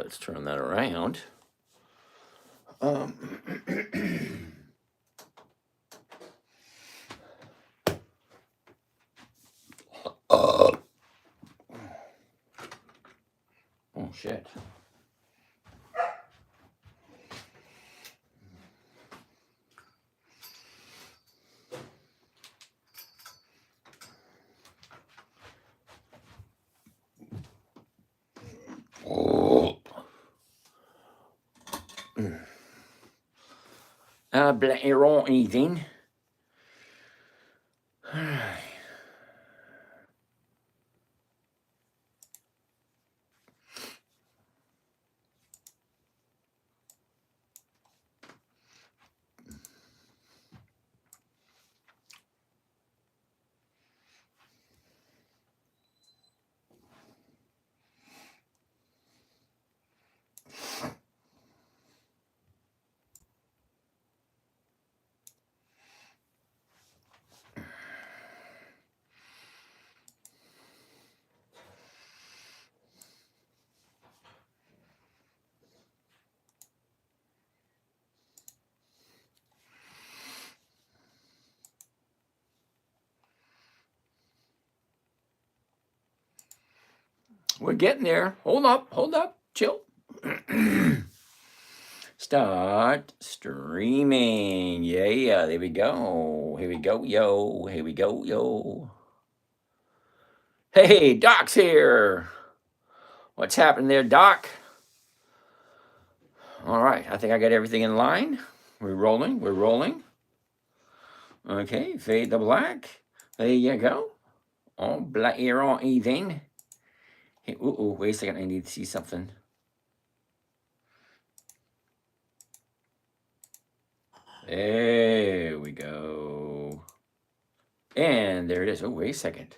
let's turn that around. Oh, shit. Oh. Bloody wrong anything. We're getting there. Hold up, chill. Start streaming. Yeah, there we go. Here we go, yo. Hey, Doc's here. What's happening there, Doc? All right, I think I got everything in line. We're rolling. Okay, fade the black. There you go. Oh, black here on even. Hey, wait a second, I need to see something. There we go. And there it is. Oh, wait a second.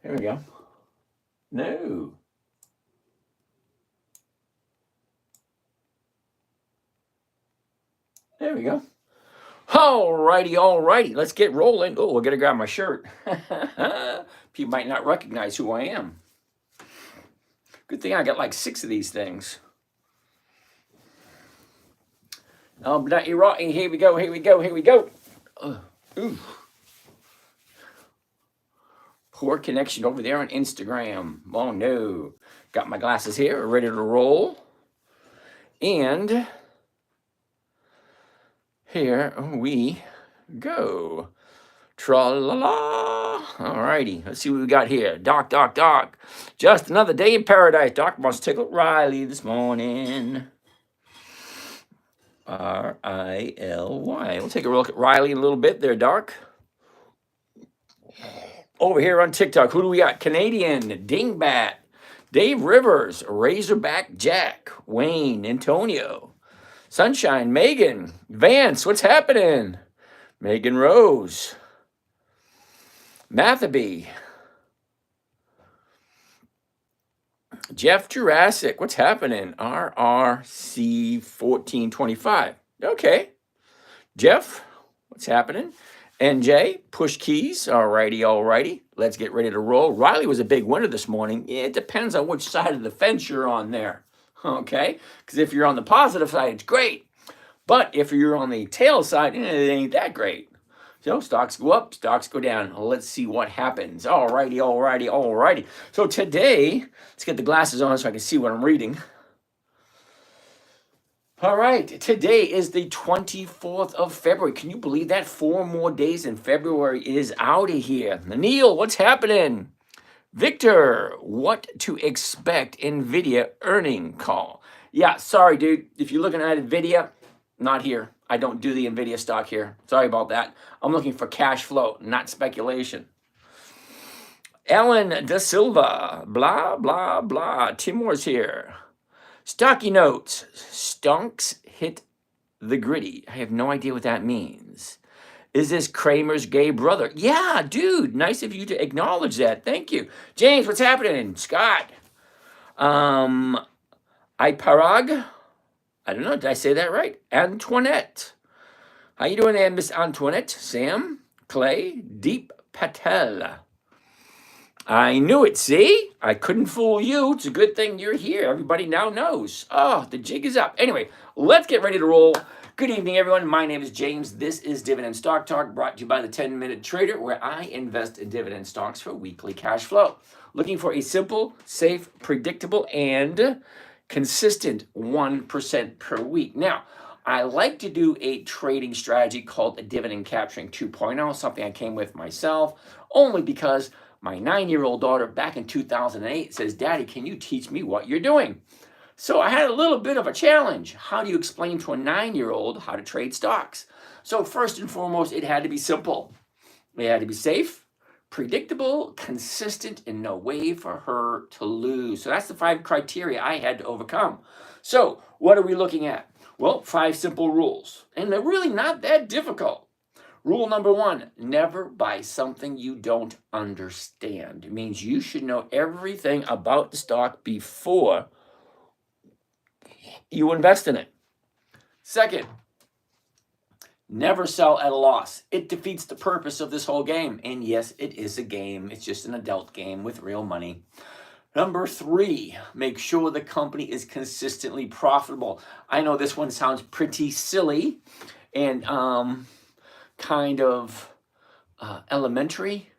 There we go. No. There we go. Alrighty. Let's get rolling. Oh, I gotta grab my shirt. People might not recognize who I am. Good thing I got like 6 of these things. Oh, but you're right. Here we go. Ooh. Poor connection over there on Instagram. Oh no. Got my glasses here, ready to roll. And here we go. Tra-la-la. Alrighty, let's see what we got here. Doc. Just another day in paradise. Doc must tickle Riley this morning. R-I-L-Y. We'll take a look at Riley in a little bit there, Doc. Over here on TikTok, who do we got? Canadian, Dingbat, Dave Rivers, Razorback Jack, Wayne, Antonio, Sunshine, Megan, Vance, what's happening? Megan Rose, Mathaby, Jeff Jurassic, what's happening? RRC1425. Okay. Jeff, what's happening? NJ, push keys. Alrighty. Let's get ready to roll. Riley was a big winner this morning. It depends on which side of the fence you're on there. Okay? Because if you're on the positive side, it's great. But if you're on the tail side, it ain't that great. So stocks go up, stocks go down. Let's see what happens. Alrighty. So today, let's get the glasses on so I can see what I'm reading. All right, today is the 24th of February. Can you believe that? 4 more days and February is out of here. Neil, what's happening? Victor, what to expect NVIDIA earning call? Yeah, sorry, dude. If you're looking at NVIDIA, not here. I don't do the NVIDIA stock here. Sorry about that. I'm looking for cash flow, not speculation. Ellen Da Silva, blah. Timor's here. Stocky notes. Stonks hit the gritty. I have no idea what that means. Is this Kramer's gay brother? Yeah, dude. Nice of you to acknowledge that. Thank you. James, what's happening? Scott. Iparag. I don't know. Did I say that right? Antoinette. How you doing there, Miss Antoinette? Sam. Clay. Deep Patel. I knew it. See? I couldn't fool you. It's a good thing you're here. Everybody now knows. Oh, the jig is up. Anyway, let's get ready to roll. Good evening, everyone. My name is James. This is Dividend Stock Talk, brought to you by the 10-Minute Trader, where I invest in dividend stocks for weekly cash flow. Looking for a simple, safe, predictable, and consistent 1% per week. Now, I like to do a trading strategy called a dividend capturing 2.0, something I came with myself, only because my 9-year-old daughter back in 2008 says, "Daddy, can you teach me what you're doing?" So I had a little bit of a challenge. How do you explain to a 9-year-old how to trade stocks? So first and foremost, it had to be simple. It had to be safe, predictable, consistent, and no way for her to lose. So that's the 5 criteria I had to overcome. So what are we looking at? Well, 5 simple rules, and they're really not that difficult. Rule number 1, never buy something you don't understand. It means you should know everything about the stock before you invest in it. Second, never sell at a loss. It defeats the purpose of this whole game. And yes, it is a game. It's just an adult game with real money. Number 3, make sure the company is consistently profitable. I know this one sounds pretty silly and kind of elementary.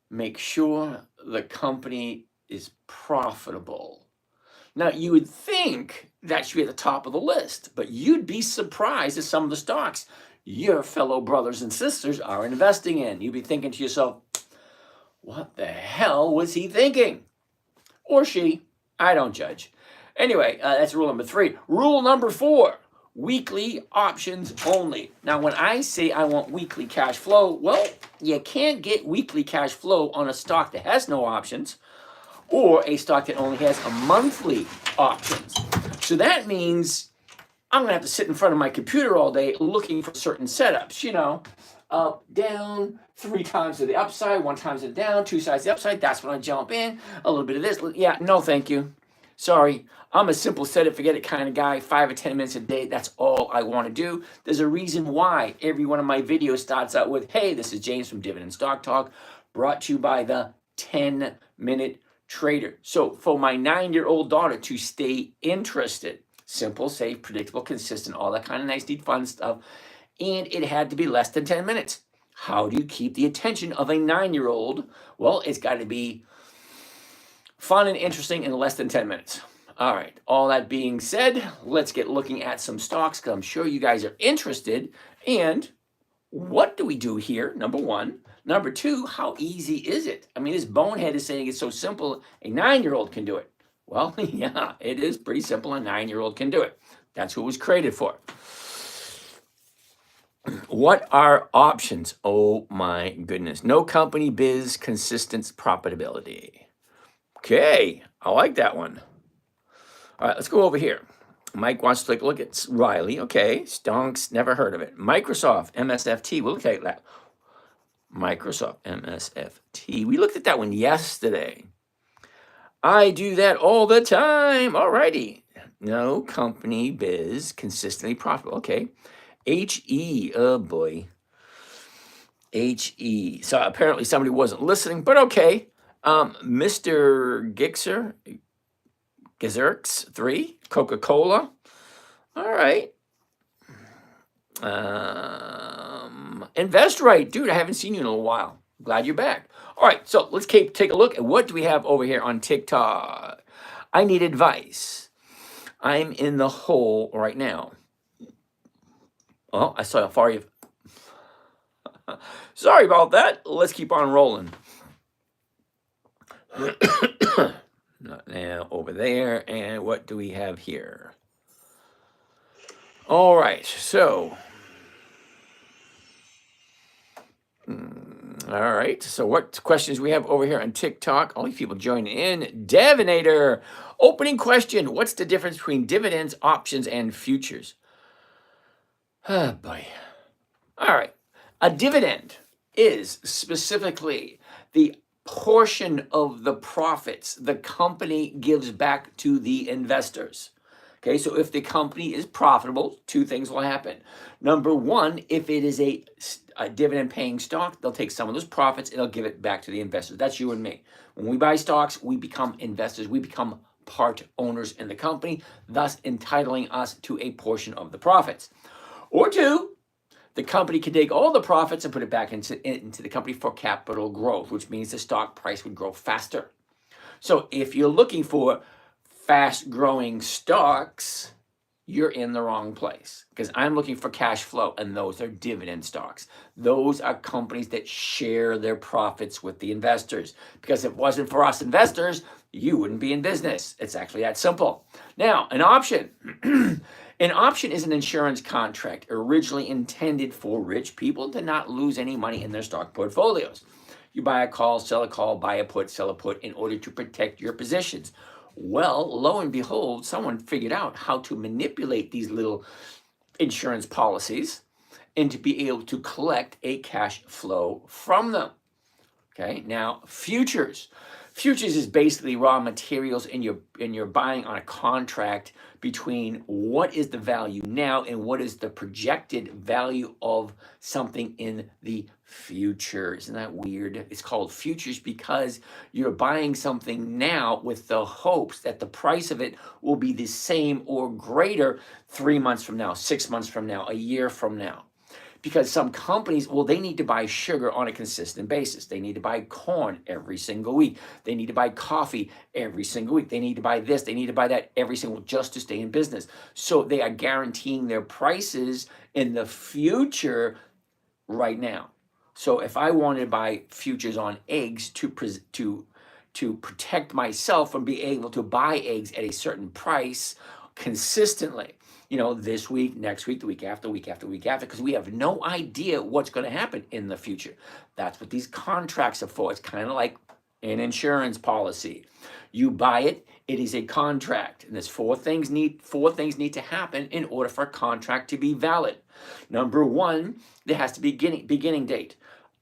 Make sure the company is profitable. Now, you would think that should be at the top of the list, but you'd be surprised at some of the stocks your fellow brothers and sisters are investing in. You'd be thinking to yourself, what the hell was he thinking? Or she. I don't judge. Anyway, that's rule number 3. Rule number 4, weekly options only. Now, when I say I want weekly cash flow, well, you can't get weekly cash flow on a stock that has no options or a stock that only has a monthly options. So that means I'm going to have to sit in front of my computer all day looking for certain setups, up, down, 3 times to the upside, 1 time to the down, 2 sides to the upside. That's when I jump in. A little bit of this. Yeah, no, thank you. Sorry. I'm a simple set it, forget it kind of guy, 5 or 10 minutes a day. That's all I want to do. There's a reason why every one of my videos starts out with, hey, this is James from Dividend Stock Talk, brought to you by the 10-Minute Trader. So for my 9-year-old daughter to stay interested, simple, safe, predictable, consistent, all that kind of nice, neat, fun stuff, and it had to be less than 10 minutes. How do you keep the attention of a 9-year-old? Well, it's got to be fun and interesting in less than 10 minutes. All right, all that being said, let's get looking at some stocks because I'm sure you guys are interested. And what do we do here? Number 1. Number 2, how easy is it? I mean, this bonehead is saying it's so simple, a 9-year-old can do it. Well, yeah, it is pretty simple. A 9-year-old can do it. That's who it was created for. What are options? Oh my goodness. No company biz, consistent profitability. Okay, I like that one. All right, let's go over here. Mike wants to take a look at Riley. Okay, stonks, never heard of it. Microsoft, MSFT. We'll look at that. Microsoft, MSFT. We looked at that one yesterday. I do that all the time. All righty. No company biz, consistently profitable. Okay. HE. Oh boy. HE. So apparently somebody wasn't listening, but okay. Mr. Gizerx 3, Coca-Cola. All right. Invest right. Dude, I haven't seen you in a little while. Glad you're back. All right, so let's take a look at what do we have over here on TikTok. I need advice. I'm in the hole right now. Oh, I saw how far you've... Sorry about that. Let's keep on rolling. Not now, over there. And what do we have here? All right, so... All right, so what questions we have over here on TikTok? All these people joining in. Devinator, opening question. What's the difference between dividends, options, and futures? Oh, boy. All right. A dividend is specifically the portion of the profits the company gives back to the investors. Okay, so if the company is profitable, two things will happen. Number one, if it is a dividend paying stock, they'll take some of those profits and they'll give it back to the investors. That's you and me. When we buy stocks, we become investors. We become part owners in the company, thus entitling us to a portion of the profits. Or two, the company can take all the profits and put it back into the company for capital growth, which means the stock price would grow faster. So if you're looking for fast growing stocks, you're in the wrong place, because I'm looking for cash flow, and those are dividend stocks. Those are companies that share their profits with the investors, because if it wasn't for us investors, you wouldn't be in business. It's actually that simple. Now, an option. An option is an insurance contract originally intended for rich people to not lose any money in their stock portfolios. You buy a call, sell a call, buy a put, sell a put in order to protect your positions. Well, lo and behold, someone figured out how to manipulate these little insurance policies and to be able to collect a cash flow from them. Okay, now futures. Futures is basically raw materials, and you're buying on a contract between what is the value now and what is the projected value of something in the future. Isn't that weird? It's called futures because you're buying something now with the hopes that the price of it will be the same or greater 3 months from now, 6 months from now, a year from now. Because some companies, well, they need to buy sugar on a consistent basis. They need to buy corn every single week. They need to buy coffee every single week. They need to buy this. They need to buy that every single week just to stay in business. So they are guaranteeing their prices in the future right now. So if I wanted to buy futures on eggs to protect myself from being able to buy eggs at a certain price consistently, this week, next week, the week after, because we have no idea what's going to happen in the future. That's what these contracts are for. It's kind of like an insurance policy. You buy it, it is a contract. And there's four things need to happen in order for a contract to be valid. Number one, there has to be beginning date.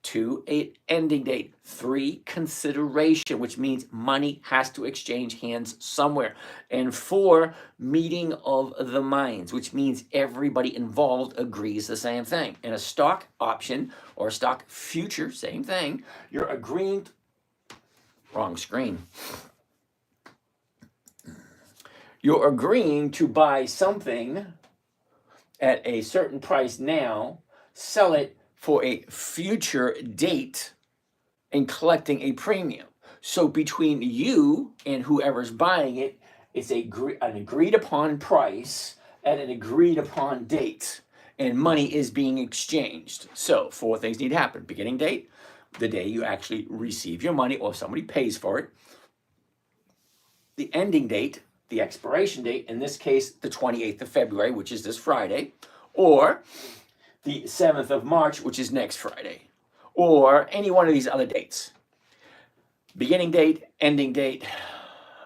2, an ending date. 3, consideration, which means money has to exchange hands somewhere. And 4, meeting of the minds, which means everybody involved agrees the same thing. In a stock option or a stock future, same thing, you're agreeing, wrong screen. You're agreeing to buy something at a certain price now, sell it for a future date, and collecting a premium. So between you and whoever's buying it, it's an agreed upon price at an agreed upon date, and money is being exchanged. So 4 things need to happen. Beginning date, the day you actually receive your money or somebody pays for it. The ending date, the expiration date, in this case, the 28th of February, which is this Friday, or the 7th of March, which is next Friday, or any one of these other dates. Beginning date, ending date.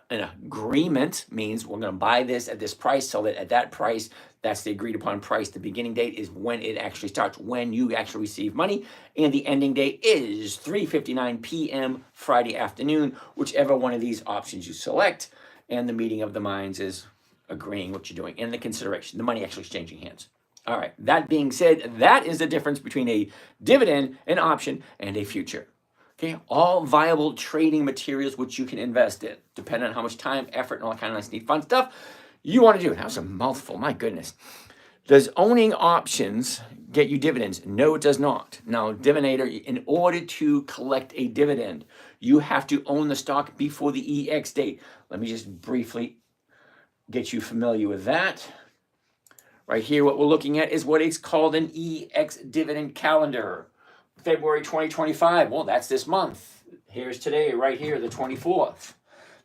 An agreement means we're going to buy this at this price, sell it at that price. That's the agreed upon price. The beginning date is when it actually starts, when you actually receive money. And the ending date is 3:59 p.m. Friday afternoon, whichever one of these options you select. And the meeting of the minds is agreeing what you're doing. And the consideration, the money actually exchanging hands. All right, that being said, that is the difference between a dividend, an option, and a future. Okay, all viable trading materials which you can invest in, depending on how much time, effort, and all that kind of nice, neat, fun stuff you want to do. That was a mouthful, my goodness. Does owning options get you dividends? No, it does not. Now, Divinator, in order to collect a dividend, you have to own the stock before the EX date. Let me just briefly get you familiar with that. Right here, what we're looking at is what is called an Ex-dividend calendar. February 2025, well, that's this month. Here's today, right here, the 24th.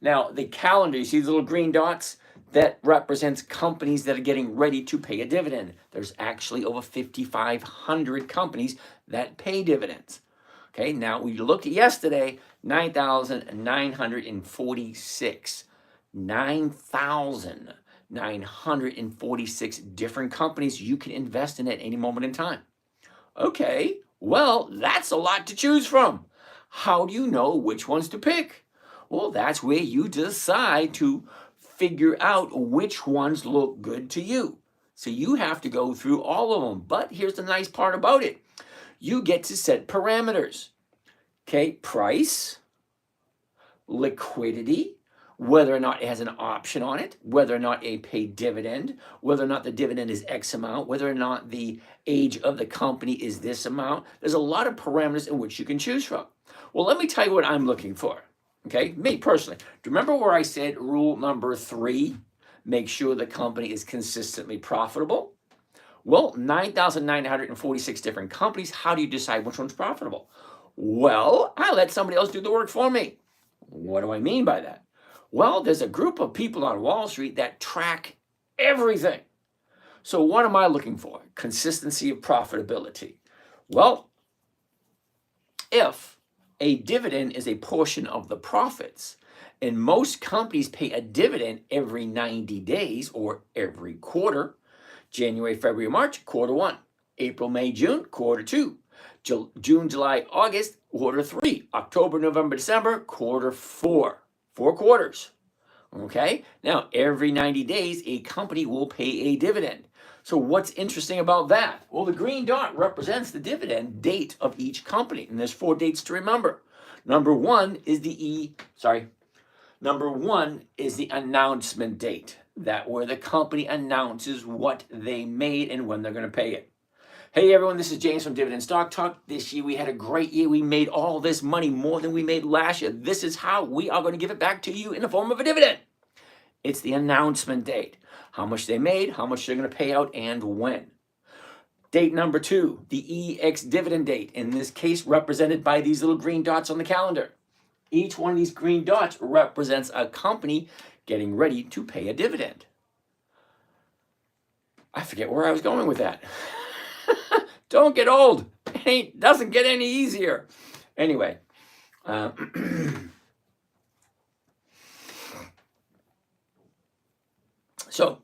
Now, the calendar, you see the little green dots? That represents companies that are getting ready to pay a dividend. There's actually over 5,500 companies that pay dividends. Okay, now we looked at yesterday, 9,946. 9,946 different companies you can invest in at any moment in time. Okay, well, that's a lot to choose from. How do you know which ones to pick? Well, that's where you decide to figure out which ones look good to you. So you have to go through all of them. But here's the nice part about it. You get to set parameters. Okay, price, liquidity, whether or not it has an option on it, whether or not a paid dividend, whether or not the dividend is X amount, whether or not the age of the company is this amount. There's a lot of parameters in which you can choose from. Well, let me tell you what I'm looking for. Okay, me personally. Do you remember where I said rule number 3? Make sure the company is consistently profitable. Well, 9,946 different companies. How do you decide which one's profitable? Well, I let somebody else do the work for me. What do I mean by that? Well, there's a group of people on Wall Street that track everything. So what am I looking for? Consistency of profitability. Well, if a dividend is a portion of the profits, and most companies pay a dividend every 90 days or every quarter, January, February, March, quarter 1. April, May, June, quarter 2. June, July, August, quarter 3. October, November, December, quarter 4. 4 quarters. Okay? Now, every 90 days, a company will pay a dividend. So what's interesting about that? Well, the green dot represents the dividend date of each company. And there's 4 dates to remember. Number 1 is the announcement date. That where the company announces what they made and when they're going to pay it. Hey everyone, this is James from Dividend Stock Talk. This year we had a great year. We made all this money, more than we made last year. This is how we are going to give it back to you in the form of a dividend. It's the announcement date. How much they made, how much they're going to pay out, and when. Date number 2, the Ex-dividend date. In this case, represented by these little green dots on the calendar. Each one of these green dots represents a company getting ready to pay a dividend. I forget where I was going with that. Don't get old. It doesn't get any easier. Anyway. So,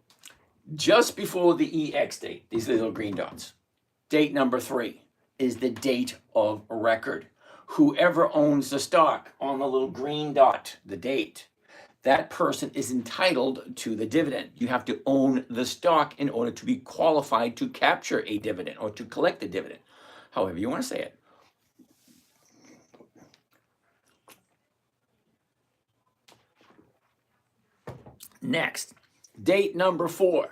just before the EX date, these little green dots, date number 3 is the date of record. Whoever owns the stock on the little green dot, the date, that person is entitled to the dividend. You have to own the stock in order to be qualified to capture a dividend or to collect a dividend, however you want to say it. Next, date number 4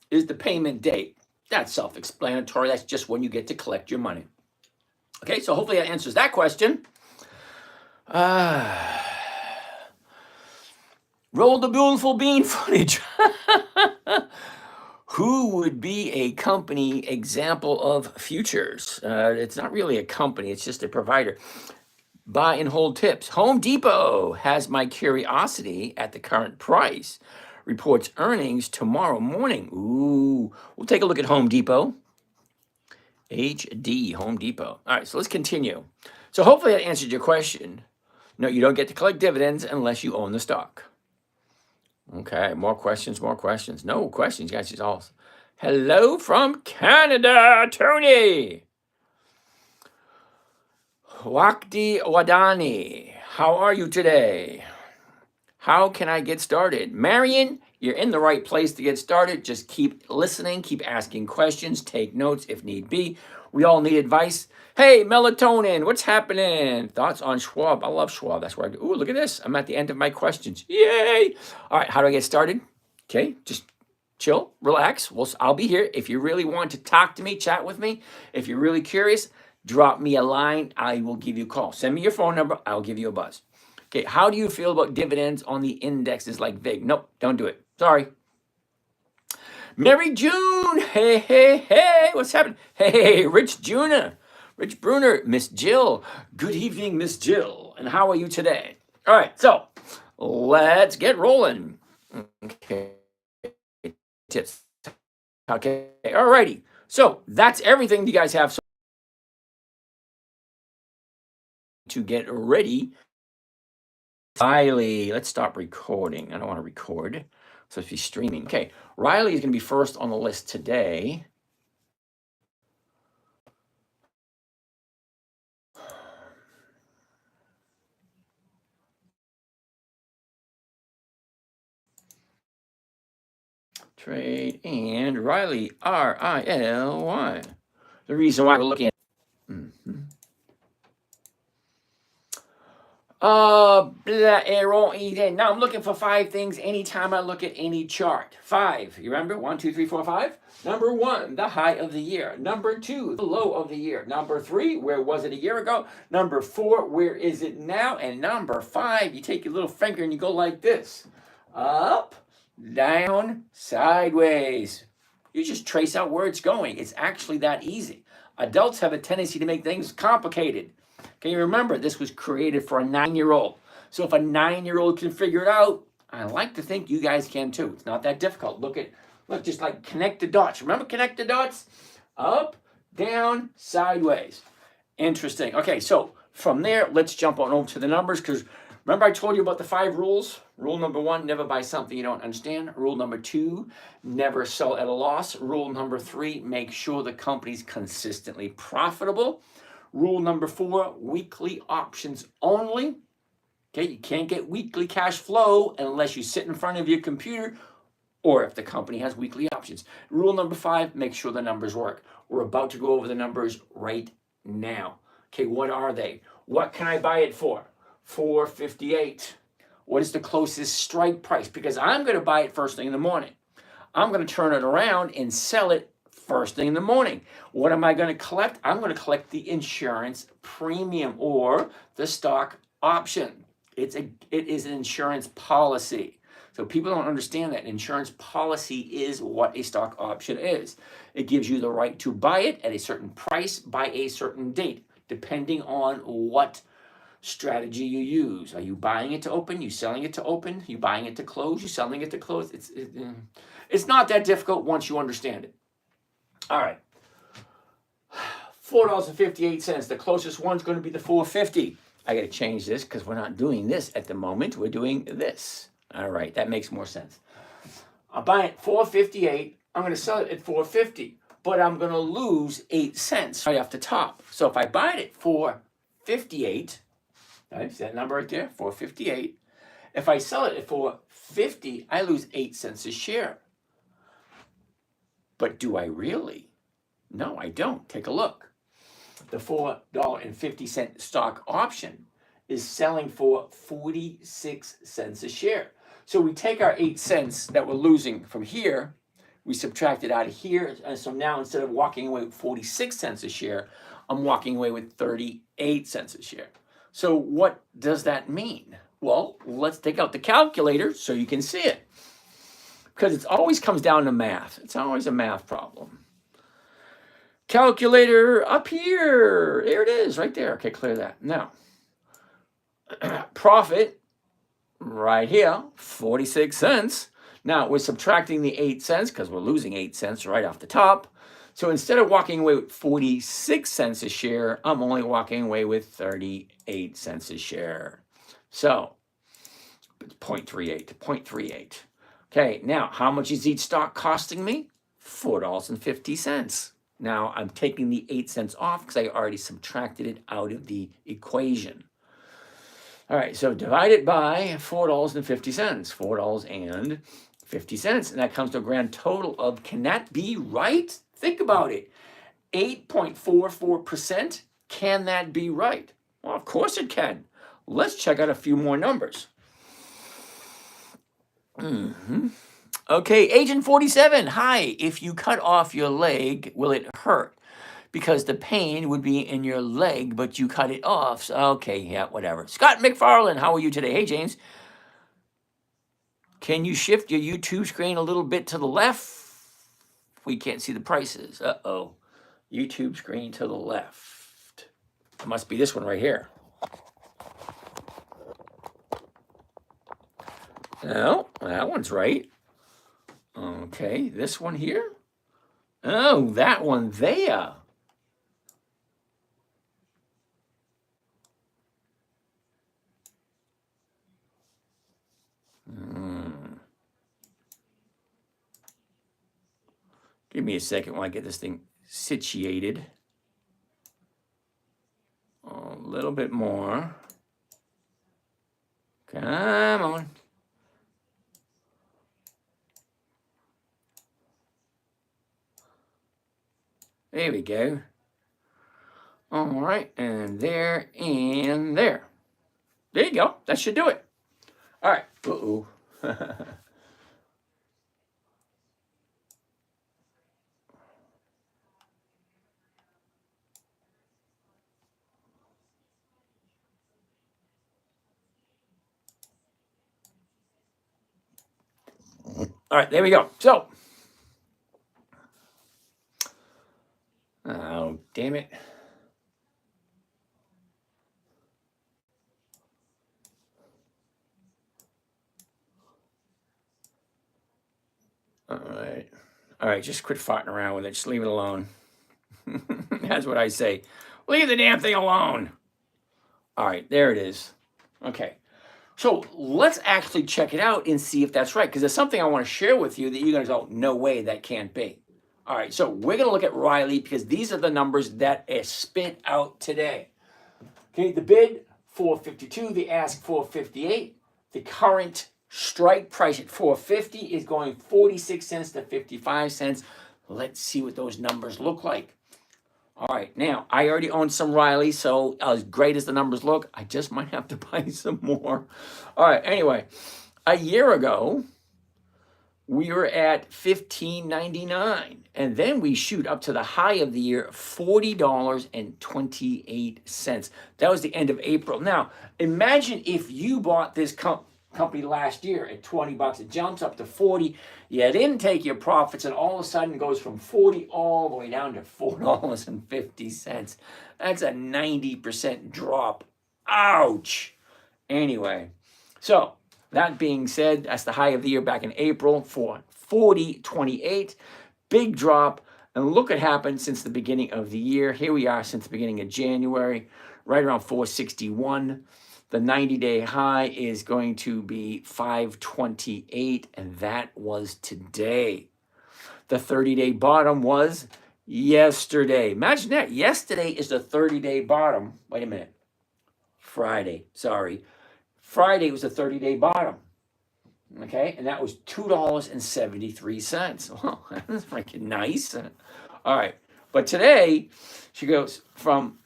is the payment date. That's self-explanatory. That's just when you get to collect your money. Okay, so hopefully that answers that question. Roll the beautiful bean footage. Who would be a company example of futures? It's not really a company, it's just a provider. Buy and hold tips. Home Depot has my curiosity at the current price. Reports earnings tomorrow morning. Ooh, we'll take a look at Home Depot. HD, Home Depot. All right, so let's continue. So hopefully that answered your question. No, you don't get to collect dividends unless you own the stock. Okay, more questions, more questions. No questions, guys. It's all. Hello from Canada, Tony. Wakti Wadani, how are you today? How can I get started? Marion, you're in the right place to get started. Just keep listening, keep asking questions, take notes if need be. We all need advice. Hey, melatonin, what's happening? Thoughts on Schwab? I love Schwab. That's where I do. Ooh, look at this. I'm at the end of my questions. Yay! All right, how do I get started? Okay, just chill, relax. I'll be here. If you really want to talk to me, chat with me. If you're really curious, drop me a line. I will give you a call. Send me your phone number. I'll give you a buzz. Okay, how do you feel about dividends on the indexes like VIG? Nope, don't do it. Sorry. Mary June, hey, hey, hey, what's happening? Hey, Rich Bruner, Miss Jill. Good evening, Miss Jill. And how are you today? All right, so let's get rolling. Okay, tips. Okay, all righty. So that's everything you guys have to get ready. Riley, let's stop recording. I don't want to record. So if he's streaming. Okay, Riley is going to be first on the list today. Trade and Riley, R-I-L-Y. The reason why we're looking at now I'm looking for 5 things anytime I look at any chart. 5. You remember? 1, 2, 3, 4, 5. Number 1, the high of the year. Number 2, the low of the year. Number 3, where was it a year ago? Number 4, where is it now? And number 5, you take your little finger and you go like this. Up, down, sideways. You just trace out where it's going. It's actually that easy. Adults have a tendency to make things complicated. Okay, remember, this was created for a 9-year-old. So if a 9-year-old can figure it out, I like to think you guys can too. It's not that difficult. Look, just like connect the dots. Remember connect the dots? Up, down, sideways. Interesting. Okay, so from there, let's jump on over to the numbers, because remember I told you about the 5 rules? Rule number 1, never buy something you don't understand. Rule number 2, never sell at a loss. Rule number 3, make sure the company's consistently profitable. Rule number 4, weekly options only. Okay, you can't get weekly cash flow unless you sit in front of your computer or if the company has weekly options. Rule number 5, make sure the numbers work. We're about to go over the numbers right now. Okay, what are they? What can I buy it for? $4.58. What is the closest strike price? Because I'm going to buy it first thing in the morning. I'm going to turn it around and sell it first thing in the morning. What am I going to collect? I'm going to collect the insurance premium or the stock option. It is an insurance policy. So people don't understand that. An insurance policy is what a stock option is. It gives you the right to buy it at a certain price by a certain date, depending on what strategy you use. Are you buying it to open? You selling it to open? You buying it to close? You selling it to close? It's not that difficult once you understand it. All right, $4.58. The closest one's going to be the $4.50. I got to change this because we're not doing this at the moment. We're doing this. All right, that makes more sense. I'll buy it $4.58. I'm going to sell it at $4.50, but I'm going to lose 8 cents right off the top. So if I buy it at $4.58, right, see that number right there, $4.58. If I sell it at $4.50, I lose 8 cents a share. But do I really? No, I don't. Take a look. The $4.50 stock option is selling for 46 cents a share. So we take our 8 cents that we're losing from here, we subtract it out of here, and so now instead of walking away with 46 cents a share, I'm walking away with 38 cents a share. So what does that mean? Well, let's take out the calculator so you can see it. Because it always comes down to math. It's always a math problem. Calculator up here. There it is, right there. Okay, clear that. Now, profit right here, 46 cents. Now, we're subtracting the 8 cents because we're losing 8 cents right off the top. So instead of walking away with 46 cents a share, I'm only walking away with 38 cents a share. So, 0.38 to 0.38. Okay, now how much is each stock costing me? $4.50. Now I'm taking the 8 cents off because I already subtracted it out of the equation. All right, so divide it by $4.50. $4.50. And that comes to a grand total of, can that be right? Think about it. 8.44%. Can that be right? Well, of course it can. Let's check out a few more numbers. Okay, Agent 47. Hi, if you cut off your leg, will it hurt? Because the pain would be in your leg, but you cut it off. So, okay, yeah, whatever. Scott McFarland, how are you today? Hey, James. Can you shift your YouTube screen a little bit to the left? We can't see the prices. Uh-oh. YouTube screen to the left. It must be this one right here. No, that one's right. Okay, this one here. Oh, that one there. Give me a second while I get this thing situated. A little bit more. Come on. There we go. All right, and there and there. There you go. That should do it. All right. Uh-oh. All right, there we go. So, oh, damn it. All right. All right, just quit farting around with it. Just leave it alone. That's what I say. Leave the damn thing alone. All right, there it is. Okay. So let's actually check it out and see if that's right, because there's something I want to share with you that you're going to go, no way, that can't be. All right, so we're going to look at Riley because these are the numbers that are spit out today. Okay, the bid 452, the ask 458, the current strike price at 450 is going 46 cents to 55 cents. Let's see what those numbers look like. All right, now I already own some Riley, so as great as the numbers look, I just might have to buy some more. All right, anyway, a year ago, we were at $15.99, and then we shoot up to the high of the year, $40.28. That was the end of April. Now, imagine if you bought this company last year at 20 bucks, it jumps up to 40. You didn't take your profits, and all of a sudden goes from 40 all the way down to $4.50. That's a 90% drop. Ouch. Anyway, so that being said, that's the high of the year back in April for 40.28. Big drop. And look what happened since the beginning of the year. Here we are since the beginning of January, right around 461. The 90-day high is going to be 528, and that was today. The 30-day bottom was yesterday. Imagine that. Yesterday is the 30-day bottom. Wait a minute. Friday. Sorry. Friday was the 30-day bottom. Okay, and that was $2.73. Well, that's freaking nice. All right, but today she goes from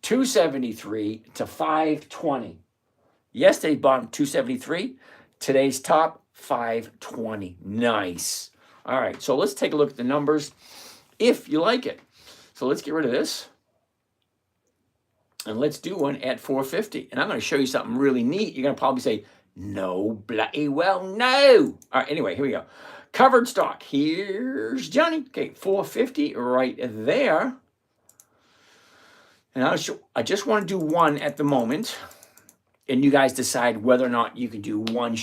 273 to 520. Yesterday's bottom 273. Today's top 520. Nice. All right, so let's take a look at the numbers if you like it. So let's get rid of this. And let's do one at 450. And I'm going to show you something really neat. You're going to probably say, no, bloody well, no. All right, anyway, here we go. Covered stock. Here's Johnny. Okay, 450 right there. And I just want to do one at the moment. And you guys decide whether or not you can do one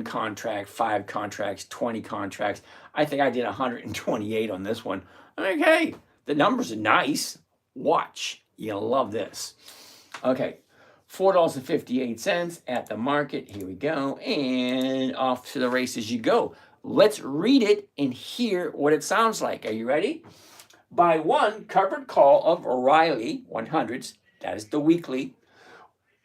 contract, 5 contracts, 20 contracts. I think I did 128 on this one. Okay, the numbers are nice. Watch. You'll love this. Okay, $4.58 at the market. Here we go. And off to the races you go. Let's read it and hear what it sounds like. Are you ready? Buy one covered call of O'Reilly 100s. That is the weekly.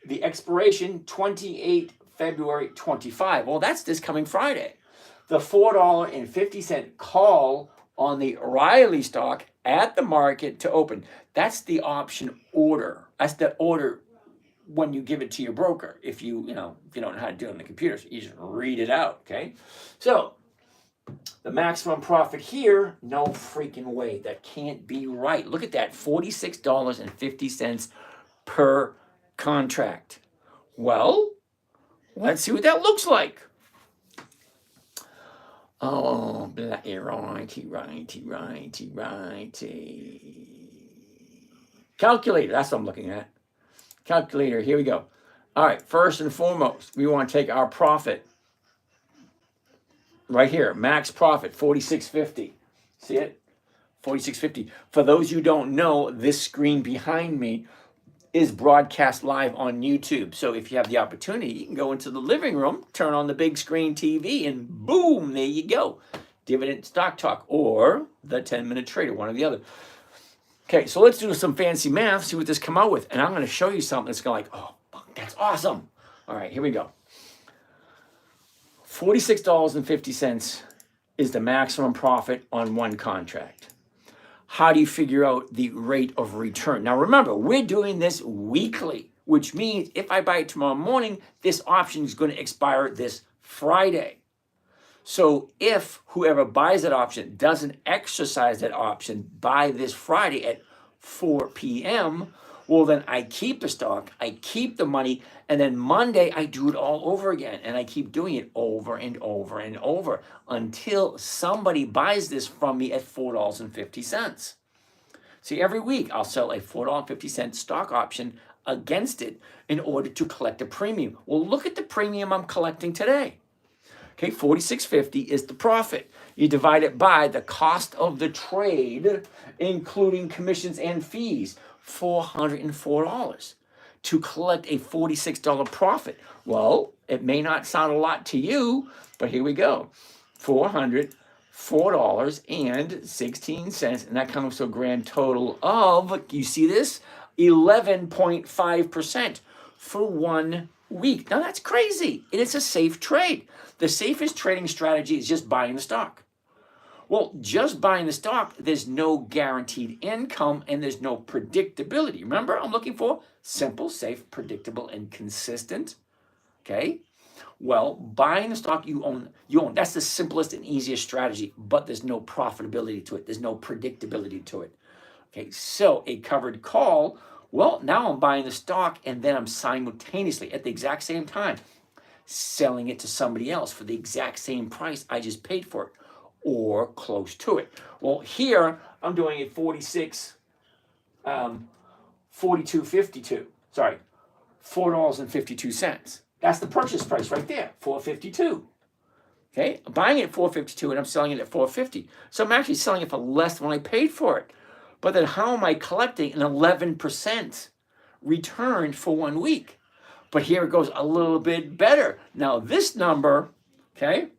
The expiration 28 February 25. Well, that's this coming Friday. The $4.50 call on the O'Reilly stock at the market to open. That's the option order. That's the order when you give it to your broker. If you don't know how to do it on the computer, so you just read it out, okay? So the maximum profit here, no freaking way. That can't be right. Look at that, $46.50 per contract. Well, let's see what that looks like. Oh, righty. Calculator, that's what I'm looking at. Calculator, here we go. All right, first and foremost, we want to take our profit. Right here, max profit, 46.50. See it? 46.50. For those you don't know, this screen behind me is broadcast live on YouTube. So if you have the opportunity, you can go into the living room, turn on the big screen TV, and boom, there you go. Dividend Stock Talk or the 10-minute trader, one or the other. Okay, so let's do some fancy math, see what this come out with. And I'm going to show you something that's going to oh, that's awesome. All right, here we go. $46.50 is the maximum profit on one contract. how do you figure out the rate of return? Now remember, we're doing this weekly, which means if I buy it tomorrow morning, this option is going to expire this Friday. So if whoever buys that option doesn't exercise that option by this Friday at 4 p.m., well, then I keep the stock, I keep the money, and then Monday I do it all over again. And I keep doing it over and over and over until somebody buys this from me at $4.50. See, every week I'll sell a $4.50 stock option against it in order to collect a premium. Well, look at the premium I'm collecting today. Okay, $46.50 is the profit. You divide it by the cost of the trade, including commissions and fees, $404 to collect a $46 profit. Well, it may not sound a lot to you, but here we go. $404.16, and that comes to a grand total of, you see this? 11.5% for 1 week. Now that's crazy, and it's a safe trade. The safest trading strategy is just buying the stock. Well, just buying the stock, there's no guaranteed income and there's no predictability. Remember, I'm looking for simple, safe, predictable, and consistent. Okay? Well, buying the stock you own. That's the simplest and easiest strategy, but there's no profitability to it. There's no predictability to it. Okay, so a covered call, well, now I'm buying the stock and then I'm simultaneously at the exact same time selling it to somebody else for the exact same price I just paid for it, or close to it. Well, here I'm doing it 42.52. Sorry, $4.52. That's the purchase price right there, $4.52. Okay, I'm buying it at $4.52 and I'm selling it at $4.50. So I'm actually selling it for less than I paid for it. But then how am I collecting an 11% return for 1 week? But here it goes a little bit better. Now this number, okay,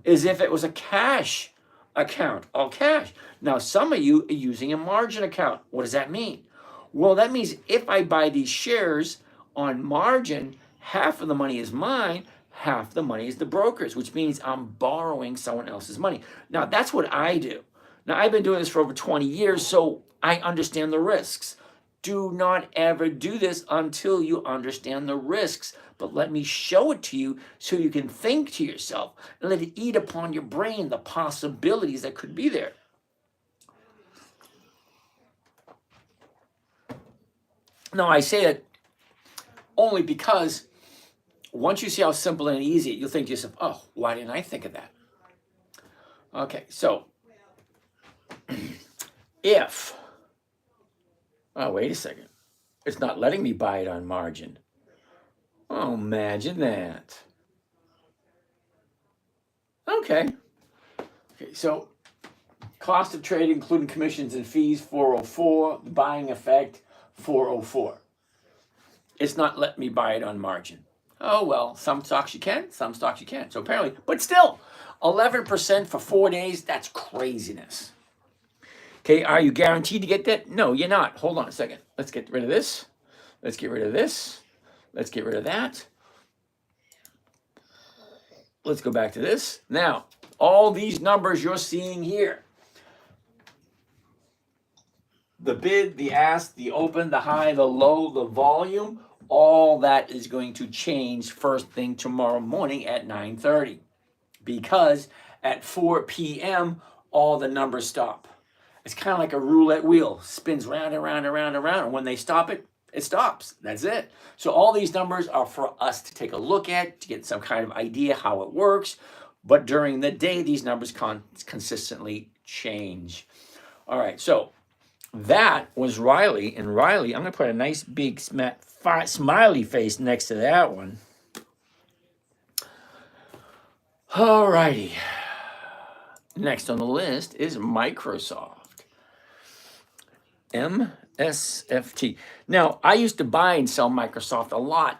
is if it was a cash account, all cash. Now some of you are using a margin account. What does that mean? Well, that means if I buy these shares on margin, half of the money is mine, half the money is the broker's, which means I'm borrowing someone else's money. Now that's what I do. Now I've been doing this for over 20 years, so I understand the risks. Do not ever do this until you understand the risks. But let me show it to you so you can think to yourself and let it eat upon your brain the possibilities that could be there. Now, I say that only because once you see how simple and easy, you'll think to yourself, oh, why didn't I think of that? Okay, so if, oh, wait a second, it's not letting me buy it on margin. Oh, imagine that. Okay, so cost of trade, including commissions and fees, 404. The buying effect, 404. It's not letting me buy it on margin. Oh, well, some stocks you can, some stocks you can't. So apparently, but still, 11% for 4 days, that's craziness. Okay, are you guaranteed to get that? No, you're not. Hold on a second. Let's get rid of this. Let's get rid of this. Let's get rid of that. Let's go back to this. Now, all these numbers you're seeing here, the bid, the ask, the open, the high, the low, the volume, all that is going to change first thing tomorrow morning at 9:30, because at 4 p.m., all the numbers stop. It's kind of like a roulette wheel, spins round and round and round and round, and when they stop it, it stops. That's it. So all these numbers are for us to take a look at, to get some kind of idea how it works. But during the day, these numbers consistently change. All right, so that was Riley. And Riley, I'm going to put a nice big smiley face next to that one. All righty. Next on the list is Microsoft. MSFT. Now, I used to buy and sell Microsoft a lot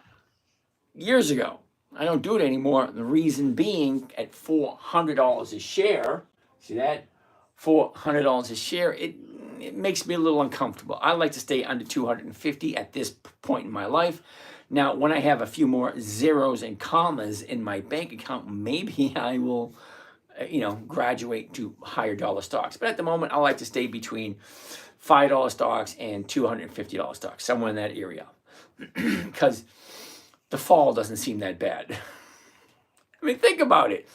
years ago. I don't do it anymore. The reason being, at $400 a share, see that? $400 a share, it makes me a little uncomfortable. I like to stay under 250 at this point in my life. Now, when I have a few more zeros and commas in my bank account, maybe I will graduate to higher dollar stocks. But at the moment, I like to stay between $5 stocks and $250 stocks, somewhere in that area, because the fall doesn't seem that bad. I mean, think about it.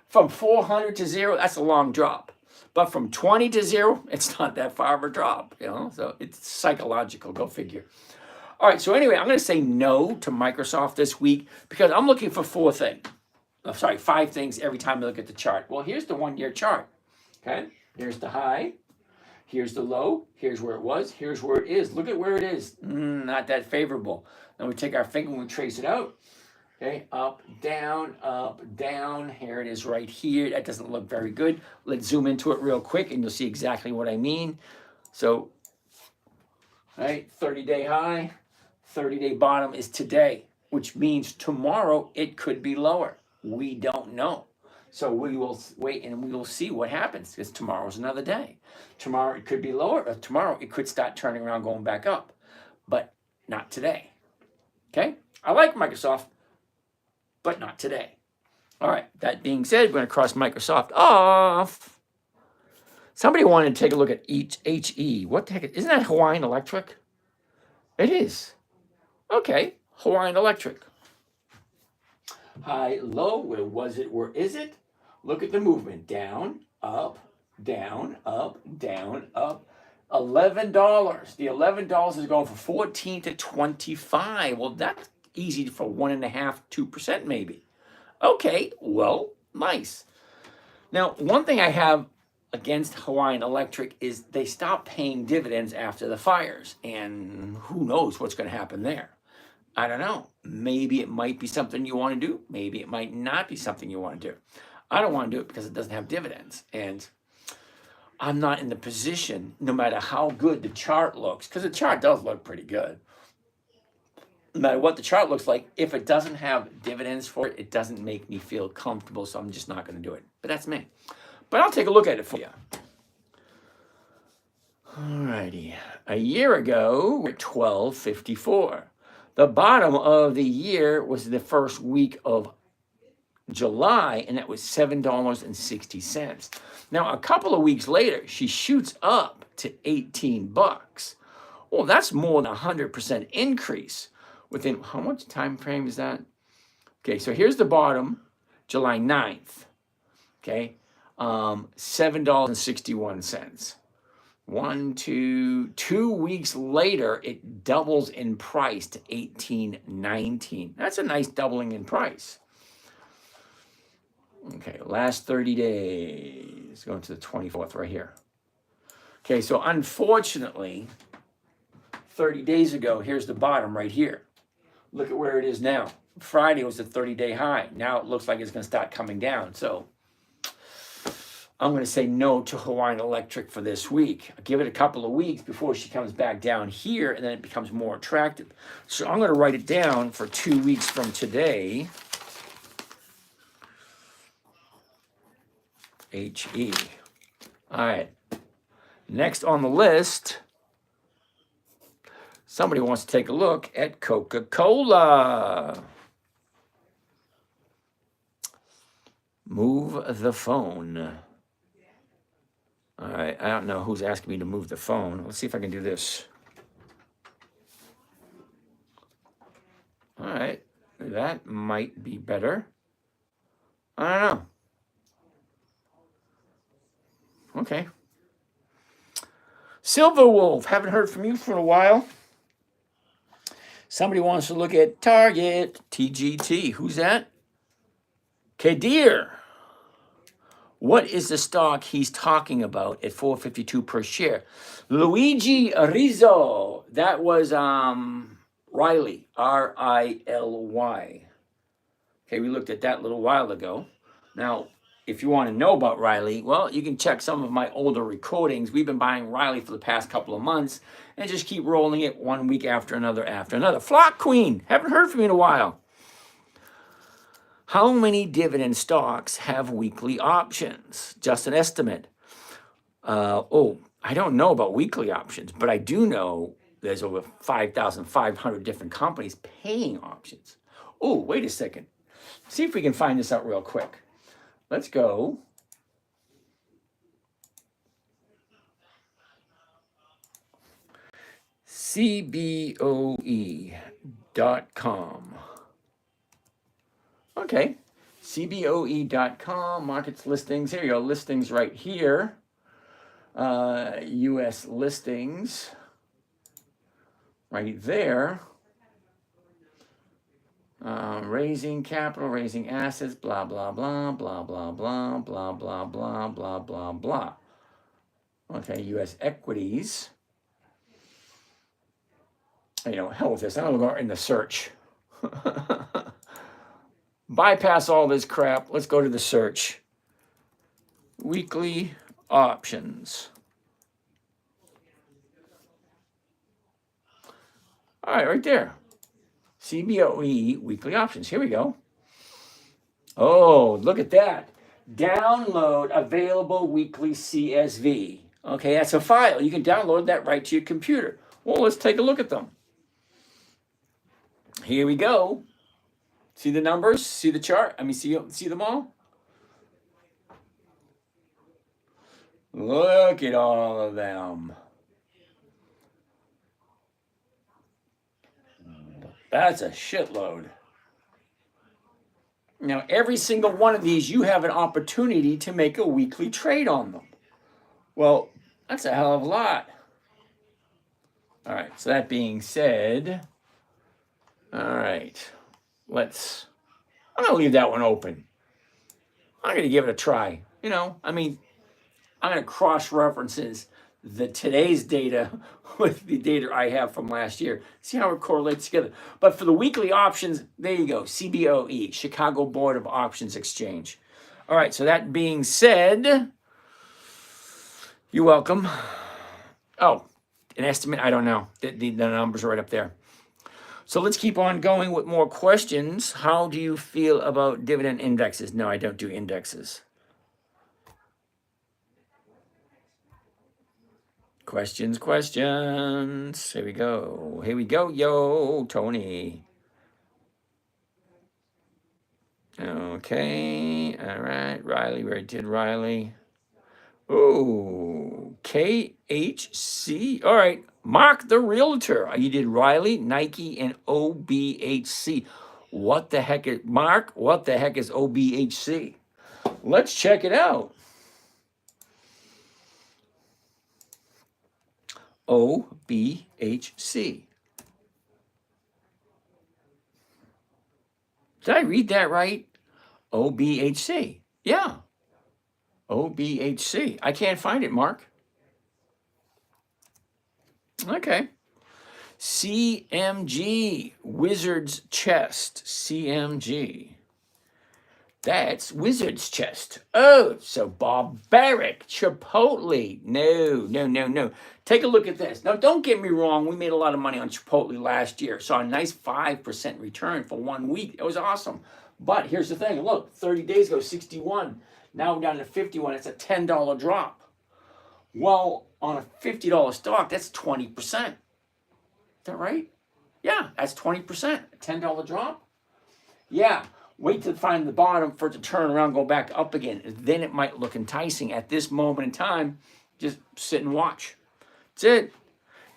From 400 to 0, that's a long drop. But from 20 to 0, it's not that far of a drop, So it's psychological, go figure. All right, so anyway, I'm going to say no to Microsoft this week because I'm looking for 5 things every time I look at the chart. Well, here's the 1-year chart, okay? Here's the high. Here's the low. Here's where it was. Here's where it is. Look at where it is. Not that favorable. Then we take our finger and we trace it out. Okay, up, down, up, down. Here it is right here. That doesn't look very good. Let's zoom into it real quick and you'll see exactly what I mean. So, right, 30-day high, 30-day bottom is today, which means tomorrow it could be lower. We don't know. So we will wait and we will see what happens because tomorrow's another day. Tomorrow it could be lower, or tomorrow it could start turning around, going back up, but not today. Okay, I like Microsoft, but not today. All right, that being said, we're going to cross Microsoft off. Somebody wanted to take a look at HE. What the heck? Isn't that Hawaiian Electric? It is. Okay, Hawaiian Electric. High, low, where was it? Where is it? Look at the movement. Down, up, down, up, down, up. $11. The $11 is going from 14 to 25. Well, that's easy for 1.5%, 2% maybe. Okay, well, nice. Now, one thing I have against Hawaiian Electric is they stopped paying dividends after the fires, and who knows what's going to happen there. I don't know. Maybe it might be something you want to do. Maybe it might not be something you want to do. I don't want to do it because it doesn't have dividends, and I'm not in the position, no matter how good the chart looks, because the chart does look pretty good. No matter what the chart looks like, if it doesn't have dividends for it, it doesn't make me feel comfortable, so I'm just not going to do it. But that's me. But I'll take a look at it for you. All righty. A year ago, we're at $12.54. The bottom of the year was the first week of July, and that was $7.60. Now, a couple of weeks later, she shoots up to $18. Well, that's more than 100% increase within, how much time frame is that? Okay, so here's the bottom, July 9th. Okay, $7.61. 2 weeks later, it doubles in price to $18.19. That's a nice doubling in price. Okay, last 30 days, going to the 24th right here. Okay, so unfortunately, 30 days ago, here's the bottom right here. Look at where it is now. Friday was a 30-day high. Now it looks like it's going to start coming down. So I'm going to say no to Hawaiian Electric for this week. I'll give it a couple of weeks before she comes back down here, and then it becomes more attractive. So I'm going to write it down for 2 weeks from today. HE. All right. Next on the list, somebody wants to take a look at Coca-Cola. Move the phone. All right, I don't know who's asking me to move the phone. Let's see if I can do this. All right, that might be better. I don't know. Okay. Silver Wolf, haven't heard from you for a while. Somebody wants to look at Target, TGT. Who's that? Kadir. What is the stock he's talking about at $4.52 per share? Luigi Rizzo. That was Riley, R-I-L-Y. Okay, we looked at that a little while ago. Now, if you want to know about Riley, well, you can check some of my older recordings. We've been buying Riley for the past couple of months and just keep rolling it 1 week after another after another. Flock Queen, haven't heard from you in a while. How many dividend stocks have weekly options? Just an estimate. I don't know about weekly options, but I do know there's over 5,500 different companies paying options. Oh, wait a second. See if we can find this out real quick. Let's go CBOE.com. Okay, CBOE.com, markets listings. Here you go, listings right here. U.S. listings right there. Raising capital, raising assets, blah, blah, blah, blah, blah, blah, blah, blah, blah, blah, blah, blah. Okay, U.S. equities. You know, hell with this. I'm going to go in the search. Bypass all this crap. Let's go to the search. Weekly options. All right, right there. CBOE weekly options. Here we go. Oh, look at that. Download available weekly CSV. Okay, that's a file. You can download that right to your computer. Well, let's take a look at them. Here we go. See the numbers? See the chart? I mean, see them all? Look at all of them. That's a shitload. Now, every single one of these, you have an opportunity to make a weekly trade on them. Well, that's a hell of a lot. All right, so that being said, all right, I'm going to leave that one open. I'm going to give it a try. You know, I mean, I'm going to cross-references today's data with the data I have from last year. See how it correlates together. But for the weekly options, there you go, CBOE, Chicago Board of Options Exchange. All right, so that being said, you're welcome. Oh, an estimate, I don't know. The numbers are right up there. So let's keep on going with more questions. How do you feel about dividend indexes? No, I don't do indexes. Questions. Here we go, yo, Tony. Okay, all right, Riley, where did Riley? Oh, KHC. All right, Mark the Realtor. You did Riley, Nike, and OBHC. What the heck is, Mark, what the heck is OBHC? Let's check it out. OBHC. Did I read that right? OBHC. Yeah. OBHC. I can't find it, Mark. Okay. CMG. Wizard's Chest. CMG. That's Wizard's Chest. Oh, so barbaric. Chipotle. No. Take a look at this. Now, don't get me wrong. We made a lot of money on Chipotle last year. Saw a nice 5% return for 1 week. It was awesome. But here's the thing. Look, 30 days ago, 61. Now we're down to 51. It's a $10 drop. Well, on a $50 stock, that's 20%. Is that right? Yeah, that's 20%. A $10 drop? Yeah. Wait to find the bottom for it to turn around, go back up again. Then it might look enticing. At this moment in time, just sit and watch. That's it.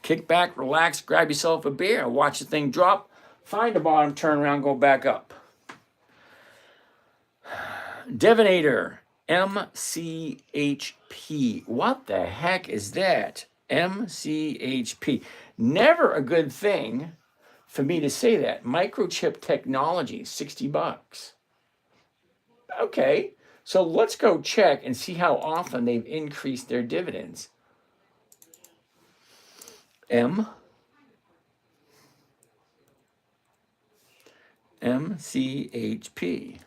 Kick back, relax, grab yourself a beer, watch the thing drop, find the bottom, turn around, go back up. Divinator, MCHP. What the heck is that? MCHP. Never a good thing for me to say that. Microchip technology, $60. Okay, so let's go check and see how often they've increased their dividends. MCHP.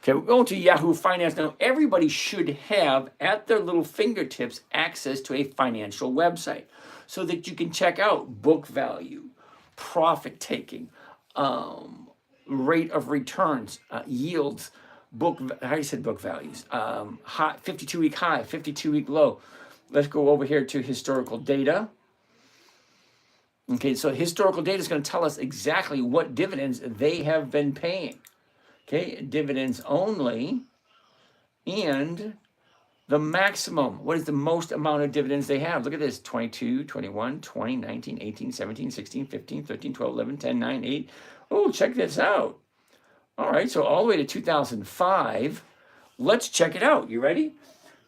Okay, we're going to Yahoo Finance now. Everybody should have at their little fingertips access to a financial website so that you can check out book value, profit taking, rate of returns, yields, book. How do you say book values? 52-week high, 52-week low. Let's go over here to historical data. Okay, so historical data is going to tell us exactly what dividends they have been paying. Okay, dividends only, and The maximum, what is the most amount of dividends they have? Look at this, 22, 21, 20, 19, 18, 17, 16, 15, 13, 12, 11, 10, 9, 8. Oh, check this out. All right, so all the way to 2005. Let's check it out. You ready?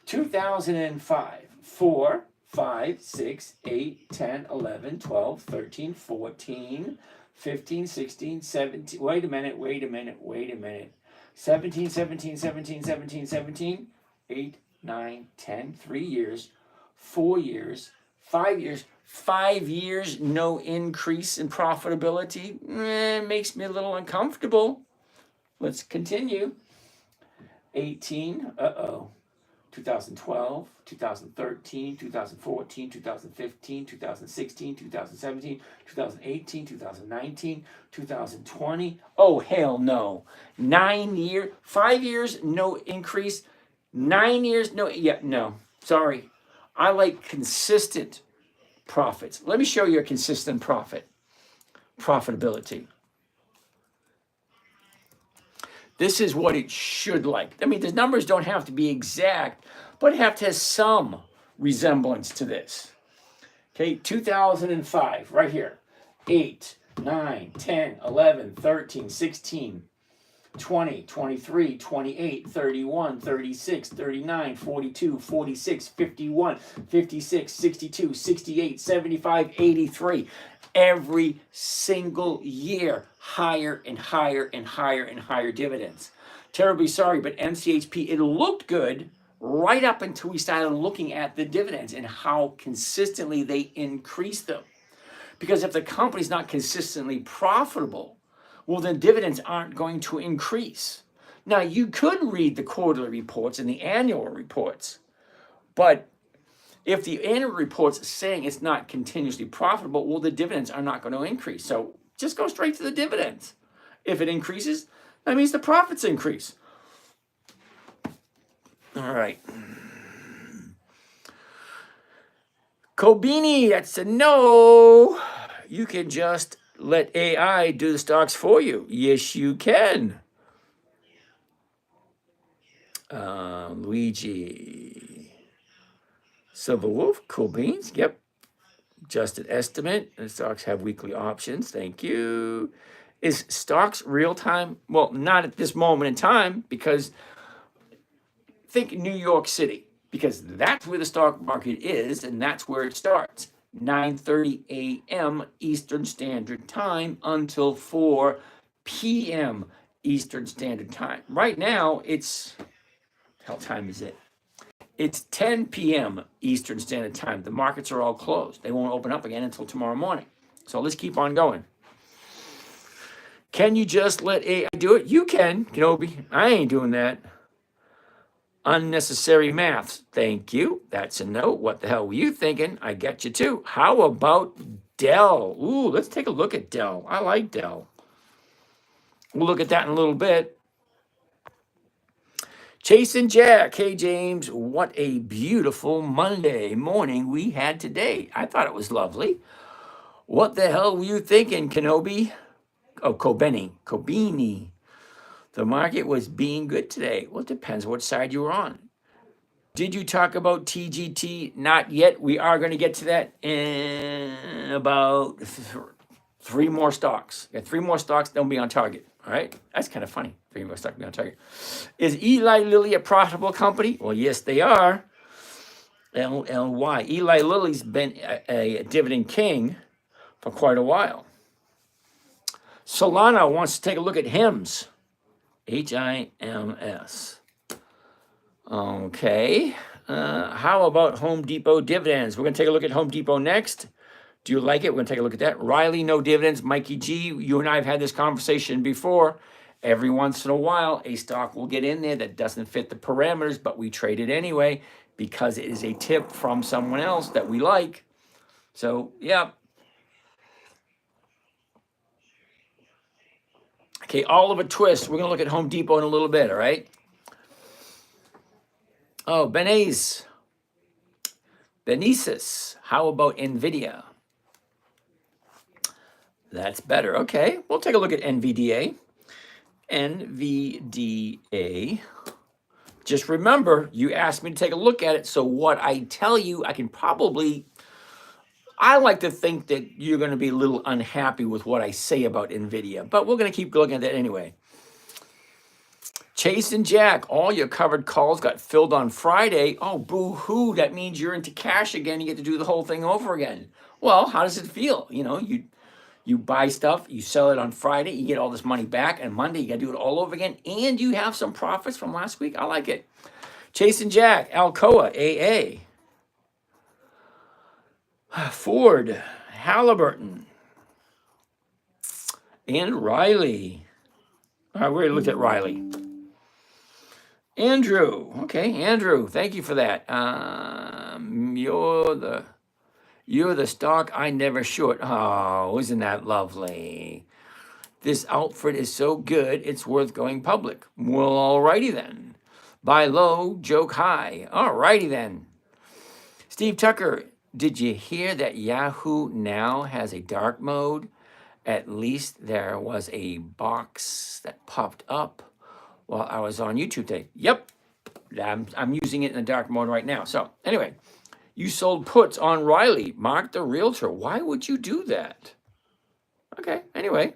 2005, 4, 5, 6, 8, 10, 11, 12, 13, 14, 15, 16, 17. Wait a minute. 17, 17, 17, 17, 17, 8, 9, 10, 3 years, 4 years, 5 years. 5 years, no increase in profitability. Makes me a little uncomfortable. Let's continue. 18, 2012, 2013, 2014, 2015, 2016, 2017, 2018, 2019, 2020. Oh, hell no. 9 years, 5 years, no increase. 9 years, no, no. Sorry. I like consistent profits. Let me show you a consistent profitability. This is what it should like. I mean, the numbers don't have to be exact, but it have to have some resemblance to this. Okay, 2005, right here. 8, 9, 10, 11, 13, 16, 20, 23, 28, 31, 36, 39, 42, 46, 51, 56, 62, 68, 75, 83. Every single year, higher and higher and higher and higher dividends. Terribly sorry, but MCHP, it looked good right up until we started looking at the dividends and how consistently they increase them. Because if the company's not consistently profitable, well, then dividends aren't going to increase. Now, you could read the quarterly reports and the annual reports, but if the annual report's saying it's not continuously profitable, well, the dividends are not going to increase. So just go straight to the dividends. If it increases, that means the profits increase. All right. Kobini, that's a no. You can just let AI do the stocks for you. Yes, you can. Luigi. Silver Wolf, cool beans. Yep. Just an estimate. The stocks have weekly options. Thank you. Is stocks real time? Well, not at this moment in time, because think New York City, because that's where the stock market is and that's where it starts. 9:30 a.m. Eastern Standard Time until 4 p.m. Eastern Standard Time. Right now, it's, hell time is it? It's 10 p.m. Eastern Standard Time. The markets are all closed. They won't open up again until tomorrow morning. So let's keep on going. Can you just let AI do it? You can, Kenobi. I ain't doing that. Unnecessary maths. Thank you. That's a no. What the hell were you thinking? I get you too. How about Dell? Ooh, let's take a look at Dell. I like Dell. We'll look at that in a little bit. Chase and Jack. Hey, James, what a beautiful Monday morning we had today. I thought it was lovely. What the hell were you thinking, Kenobi? Oh, Kobini. The market was being good today. Well, it depends what side you were on. Did you talk about TGT? Not yet. We are going to get to that in about 3 more stocks. Got 3 more stocks, then we'll be on target. All right? That's kind of funny. 3 more stocks, be on target. Is Eli Lilly a profitable company? Well, yes, they are. LLY. Eli Lilly's been a dividend king for quite a while. Solana wants to take a look at HIMS. HIMS. Okay. How about Home Depot dividends? We're going to take a look at Home Depot next. Do you like it? We're going to take a look at that. Riley, no dividends. Mikey G, you and I have had this conversation before. Every once in a while, a stock will get in there that doesn't fit the parameters, but we trade it anyway because it is a tip from someone else that we like. So, yeah. Okay, Oliver Twist. We're going to look at Home Depot in a little bit, all right? Oh, Benes. Benesis. How about NVIDIA? That's better. Okay, we'll take a look at NVDA. NVDA. Just remember, you asked me to take a look at it. So what I tell you, I like to think that you're going to be a little unhappy with what I say about NVIDIA, but we're going to keep looking at that anyway. Chase and Jack, all your covered calls got filled on Friday. Oh, boo-hoo. That means you're into cash again. You get to do the whole thing over again. Well, how does it feel? You buy stuff, you sell it on Friday, you get all this money back, and Monday you got to do it all over again, and you have some profits from last week. I like it. Chase and Jack, Alcoa, AA. Ford, Halliburton, and Riley. All right, we already looked at Riley. Andrew, okay, Andrew, thank you for that. You're the stock I never short. Oh, isn't that lovely? This outfit is so good, it's worth going public. Well, alrighty then. Buy low, joke high. Alrighty then. Steve Tucker, did you hear that Yahoo now has a dark mode? At least there was a box that popped up while I was on YouTube today. Yep, I'm using it in the dark mode right now. So anyway, you sold puts on Riley, Mark the Realtor. Why would you do that? Okay, anyway.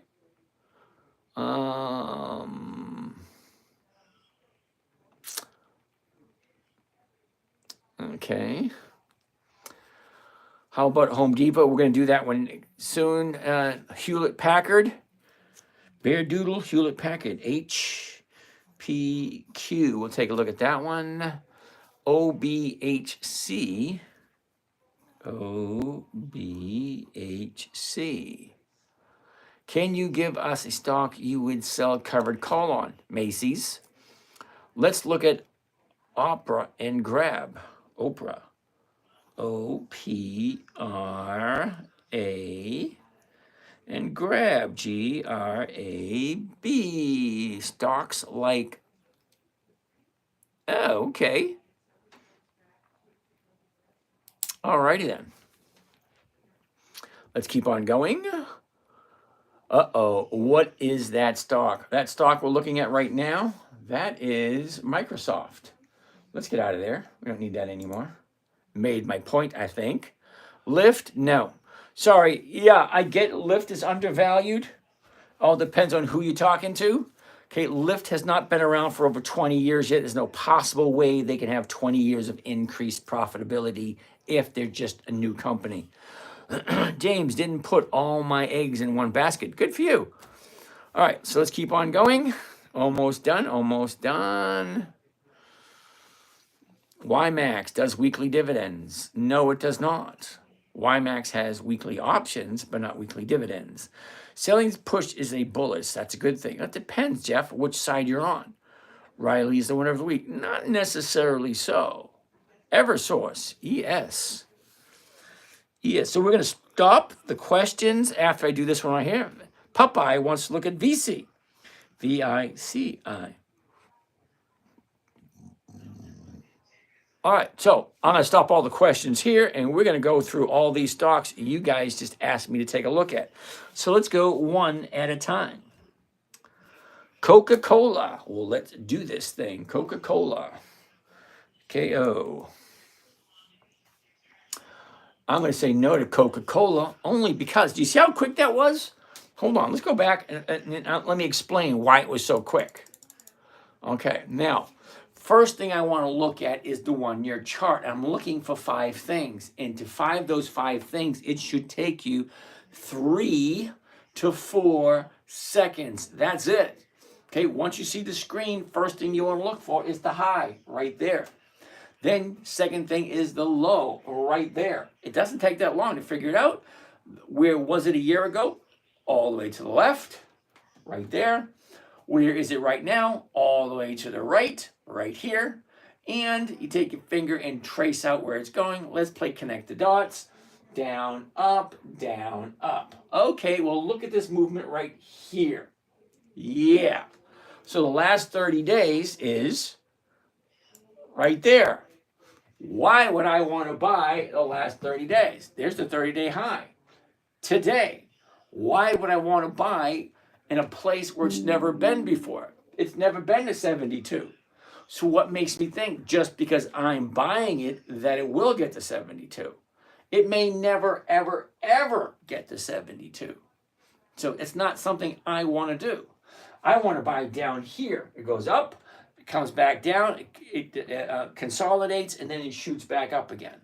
Okay. How about Home Depot? We're going to do that one soon. Hewlett Packard. Bear Doodle, Hewlett Packard. HPQ. We'll take a look at that one. OBHC. OBHC. Can you give us a stock you would sell covered call on? Macy's. Let's look at Opera and Grab. Oprah. O-P-R-A and Grab. G-R-A-B. Stocks like, oh, okay. Alrighty then. Let's keep on going. Uh-oh, what is that stock? That stock we're looking at right now, that is Microsoft. Let's get out of there. We don't need that anymore. Made my point, I think. Lyft, no. Sorry, yeah, I get Lyft is undervalued. All depends on who you're talking to. Okay, Lyft has not been around for over 20 years yet. There's no possible way they can have 20 years of increased profitability if they're just a new company. James, didn't put all my eggs in one basket. Good for you. All right, so let's keep on going. Almost done, almost done. YMAX does weekly dividends. No, it does not. YMAX has weekly options, but not weekly dividends. Selling push is a bullish. That's a good thing. That depends, Jeff, which side you're on. Riley is the winner of the week. Not necessarily so. Eversource, ES. ES. So we're going to stop the questions after I do this one right here. Popeye wants to look at VC. VICI. All right, so I'm going to stop all the questions here, and we're going to go through all these stocks you guys just asked me to take a look at. So let's go one at a time. Coca-Cola. Well, let's do this thing. Coca-Cola. KO. I'm going to say no to Coca-Cola only because, do you see how quick that was? Hold on, let's go back and let me explain why it was so quick. Okay, now, first thing I want to look at is the 1-year chart. I'm looking for 5 things. And to find those 5 things, it should take you 3 to 4 seconds. That's it. Okay, once you see the screen, first thing you want to look for is the high right there. Then second thing is the low right there. It doesn't take that long to figure it out. Where was it a year ago? All the way to the left, right there. Where is it right now? All the way to the right here. And you take your finger and trace out where it's going. Let's play connect the dots. Down, up, down, up. Okay, well, look at this movement right here. Yeah. So the last 30 days is right there. Why would I want to buy the last 30 days? There's the 30-day high. Today, why would I want to buy in a place where it's never been before? It's never been to 72. So what makes me think just because I'm buying it that it will get to 72? It may never, ever, ever get to 72. So it's not something I want to do. I want to buy down here. It goes up, it comes back down, it consolidates, and then it shoots back up again.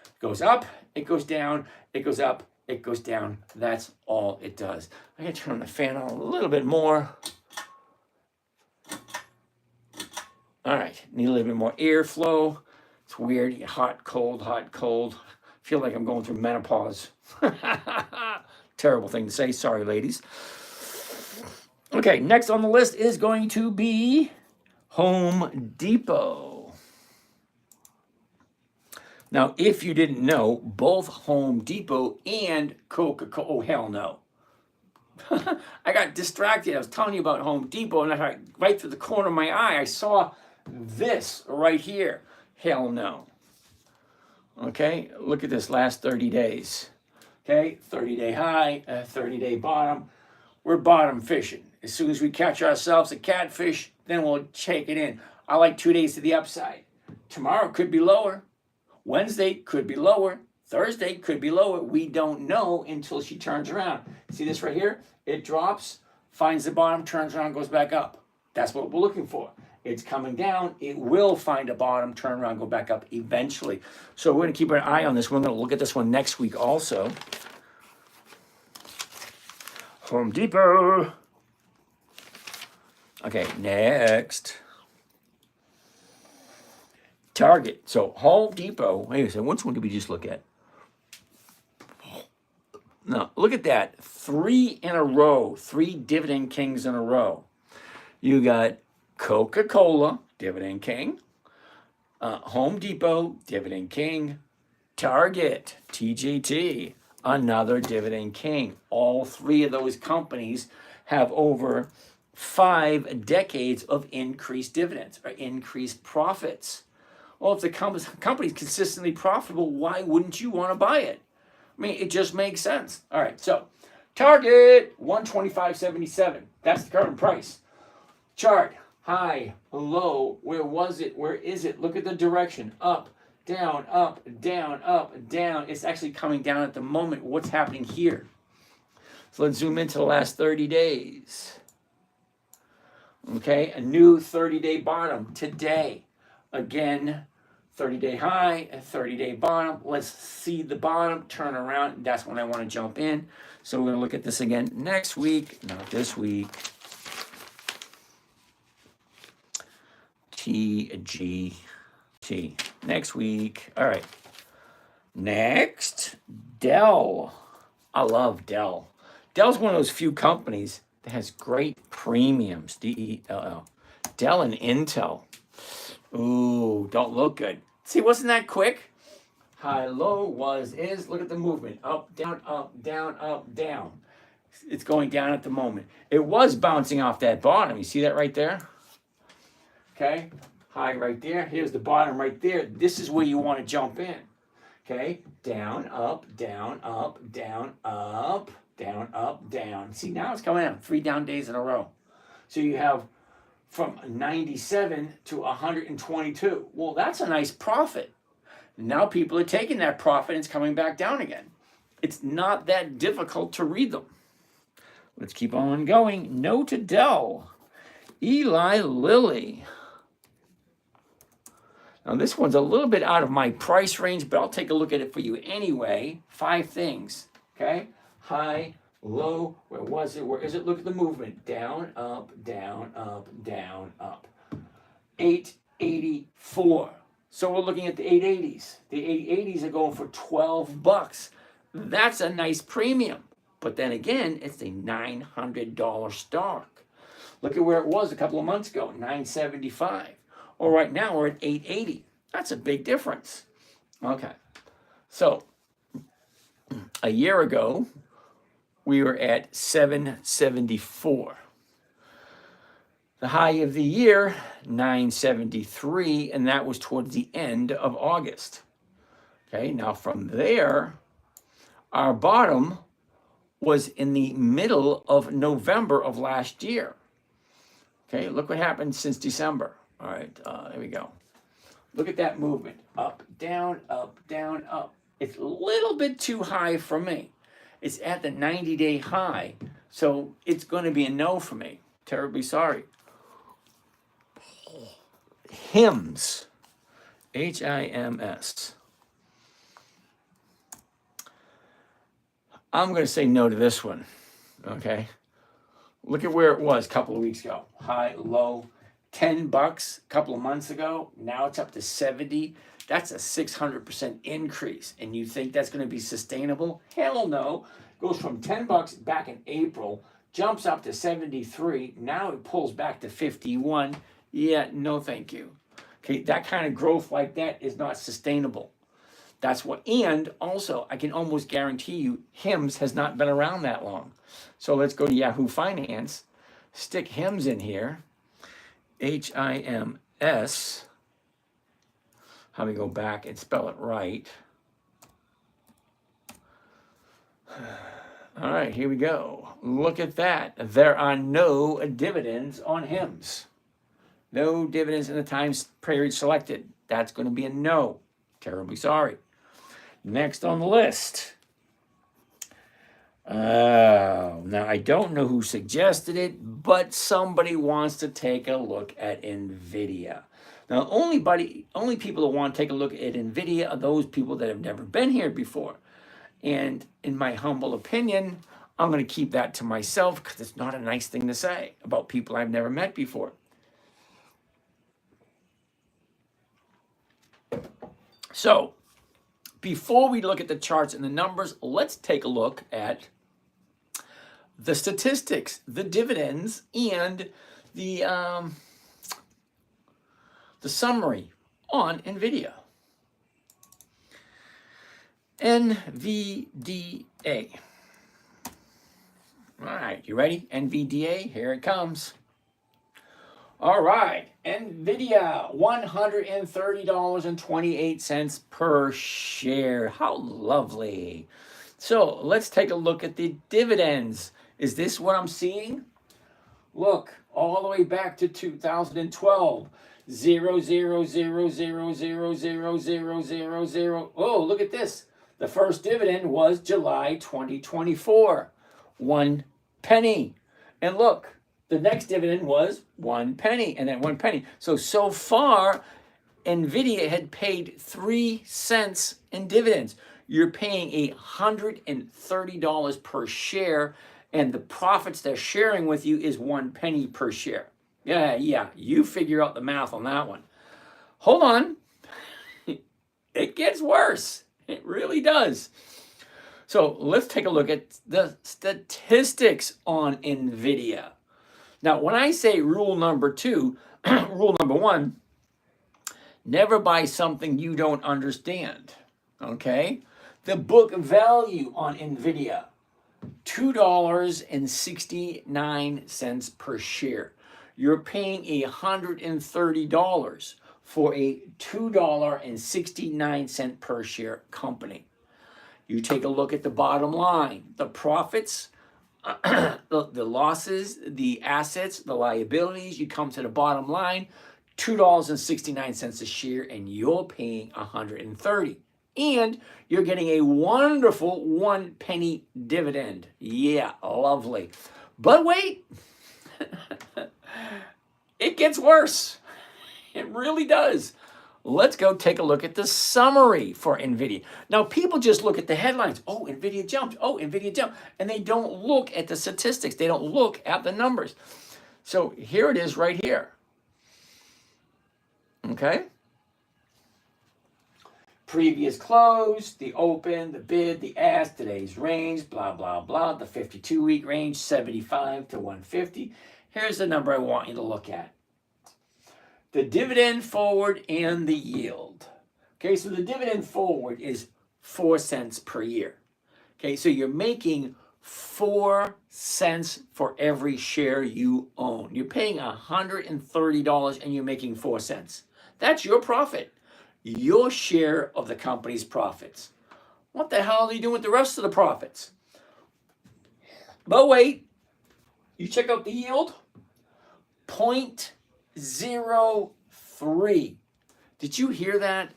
It goes up, it goes down, it goes up, it goes down. That's all it does. I'm going to turn the fan on a little bit more. All right, need a little bit more airflow. It's weird, hot, cold, hot, cold. I feel like I'm going through menopause. Terrible thing to say, sorry ladies. Okay, next on the list is going to be Home Depot. Now, if you didn't know, both Home Depot and Coca-Cola, oh hell no. I got distracted. I was telling you about Home Depot, and right through the corner of my eye, I saw this right here. Hell no. Okay, look at this last 30 days. Okay, 30-day high, 30-day bottom. We're bottom fishing. As soon as we catch ourselves a catfish, then we'll take it in. I like 2 days to the upside. Tomorrow could be lower. Wednesday could be lower. Thursday could be lower. We don't know until she turns around. See this right here? It drops, finds the bottom, turns around, goes back up. That's what we're looking for. It's coming down. It will find a bottom, turn around, go back up eventually. So we're going to keep an eye on this. We're going to look at this one next week also. Home Depot. Okay, next. Target. So Home Depot. Wait a second. Which one did we just look at? No, look at that. 3 in a row. 3 dividend kings in a row. You got Coca-Cola, dividend king. Home Depot, dividend king. Target, TGT, another dividend king. All 3 of those companies have over 5 decades of increased dividends or increased profits. Well, if the company's consistently profitable, why wouldn't you want to buy it? I mean, it just makes sense. All right, so Target, 125.77. That's the current price. Chart, high, low, where was it? Where is it? Look at the direction. Up, down, up, down, up, down. It's actually coming down at the moment. What's happening here? So let's zoom into the last 30 days. Okay, a new 30-day bottom today. Again, 30-day high, a 30-day bottom. Let's see the bottom, turn around. That's when I want to jump in. So we're going to look at this again next week, not this week. TGT. Next week. All right. Next, Dell. I love Dell. Dell's one of those few companies that has great premiums. DELL. Dell and Intel. Ooh, don't look good. See, wasn't that quick? High, low, was, is. Look at the movement. Up, down, up, down, up, down. It's going down at the moment. It was bouncing off that bottom. You see that right there? Okay, high right there. Here's the bottom right there. This is where you want to jump in. Okay, down, up, down, up, down, up, down, up, down. See, now it's coming out 3 down days in a row. So you have from 97 to 122. Well, that's a nice profit. Now people are taking that profit and it's coming back down again. It's not that difficult to read them. Let's keep on going. No to Dell. Eli Lilly. Now this one's a little bit out of my price range, but I'll take a look at it for you anyway. 5 things, okay? High, low, where was it? Where is it? Look at the movement. Down, up, down, up, down, up. 884. So we're looking at the 880s. The 880s are going for $12. That's a nice premium. But then again, it's a $900 stock. Look at where it was a couple of months ago, $975. Well, right now we're at $880. That's a big difference. Okay. So a year ago, we were at $774. The high of the year, $973, and that was towards the end of August. Okay, now from there, our bottom was in the middle of November of last year. Okay, look what happened since December. All right, there we go. Look at that movement. Up, down, up, down, up. It's a little bit too high for me. It's at the 90-day high, so it's going to be a no for me. Terribly sorry. HIMS. HIMS. I'm going to say no to this one. Okay. Look at where it was a couple of weeks ago. High, low, $10 a couple of months ago. Now it's up to 70. That's a 600% increase. And you think that's going to be sustainable? Hell no. Goes from $10 back in April, jumps up to 73. Now it pulls back to 51. Yeah, no thank you. Okay, that kind of growth like that is not sustainable. That's what, and also I can almost guarantee you HIMS has not been around that long. So let's go to Yahoo Finance, stick HIMS in here, HIMS. How do we go back and spell it right? All right, here we go. Look at that. There are no dividends on HIMS. No dividends in the time period selected. That's going to be a no. Terribly sorry. Next on the list. Now, I don't know who suggested it, but somebody wants to take a look at NVIDIA. Now, only people that want to take a look at NVIDIA are those people that have never been here before. And in my humble opinion, I'm going to keep that to myself because it's not a nice thing to say about people I've never met before. So, before we look at the charts and the numbers, let's take a look at the statistics, the dividends, and the summary on NVIDIA. NVDA. All right, you ready? NVDA, here it comes. All right, NVIDIA, $130.28 per share. How lovely. So let's take a look at the dividends. Is this what I'm seeing? Look, all the way back to 2012. 0.000000000. Oh, look at this. The first dividend was July 2024. 1 penny. And look, the next dividend was 1 penny, and then 1 penny. So far, NVIDIA had paid 3 cents in dividends. You're paying $130 per share, and the profits they're sharing with you is 1 penny per share. Yeah, you figure out the math on that one. Hold on. It gets worse. It really does. So let's take a look at the statistics on NVIDIA. Now, when I say rule number 2, rule number 1, never buy something you don't understand, okay? The book value on NVIDIA, $2.69 per share. You're paying $130 for a $2.69 per share company. You take a look at the bottom line, the profits, the losses, the assets, the liabilities. You come to the bottom line, $2.69 a share, and you're paying $130. And you're getting a wonderful 1 penny dividend. Yeah, lovely. But wait, it gets worse. It really does. Let's go take a look at the summary for NVIDIA. Now, people just look at the headlines. Oh, NVIDIA jumped. Oh, NVIDIA jumped. And they don't look at the statistics. They don't look at the numbers. So here it is right here. Okay? Previous close, the open, the bid, the ask, today's range, blah, blah, blah. The 52-week range, 75 to 150. Here's the number I want you to look at. The dividend forward and the yield. Okay, so the dividend forward is 4 cents per year. Okay, so you're making 4 cents for every share you own. You're paying $130 and you're making 4 cents. That's your profit. Your share of the company's profits. What the hell are you doing with the rest of the profits? But wait, you check out the yield. 0.03 0.03. Did you hear that?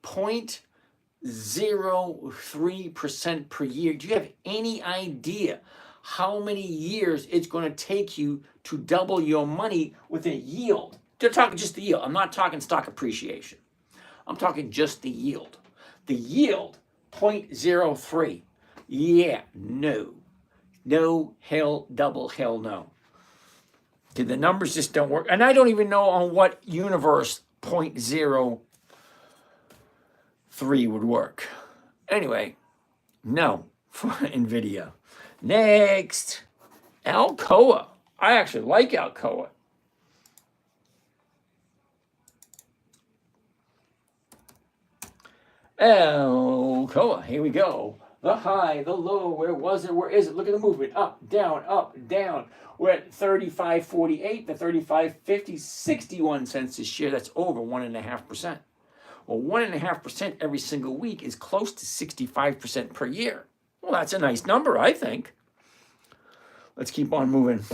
0.03% per year. Do you have any idea how many years it's going to take you to double your money with a yield? They're talking just the yield. I'm not talking stock appreciation. I'm talking just the yield. The yield, 0.03. Yeah, no. No, hell, double hell no. Okay, the numbers just don't work. And I don't even know on what universe 0.03 would work. Anyway, no for NVIDIA. Next, Alcoa. I actually like Alcoa. Alcoa, here we go. The high, the low, where was it? Where is it? Look at the movement. Up, down, up, down. We're at 35.48, the 35.50, 61 cents a share. That's over 1.5%. Well, 1.5% every single week is close to 65% per year. Well, that's a nice number, I think. Let's keep on moving.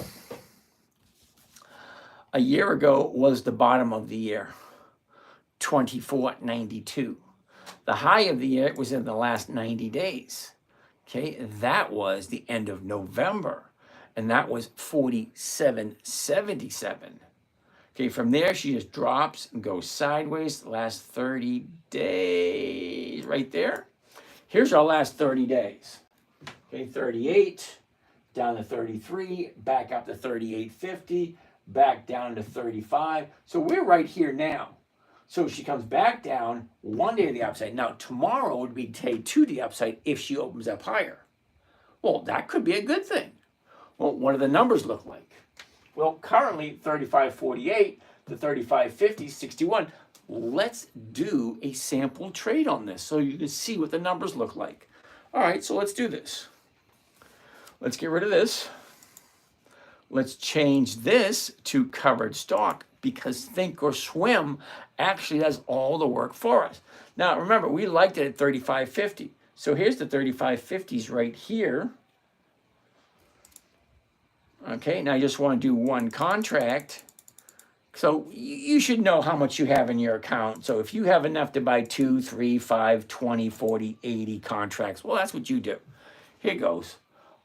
A year ago was the bottom of the year, 24.92. The high of the year was in the last 90 days. Okay, that was the end of November, and that was 47.77. Okay, from there she just drops and goes sideways the last 30 days right there. Here's our last 30 days. Okay, 38, down to 33, back up to 38.50, back down to 35. So we're right here now. So she comes back down one day to the upside. Now, tomorrow would be day 2 to the upside if she opens up higher. Well, that could be a good thing. Well, what do the numbers look like? Well, currently 35.48 to 35.50, 61. Let's do a sample trade on this so you can see what the numbers look like. All right, so let's do this. Let's get rid of this. Let's change this to covered stock because Think or Swim actually does all the work for us. Now, remember, we liked it at 35.50. So here's the 35.50s right here. Okay, now I just want to do one contract. So you should know how much you have in your account. So if you have enough to buy 2, 3, 5, 20, 40, 80 contracts, well, that's what you do. Here goes.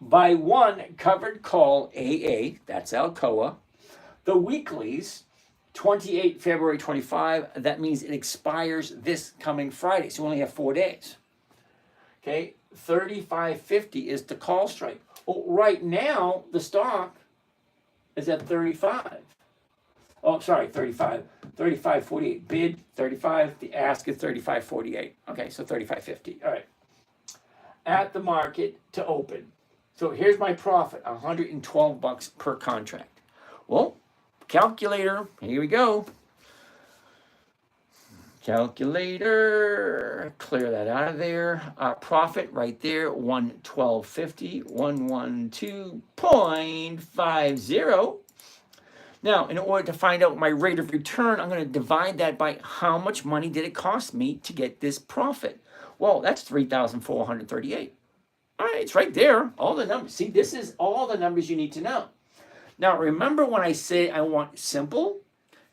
Buy one covered call AA, that's Alcoa. The weeklies, 28 February 25, that means it expires this coming Friday. So we only have 4 days. Okay, 35.50 is the call strike. Well, right now, the stock is at 35. Oh, sorry, 35. 35.48. Bid, 35. The ask is 35.48. Okay, so 35.50. All right. At the market to open. So here's my profit, $112 per contract. Well, calculator, here we go. Calculator, clear that out of there. Profit right there, 112.50, 112.50. Now, in order to find out my rate of return, I'm going to divide that by how much money did it cost me to get this profit. Well, that's $3,438. All right, it's right there, all the numbers. See, this is all the numbers you need to know. Now, remember when I say I want simple,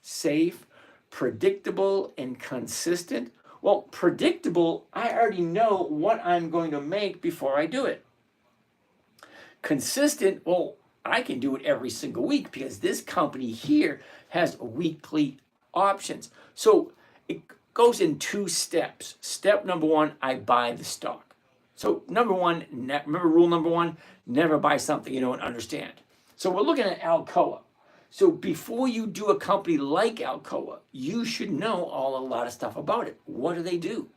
safe, predictable, and consistent? Well, predictable, I already know what I'm going to make before I do it. Consistent, well, I can do it every single week because this company here has weekly options. So it goes in 2 steps. Step number 1, I buy the stock. So number 1, remember rule number 1, never buy something you don't understand. So we're looking at Alcoa. So before you do a company like Alcoa, you should know a lot of stuff about it. What do they do?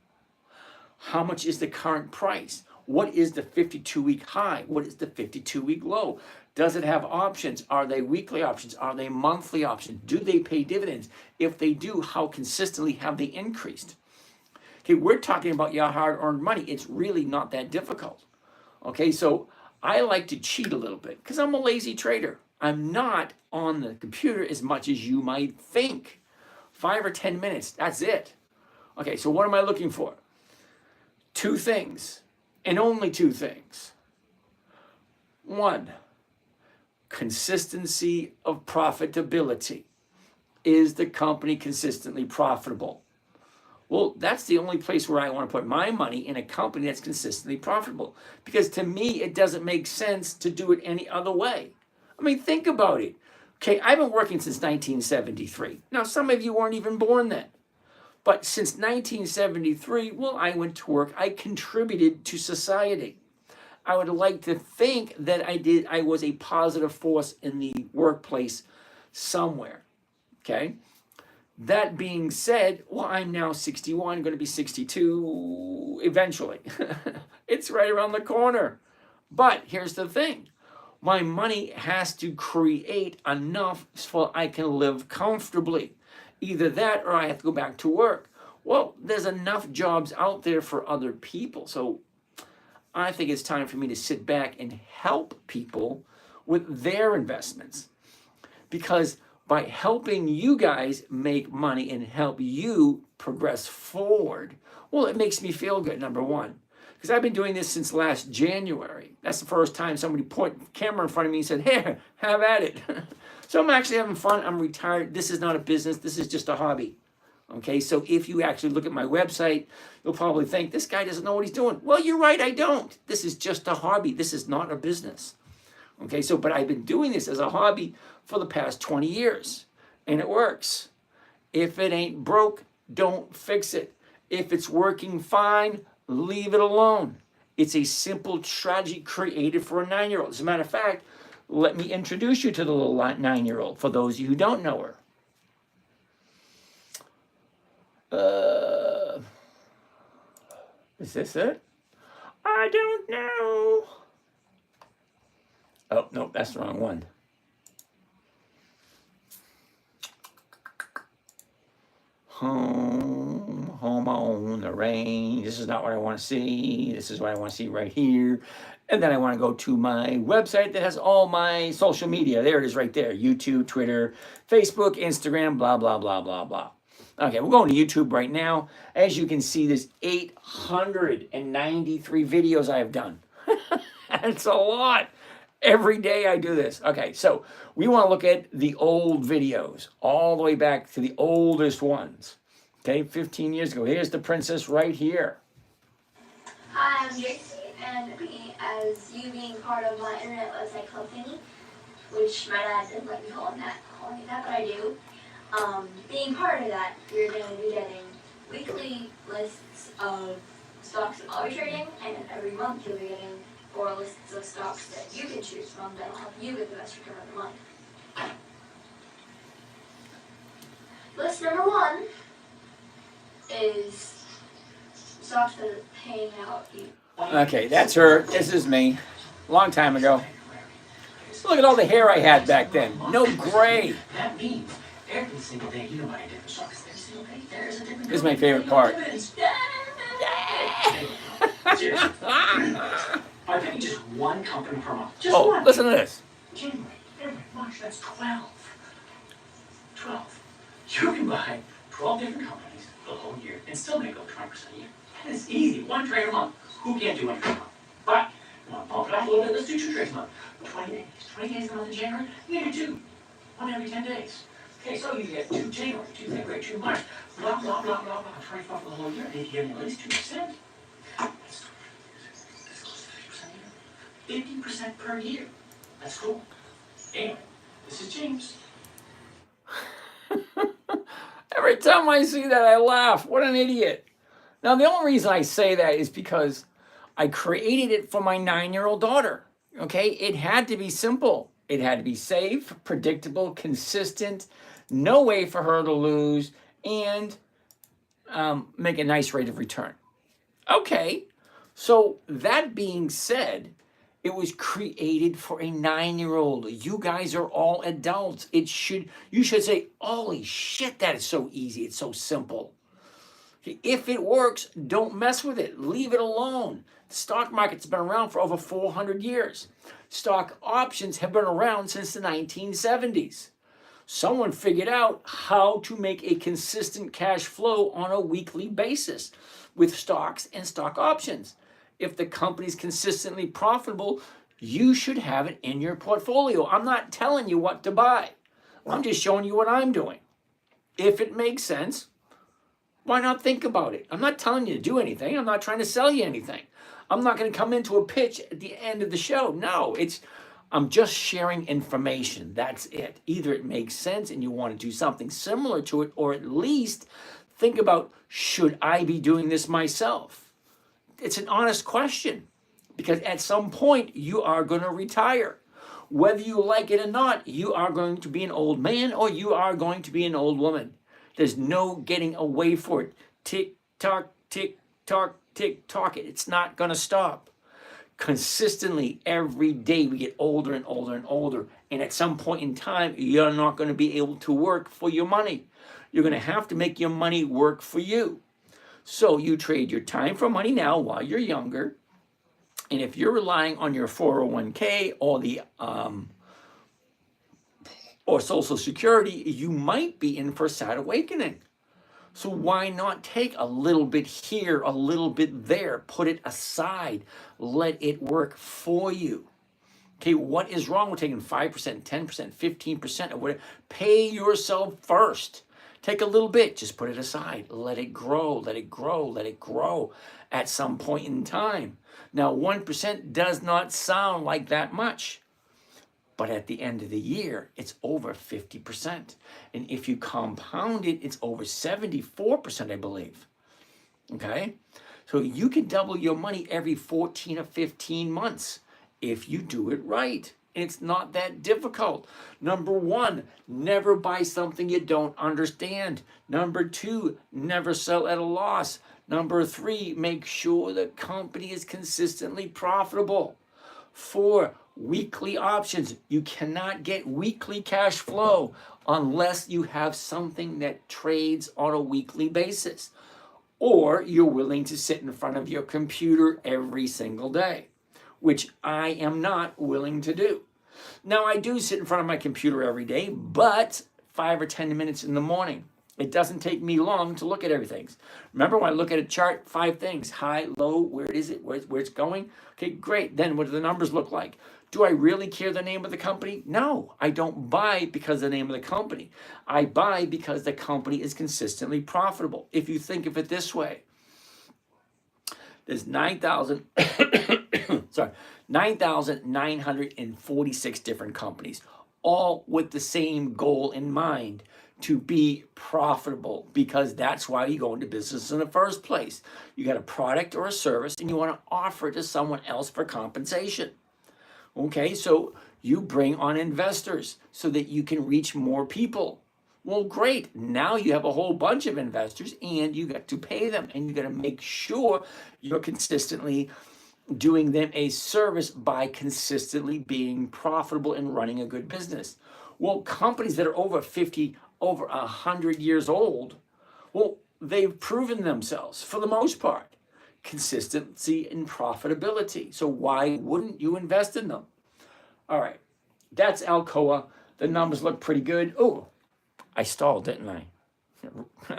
How much is the current price? What is the 52-week high? What is the 52-week low? Does it have options? Are they weekly options? Are they monthly options? Do they pay dividends? If they do, how consistently have they increased? Okay, we're talking about your hard-earned money. It's really not that difficult. Okay, so I like to cheat a little bit because I'm a lazy trader. I'm not on the computer as much as you might think. 5 or 10 minutes, that's it. Okay, so what am I looking for? 2 things, and only 2 things. 1, consistency of profitability. is the company consistently profitable? Well, that's the only place where I want to put my money, in a company that's consistently profitable. Because to me, it doesn't make sense to do it any other way. I mean, think about it. Okay, I've been working since 1973. Now, some of you weren't even born then. But since 1973, well, I went to work. I contributed to society. I would like to think that I was a positive force in the workplace somewhere. Okay? That being said, well, I'm now 61, going to be 62 eventually. It's right around the corner. But here's the thing. My money has to create enough so I can live comfortably. Either that or I have to go back to work. Well, there's enough jobs out there for other people. So I think it's time for me to sit back and help people with their investments. Because by helping you guys make money and help you progress forward, well, it makes me feel good, number one. Because I've been doing this since last January. That's the first time somebody put a camera in front of me and said, "Here, have at it." So I'm actually having fun. I'm retired. This is not a business. This is just a hobby. Okay, so if you actually look at my website, you'll probably think, this guy doesn't know what he's doing. Well, you're right, I don't. This is just a hobby. This is not a business. Okay, so, but I've been doing this as a hobby for the past 20 years, and it works. If it ain't broke, don't fix it. If it's working fine, leave it alone. It's a simple strategy created for a 9-year-old. As a matter of fact, let me introduce you to the little 9-year-old for those of you who don't know her. Is this it? I don't know. Oh, no, that's the wrong one. Home on the range. This is not what I want to see. This is what I want to see right here. And then I want to go to my website that has all my social media. There it is right there. YouTube, Twitter, Facebook, Instagram, blah, blah, blah, blah, blah. Okay, we're going to YouTube right now. As you can see, there's 893 videos I have done. That's a lot. Every day I do this. Okay, so we want to look at the old videos, all the way back to the oldest ones. Okay, 15 years ago. Here's the princess right here. Hi, I'm JC, and as you being part of my internet website club thingy, which my dad didn't let me call me that, but I do. Being part of that, you're going to be getting weekly lists of stocks that I'll be trading, and every month you'll be getting 4 lists of stocks that you can choose from that'll help you get the best return on the money. List number 1 is stocks that are paying out. Okay, that's her. This is me. Long time ago. Look at all the hair I had back then. No gray. That means every single day you buy a different stock. Every single day there is a different. This is my favorite part. By picking just one company per month. Just Oh, one. listen to this. January, February, March, that's 12. 12. You can buy 12 different companies the whole year and still make over 20% a year. And it's easy. One trade a month. Who can't do one trade a month? But you want to bump it up a little bit, let's do 2 trades a month. 20 days. 20 days a month in January, maybe 2. 1 every 10 days. Okay, so you get 2 January, 2 February, 2 March, blah, blah, blah, blah, blah, 24 for the whole year, and you get at least 2%. That's close to 50% a year. 50% per year. That's cool. Anyway, this is James. Every time I see that, I laugh. What an idiot. Now, the only reason I say that is because I created it for my 9-year-old daughter. Okay? It had to be simple. It had to be safe, predictable, consistent, no way for her to lose, and make a nice rate of return. Okay. So that being said, it was created for a 9-year-old. You guys are all adults. You should say, holy shit, that is so easy. It's so simple. If it works, don't mess with it. Leave it alone. The stock market's been around for over 400 years. Stock options have been around since the 1970s. Someone figured out how to make a consistent cash flow on a weekly basis with stocks and stock options. If the company's consistently profitable, you should have it in your portfolio. I'm not telling you what to buy. I'm just showing you what I'm doing. if it makes sense, why not think about it? I'm not telling you to do anything. I'm not trying to sell you anything. I'm not going to come into a pitch at the end of the show. No, I'm just sharing information. That's it. Either it makes sense and you want to do something similar to it, or at least think about, should I be doing this myself? It's an honest question, because at some point you are going to retire. Whether you like it or not, you are going to be an old man or you are going to be an old woman. There's no getting away for it. Tick tock, tick tock, tick tock. It's not going to stop. Consistently, every day we get older and older and older. And at some point in time, you're not going to be able to work for your money. You're going to have to make your money work for you. So you trade your time for money now while you're younger. And if you're relying on your 401k or the or Social Security, you might be in for a sad awakening. So why not take a little bit here, a little bit there, put it aside, let it work for you. Okay, what is wrong with taking 5%, 10%, 15% or whatever? Pay yourself first. Take a little bit, just put it aside, let it grow, let it grow, let it grow at some point in time. Now, 1% does not sound like that much, but at the end of the year, it's over 50%. And if you compound it, it's over 74%, I believe. Okay? So you can double your money every 14 or 15 months if you do it right. And it's not that difficult. Number one, never buy something you don't understand. Number two, never sell at a loss. Number three, make sure the company is consistently profitable. 4, weekly options. You cannot get weekly cash flow unless you have something that trades on a weekly basis, or you're willing to sit in front of your computer every single day, which I am not willing to do. Now, I do sit in front of my computer every day, but 5 or 10 minutes in the morning. It doesn't take me long to look at everything. Remember when I look at a chart, 5 things: high, low, where is it, where it's going? Okay, great. Then what do the numbers look like? Do I really care the name of the company? No, I don't buy because of the name of the company. I buy because the company is consistently profitable. If you think of it this way, there's 9,946 different companies, all with the same goal in mind: to be profitable, because that's why you go into business in the first place. You got a product or a service and you want to offer it to someone else for compensation. Okay, so you bring on investors so that you can reach more people. Well, great. Now you have a whole bunch of investors and you got to pay them, and you got to make sure you're consistently doing them a service by consistently being profitable and running a good business. Well, companies that are over 50, over 100 years old, well, they've proven themselves for the most part. Consistency and profitability. So why wouldn't you invest in them? All right, that's Alcoa. The numbers look pretty good. Oh, I stalled, didn't I?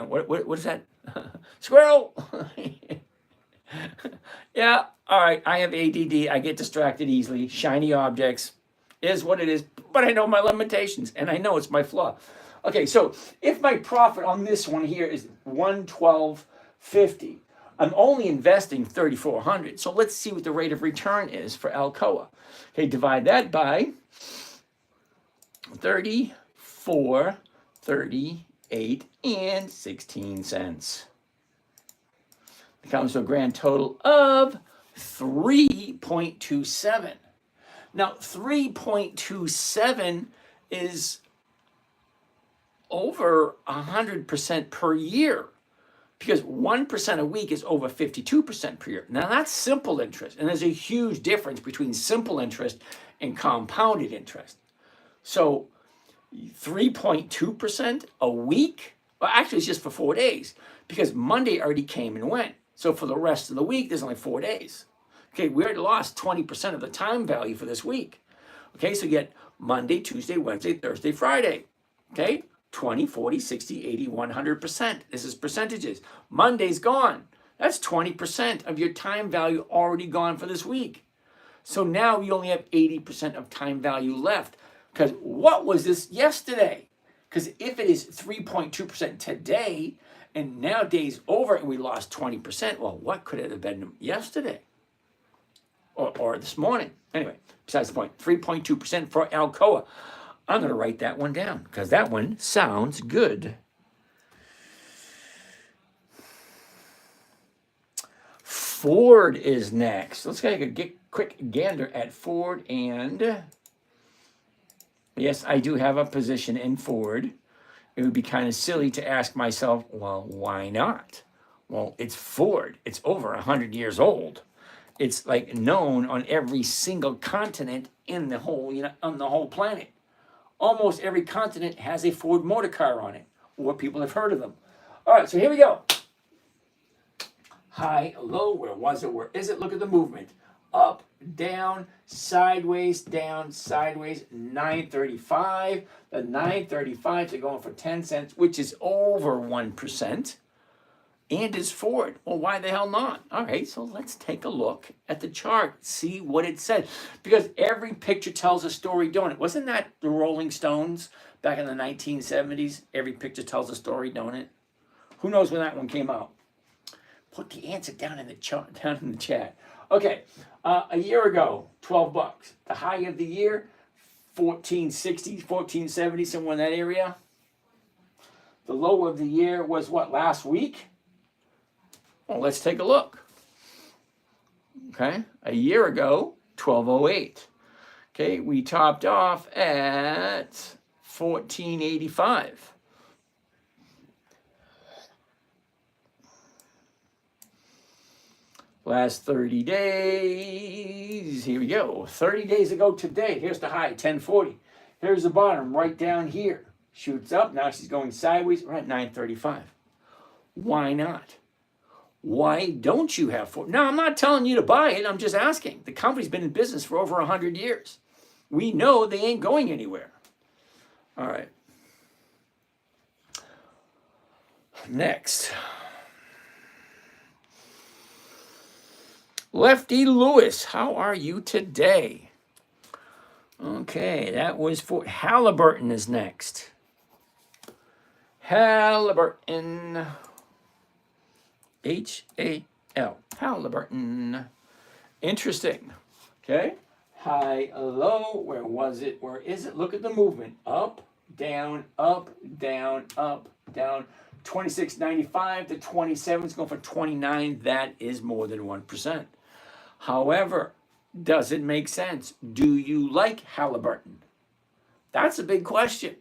What is that? Squirrel! Yeah, all right, I have ADD. I get distracted easily. Shiny objects is what it is, but I know my limitations, and I know it's my flaw. Okay, so if my profit on this one here is $112.50, I'm only investing $3,400. So let's see what the rate of return is for Alcoa. Okay, divide that by 34, 38, and 16 cents. It comes to a grand total of 3.27. Now, 3.27 is over 100% per year, because 1% a week is over 52% per year. Now, that's simple interest, and there's a huge difference between simple interest and compounded interest. So 3.2% a week, well, actually it's just for 4 days, because Monday already came and went. So for the rest of the week, there's only 4 days. Okay, we already lost 20% of the time value for this week. Okay, so you get Monday, Tuesday, Wednesday, Thursday, Friday. Okay, 20, 40, 60, 80, 100%. This is percentages. Monday's gone. That's 20% of your time value already gone for this week. So now you only have 80% of time value left. Because what was this yesterday? Because if it is 3.2% today, and now day's over and we lost 20%, well, what could it have been yesterday? Or this morning? Anyway, besides the point, 3.2% for Alcoa. I'm going to write that one down because that one sounds good. Ford is next. Let's take a quick gander at Ford. And yes, I do have a position in Ford. It would be kind of silly to ask myself, well, why not? Well, it's Ford. It's over 100 years old. It's like known on every single continent in the whole, on the whole planet. Almost every continent has a Ford motor car on it, or people have heard of them. All right, so here we go. High, low, where was it? Where is it? Look at the movement. Up, down, sideways, 935. The 935s are going for 10 cents, which is over 1%. And is Ford. Well, why the hell not? All right, so let's take a look at the chart, see what it said. Because every picture tells a story, don't it? Wasn't that the Rolling Stones back in the 1970s? Every picture tells a story, don't it? Who knows when that one came out? Put the answer down in the chat. Okay, a year ago, 12 bucks. The high of the year, 1460, 1470, somewhere in that area. The low of the year was what, last week? Well, let's take a look. Okay, a year ago, 1208. Okay, we topped off at 1485. Last 30 days, here we go. 30 days ago today, here's the high, 1040. Here's the bottom, right down here. Shoots up, now she's going sideways, we're at 935. Why not? Why don't you have Ford? Now, I'm not telling you to buy it, I'm just asking. The company's been in business for over 100 years. We know they ain't going anywhere. All right. Next. Lefty Lewis, how are you today? Okay, that was for Halliburton is next. Halliburton. H-A-L. Halliburton. Interesting. Okay. High, low. Where was it? Where is it? Look at the movement. Up, down, up, down, up, down. 26.95 to 27 is going for 29. That is more than 1%. However, does it make sense? Do you like Halliburton? That's a big question.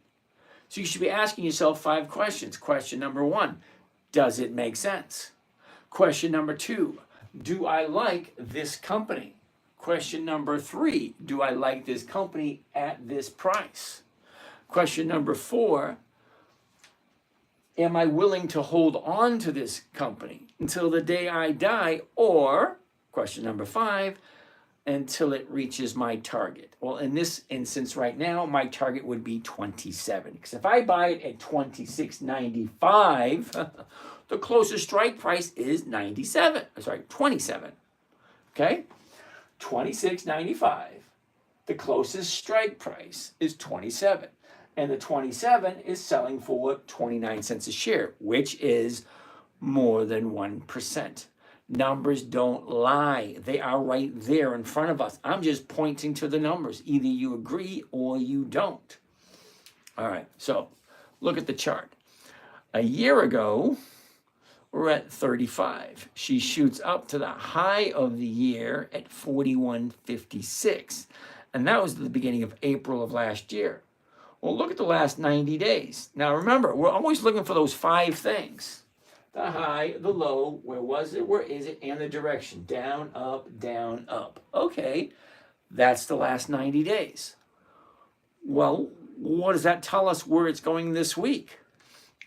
So you should be asking yourself 5 questions. Question number 1, does it make sense? Question number 2, do I like this company? Question number 3, do I like this company at this price? Question number 4, am I willing to hold on to this company until the day I die? Or, question number 5, until it reaches my target. Well, in this instance right now, my target would be 27. Because if I buy it at 26.95, the closest strike price is 27. Sorry, 27. Okay? 26.95. The closest strike price is 27. And the 27 is selling for 29 cents a share, which is more than 1%. Numbers don't lie. They are right there in front of us. I'm just pointing to the numbers. Either you agree or you don't. All right, so look at the chart. A year ago, we're at 35. She shoots up to the high of the year at 41.56. And that was the beginning of April of last year. Well, look at the last 90 days. Now, remember, we're always looking for those 5 things. The high, the low, where was it, where is it, and the direction. Down, up, down, up. Okay, that's the last 90 days. Well, what does that tell us where it's going this week?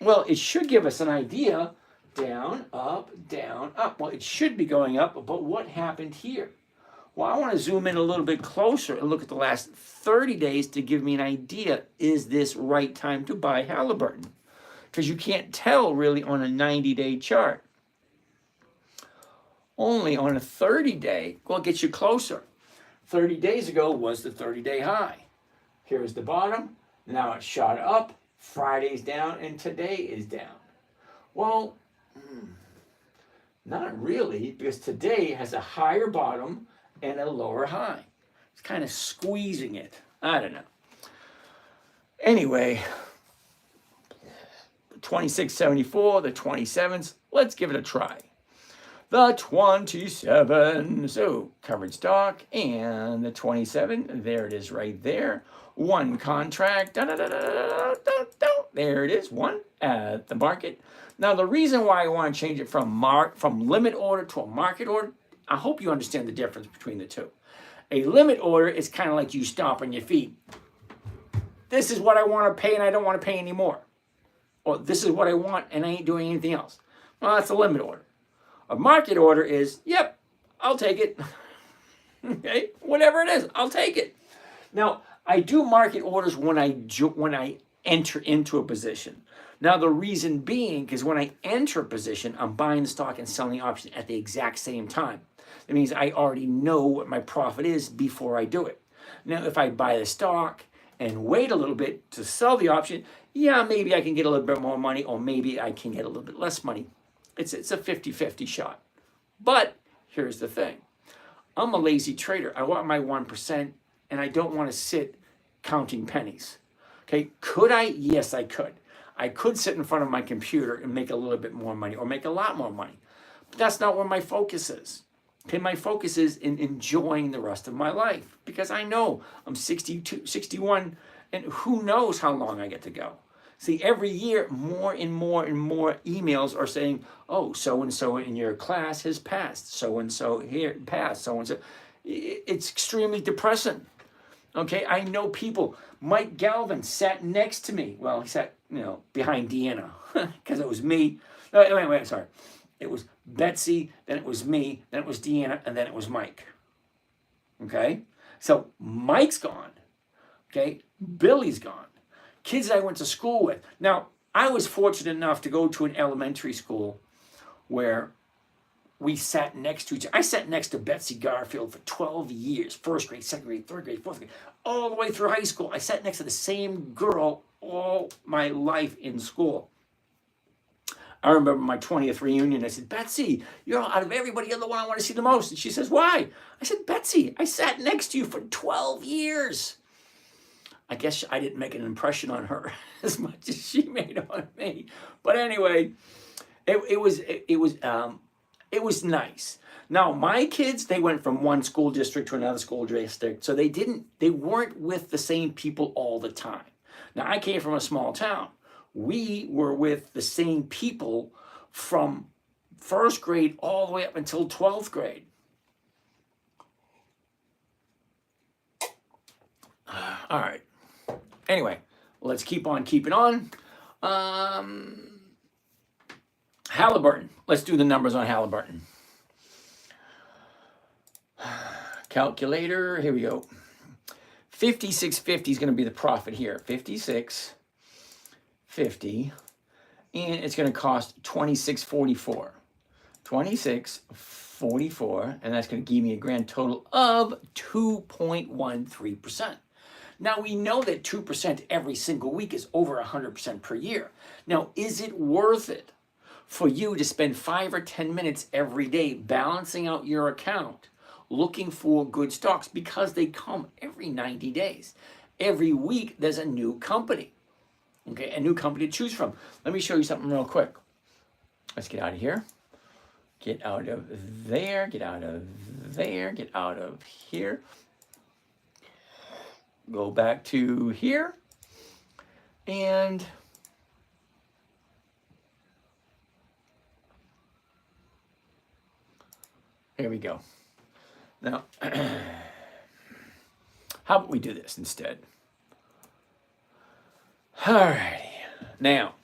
Well, it should give us an idea. Down, up, down, up. Well, it should be going up, but what happened here? Well, I want to zoom in a little bit closer and look at the last 30 days to give me an idea. Is this right time to buy Halliburton? Because you can't tell really on a 90-day chart. Only on a 30-day, well, it gets you closer. 30 days ago was the 30-day high. Here's the bottom. Now it shot up Friday's down, and today is down. Well, not really, because today has a higher bottom and a lower high. It's kind of squeezing it. I don't know. Anyway, 26.74, the 27s, let's give it a try. The 27, so covered stock, and the 27, there it is right there. One contract, there it is, one at the market. Now, the reason why I want to change it from limit order to a market order, I hope you understand the difference between the two. A limit order is kind of like you stomp on your feet. This is what I want to pay, and I don't want to pay anymore. Or this is what I want, and I ain't doing anything else. Well, that's a limit order. A market order is, yep, I'll take it. Okay, whatever it is, I'll take it. Now, I do market orders when I enter into a position. Now, the reason being is when I enter a position, I'm buying the stock and selling the option at the exact same time. That means I already know what my profit is before I do it. Now, if I buy the stock and wait a little bit to sell the option, yeah, maybe I can get a little bit more money, or maybe I can get a little bit less money. It's a 50-50 shot. But here's the thing. I'm a lazy trader. I want my 1%, and I don't want to sit counting pennies. Okay, could I? Yes, I could. I could sit in front of my computer and make a little bit more money, or make a lot more money. But that's not where my focus is. Okay, my focus is in enjoying the rest of my life, because I know I'm 62, 61, and who knows how long I get to go. See, every year, more and more and more emails are saying, oh, so-and-so in your class has passed. So-and-so here passed, so-and-so. It's extremely depressing. Okay, I know people. Mike Galvin sat next to me. Well, he sat, behind Deanna, because it was me. No, wait, sorry. It was Betsy, then it was me, then it was Deanna, and then it was Mike. Okay, so Mike's gone. Okay, Billy's gone. Kids that I went to school with. Now, I was fortunate enough to go to an elementary school where we sat next to each other. I sat next to Betsy Garfield for 12 years, first grade, second grade, third grade, fourth grade, all the way through high school. I sat next to the same girl all my life in school. I remember my 20th reunion. I said, Betsy, you're out of everybody, you're the one I want to see the most. And she says, why? I said, Betsy, I sat next to you for 12 years. I guess I didn't make an impression on her as much as she made on me. But anyway, it was nice. Now, my kids, they went from one school district to another school district, so they weren't with the same people all the time. Now, I came from a small town. We were with the same people from first grade all the way up until 12th grade. All right. Anyway, let's keep on keeping on. Halliburton. Let's do the numbers on Halliburton. Calculator. Here we go. 56.50 is going to be the profit here. 56.50, and it's going to cost 26.44. 26.44, and that's going to give me a grand total of 2.13%. Now, we know that 2% every single week is over 100% per year. Now, is it worth it for you to spend 5 or 10 minutes every day balancing out your account, looking for good stocks, because they come every 90 days? Every week, there's a new company, okay, a new company to choose from. Let me show you something real quick. Let's get out of here. Get out of there, get out of there, get out of here. Go back to here, and there we go. Now, how about we do this instead? Alrighty. Now,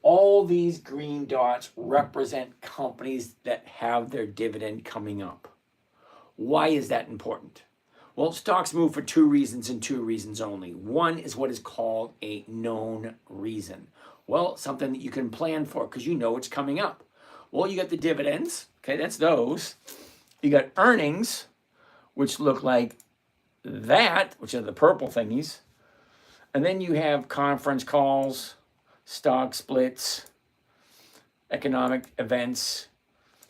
all these green dots represent companies that have their dividend coming up. Why is that important? Well, stocks move for two reasons and two reasons only. One is what is called a known reason. Well, something that you can plan for because you know it's coming up. Well, you got the dividends. Okay, that's those. You got earnings, which look like that, which are the purple thingies. And then you have conference calls, stock splits, economic events,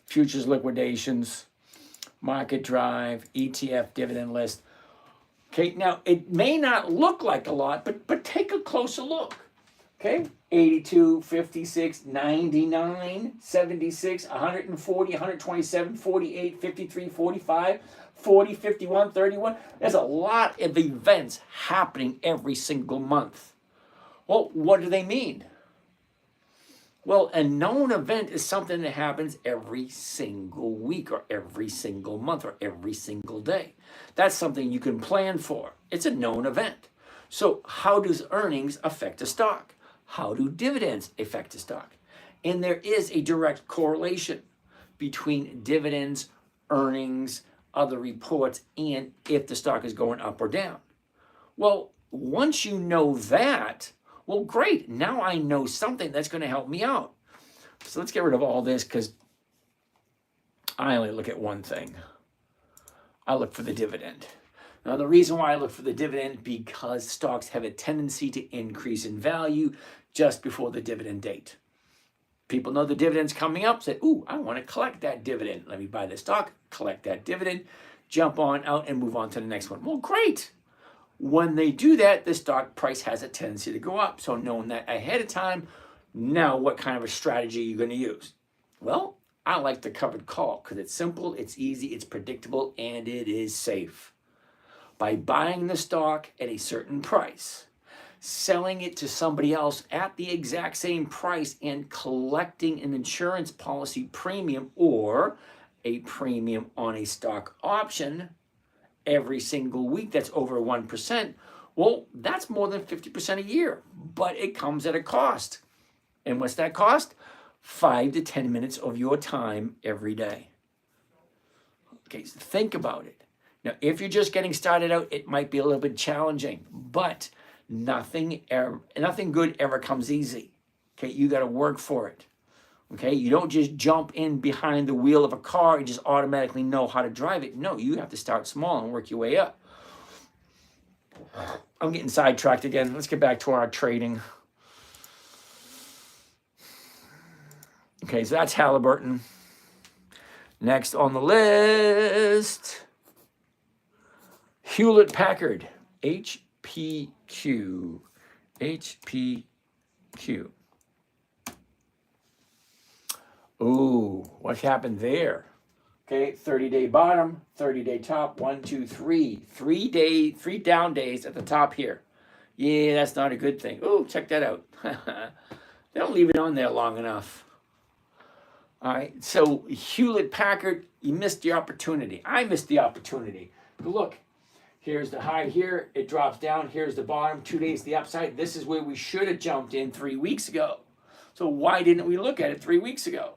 futures liquidations, market drive, ETF dividend list. Okay, now it may not look like a lot, but take a closer look. Okay, 82, 56, 99, 76, 140, 127, 48, 53, 45, 40, 51, 31. There's a lot of events happening every single month. Well, what do they mean? Well, a known event is something that happens every single week or every single month or every single day. That's something you can plan for. It's a known event. So how does earnings affect a stock? How do dividends affect a stock? And there is a direct correlation between dividends, earnings, other reports, and if the stock is going up or down. Well, once you know that, well, great. Now I know something that's going to help me out. So let's get rid of all this because I only look at one thing. I look for the dividend. Now, the reason why I look for the dividend, because stocks have a tendency to increase in value just before the dividend date. People know the dividend's coming up, say, ooh, I want to collect that dividend. Let me buy the stock, collect that dividend, jump on out and move on to the next one. Well, great. When they do that, the stock price has a tendency to go up. So knowing that ahead of time, now what kind of a strategy are you going to use? Well, I like the covered call because it's simple, it's easy, it's predictable, and it is safe. By buying the stock at a certain price, selling it to somebody else at the exact same price, and collecting an insurance policy premium or a premium on a stock option every single week that's over 1%, well, that's more than 50% a year, but it comes at a cost. And what's that cost? 5 to 10 minutes of your time every day. Okay, so think about it. Now, if you're just getting started out, it might be a little bit challenging, but nothing good ever comes easy. Okay, you got to work for it. Okay, you don't just jump in behind the wheel of a car and just automatically know how to drive it. No, you have to start small and work your way up. I'm getting sidetracked again. Let's get back to our trading. Okay, so that's Halliburton. Next on the list, Hewlett Packard, HPQ. HPQ. Ooh, what happened there? Okay, 30-day bottom, 30-day top, 1, 2, 3. 3 down days at the top here. Yeah, that's not a good thing. Ooh, check that out. They don't leave it on there long enough. All right, so Hewlett Packard, you missed the opportunity. I missed the opportunity. But look, here's the high here. It drops down. Here's the bottom. 2 days to the upside. This is where we should have jumped in 3 weeks ago. So why didn't we look at it 3 weeks ago?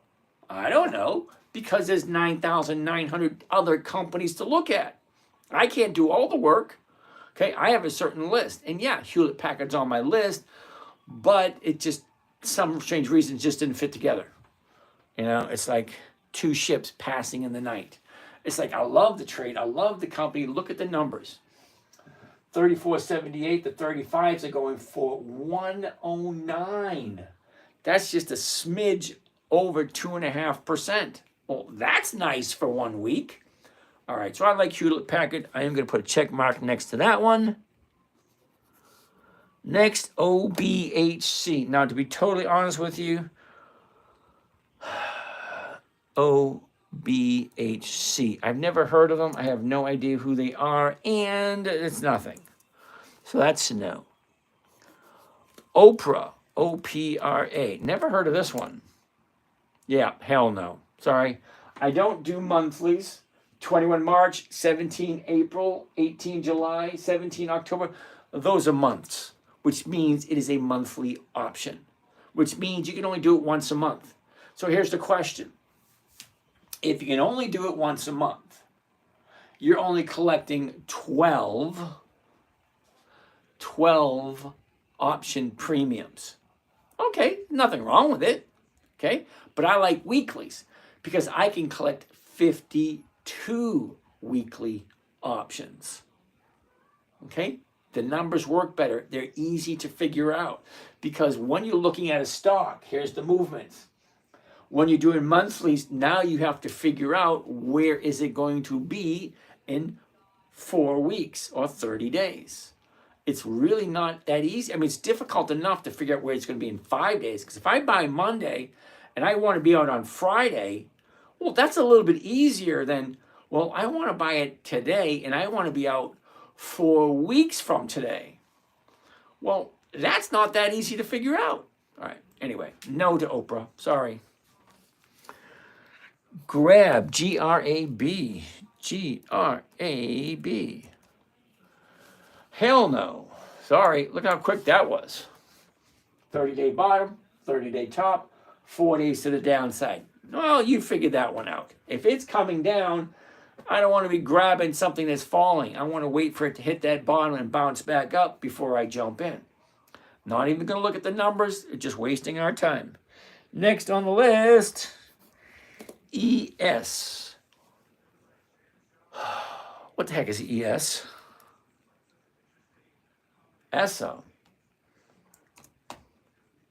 I don't know. Because there's 9,900 other companies to look at. I can't do all the work. Okay, I have a certain list. And yeah, Hewlett Packard's on my list, but it just, some strange reasons, just didn't fit together. You know, it's like two ships passing in the night. It's like, I love the trade. I love the company. Look at the numbers. 34.78, the 35s are going for 109. That's just a smidge over 2.5%. Well, that's nice for 1 week. All right, so I like Hewlett Packard. I am going to put a check mark next to that one. Next, OBHC. Now, to be totally honest with you, OBHC. I've never heard of them. I have no idea who they are, and it's nothing. So that's a no. Oprah, O-P-R-A. Never heard of this one. Yeah, hell no. Sorry. I don't do monthlies. 21 March, 17 April, 18 July, 17 October. Those are months, which means it is a monthly option, which means you can only do it once a month. So here's the question. If you can only do it once a month, you're only collecting 12 option premiums. Okay, nothing wrong with it. Okay, but I like weeklies because I can collect 52 weekly options. Okay, The numbers work better. They're easy to figure out because when you're looking at a stock, here's the movements. When you're doing monthlies, now you have to figure out where is it going to be in 4 weeks or 30 days. It's really not that easy. I mean, it's difficult enough to figure out where it's going to be in 5 days. Because if I buy Monday and I want to be out on Friday, well, that's a little bit easier than, well, I want to buy it today and I want to be out 4 weeks from today. Well, that's not that easy to figure out. All right. Anyway, no to Oprah. Sorry. Grab, G-R-A-B. G-R-A-B. Hell no. Sorry. Look how quick that was. 30-day bottom, 30-day top, 4 days to the downside. Well, you figured that one out. If it's coming down, I don't want to be grabbing something that's falling. I want to wait for it to hit that bottom and bounce back up before I jump in. Not even going to look at the numbers. Just wasting our time. Next on the list, ES. What the heck is ES? ESO.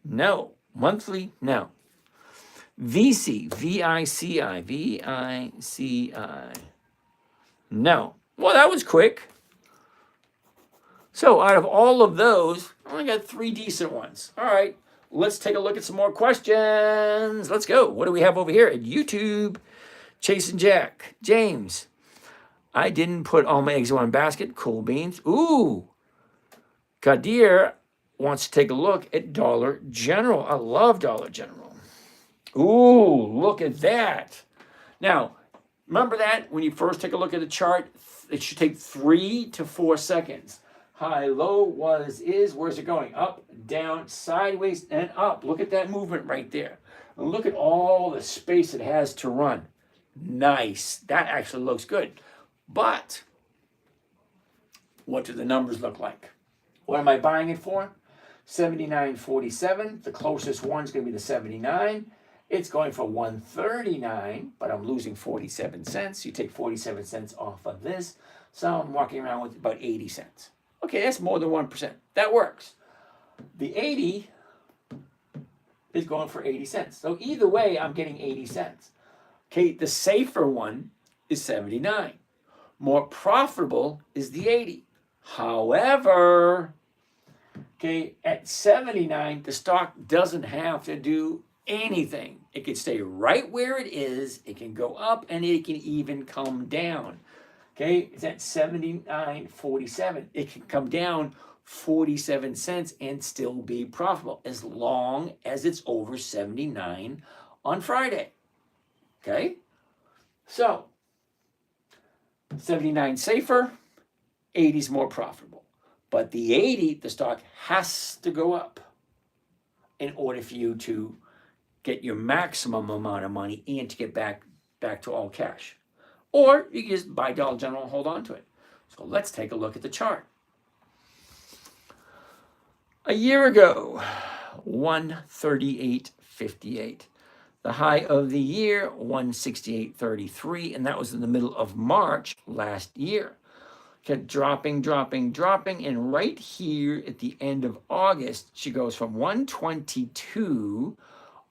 No. Monthly? No. VC. V-I-C-I. V-I-C-I. No. Well, that was quick. So out of all of those, I only got 3 decent ones. All right. Let's take a look at some more questions. Let's go. What do we have over here at YouTube? Chase and Jack. James. I didn't put all my eggs in one basket. Cool beans. Ooh. Kadir wants to take a look at Dollar General. I love Dollar General. Ooh, look at that. Now, remember that when you first take a look at the chart, it should take 3 to 4 seconds. High, low, was, is, where's it going? Up, down, sideways, and up. Look at that movement right there. And look at all the space it has to run. Nice. That actually looks good. But what do the numbers look like? What am I buying it for? 79.47. The closest one's going to be the 79. It's going for 139, but I'm losing 47 cents. You take 47 cents off of this. So I'm walking around with about 80 cents. Okay, that's more than 1%. That works. The 80 is going for 80 cents. So either way, I'm getting 80 cents. Okay, the safer one is 79. More profitable is the 80. However, okay, at 79, the stock doesn't have to do anything. It can stay right where it is. It can go up and it can even come down. Okay, it's at 79.47. It can come down 47 cents and still be profitable as long as it's over 79 on Friday. Okay, so 79 safer, 80 is more profitable. But the 80, the stock has to go up in order for you to get your maximum amount of money and to get back to all cash. Or you can just buy Dollar General and hold on to it. So let's take a look at the chart. A year ago, 138.58. The high of the year, 168.33, and that was in the middle of March last year. Kept dropping, and right here at the end of August, she goes from 122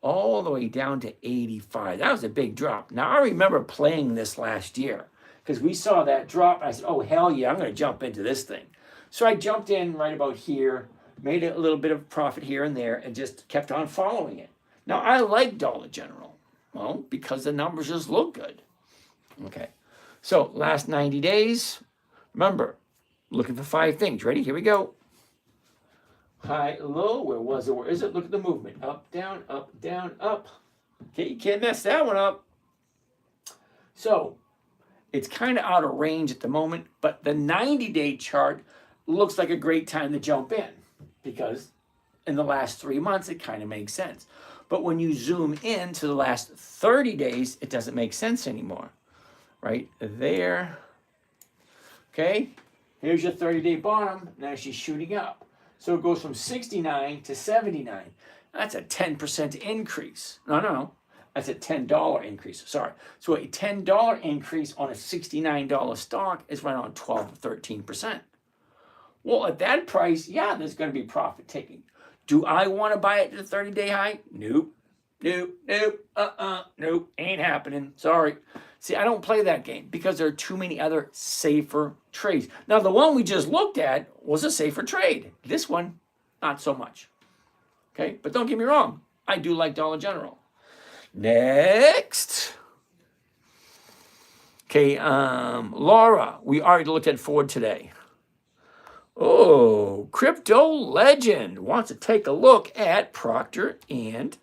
all the way down to 85. That was a big drop. Now, I remember playing this last year because we saw that drop. I said, oh, hell yeah, I'm going to jump into this thing. So I jumped in right about here, made a little bit of profit here and there, and just kept on following it. Now, I like Dollar General, well, because the numbers just look good. Okay, so last 90 days, remember, looking for 5 things. Ready? Here we go. High, low, where was it? Where is it? Look at the movement. Up, down, up, down, up. Okay, you can't mess that one up. So, it's kind of out of range at the moment, but the 90-day chart looks like a great time to jump in because in the last 3 months, it kind of makes sense. But when you zoom in to the last 30 days, it doesn't make sense anymore. Right there. Okay, here's your 30-day bottom. Now she's shooting up. So it goes from 69 to 79. That's a 10% increase. No. That's a $10 increase. Sorry. So a $10 increase on a $69 stock is right on 12 or 13%. Well, at that price, yeah, there's going to be profit taking. Do I want to buy it at the 30-day high? Nope. Nope. Ain't happening. Sorry. See, I don't play that game because there are too many other safer trades. Now, the one we just looked at was a safer trade. This one, not so much. Okay, but don't get me wrong. I do like Dollar General. Next. Okay, Laura, we already looked at Ford today. Oh, Crypto Legend wants to take a look at Procter and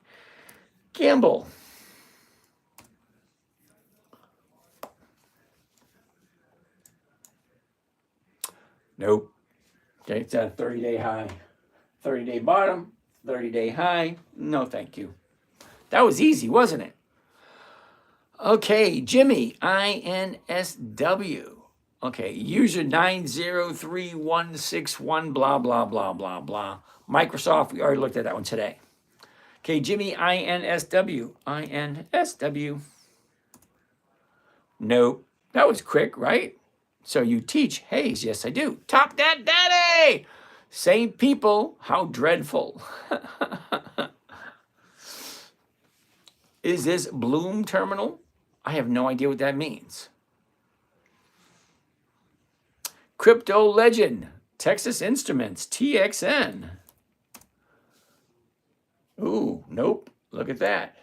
Gamble. Nope. Okay, it's at a 30-day high. 30-day bottom, 30-day high. No, thank you. That was easy, wasn't it? Okay, Jimmy, INSW. Okay, user 903161, blah, blah, blah, blah, blah. Microsoft, we already looked at that one today. Okay, Jimmy, INSW. INSW. Nope. That was quick, right? So you teach Hayes. Yes, I do. Top that daddy! Same people. How dreadful. Is this Bloom Terminal? I have no idea what that means. Crypto Legend. Texas Instruments. TXN. Ooh, nope. Look at that.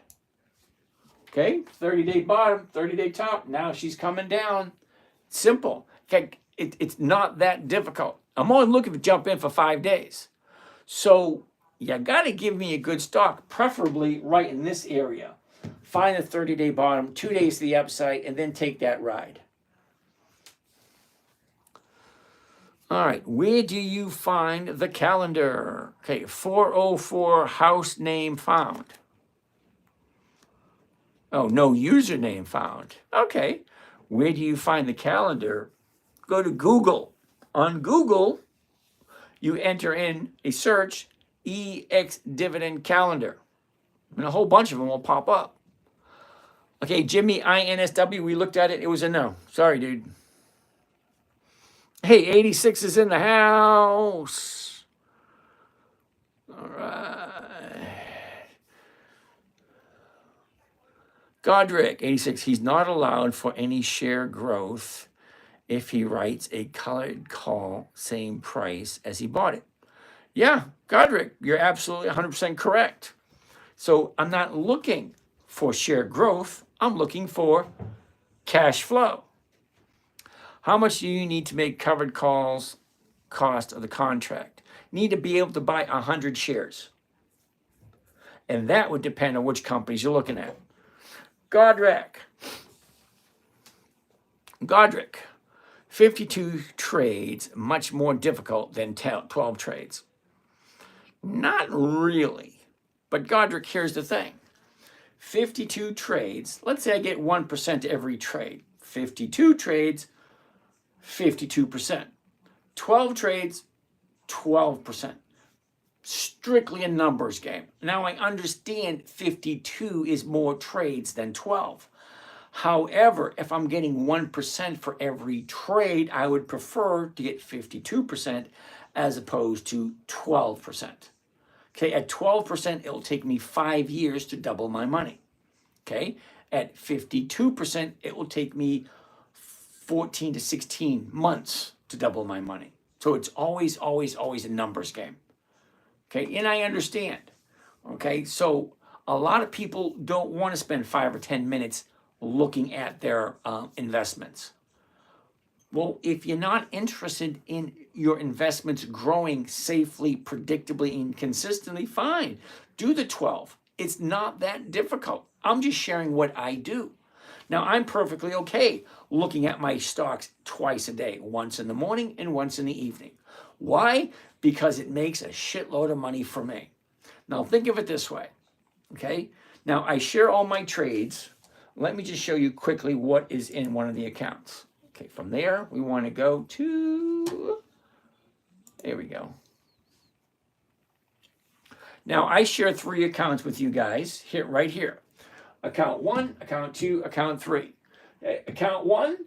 Okay, 30-day bottom, 30-day top. Now she's coming down. Simple. Okay, it's not that difficult. I'm only looking to jump in for 5 days. So you got to give me a good stock, preferably right in this area. Find the 30-day bottom, 2 days to the upside, and then take that ride. All right, where do you find the calendar? Okay, 404 house name found. Oh, no username found. Okay, where do you find the calendar? Go to Google. On Google, you enter in a search, Ex-dividend calendar, and a whole bunch of them will pop up. Okay, Jimmy, INSW, we looked at it. It was a no. Sorry, dude. Hey, 86 is in the house. All right. Godric, 86, he's not allowed for any share growth if he writes a colored call, same price as he bought it. Yeah, Godric, you're absolutely 100% correct. So I'm not looking for share growth. I'm looking for cash flow. How much do you need to make covered calls cost of the contract? You need to be able to buy 100 shares. And that would depend on which companies you're looking at. Godric, 52 trades, much more difficult than 12 trades. Not really. But Godric, here's the thing. 52 trades, let's say I get 1% every trade. 52 trades, 52%. 12 trades, 12%. Strictly a numbers game. Now I understand 52 is more trades than 12. However, if I'm getting 1% for every trade, I would prefer to get 52% as opposed to 12%. Okay, at 12%, it'll take me 5 years to double my money. Okay, at 52%, it will take me 14 to 16 months to double my money. So it's always a numbers game. Okay, and I understand. Okay, so a lot of people don't want to spend 5 or 10 minutes looking at their investments. Well, if you're not interested in your investments growing safely, predictably, and consistently, fine. Do the 12. It's not that difficult. I'm just sharing what I do. Now, I'm perfectly okay looking at my stocks twice a day, once in the morning and once in the evening. Why? Because it makes a shitload of money for me. Now, think of it this way, okay? Now, I share all my trades. Let me just show you quickly what is in one of the accounts. Okay, from there, we want to go to, there we go. Now, I share 3 accounts with you guys, here, right here. Account 1, account 2, account 3. Account 1,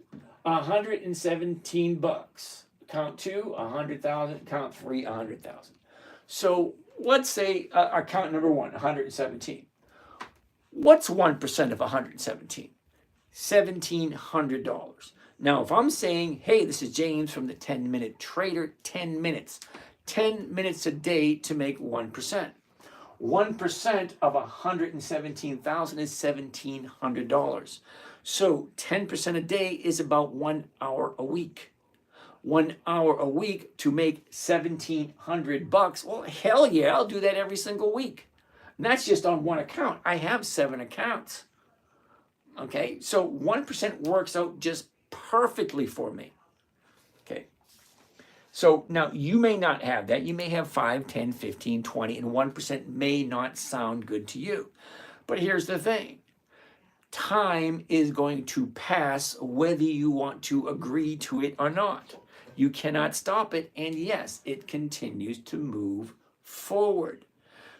$117. account 2, 100,000, account 3, 100,000. So let's say account number 1, 117. What's 1% of 117? $1,700. Now, if I'm saying, hey, this is James from the 10-Minute Trader, 10 minutes. 10 minutes a day to make 1%. 1% of 117,000 is $1,700. So 10% a day is about 1 hour a week. 1 hour a week to make $1,700. Well, hell yeah, I'll do that every single week. And that's just on one account. I have 7 accounts. Okay, so 1% works out just perfectly for me. Okay. So now you may not have that. You may have 5, 10, 15, 20, and 1% may not sound good to you. But here's the thing. Time is going to pass whether you want to agree to it or not. You cannot stop it, and yes, it continues to move forward.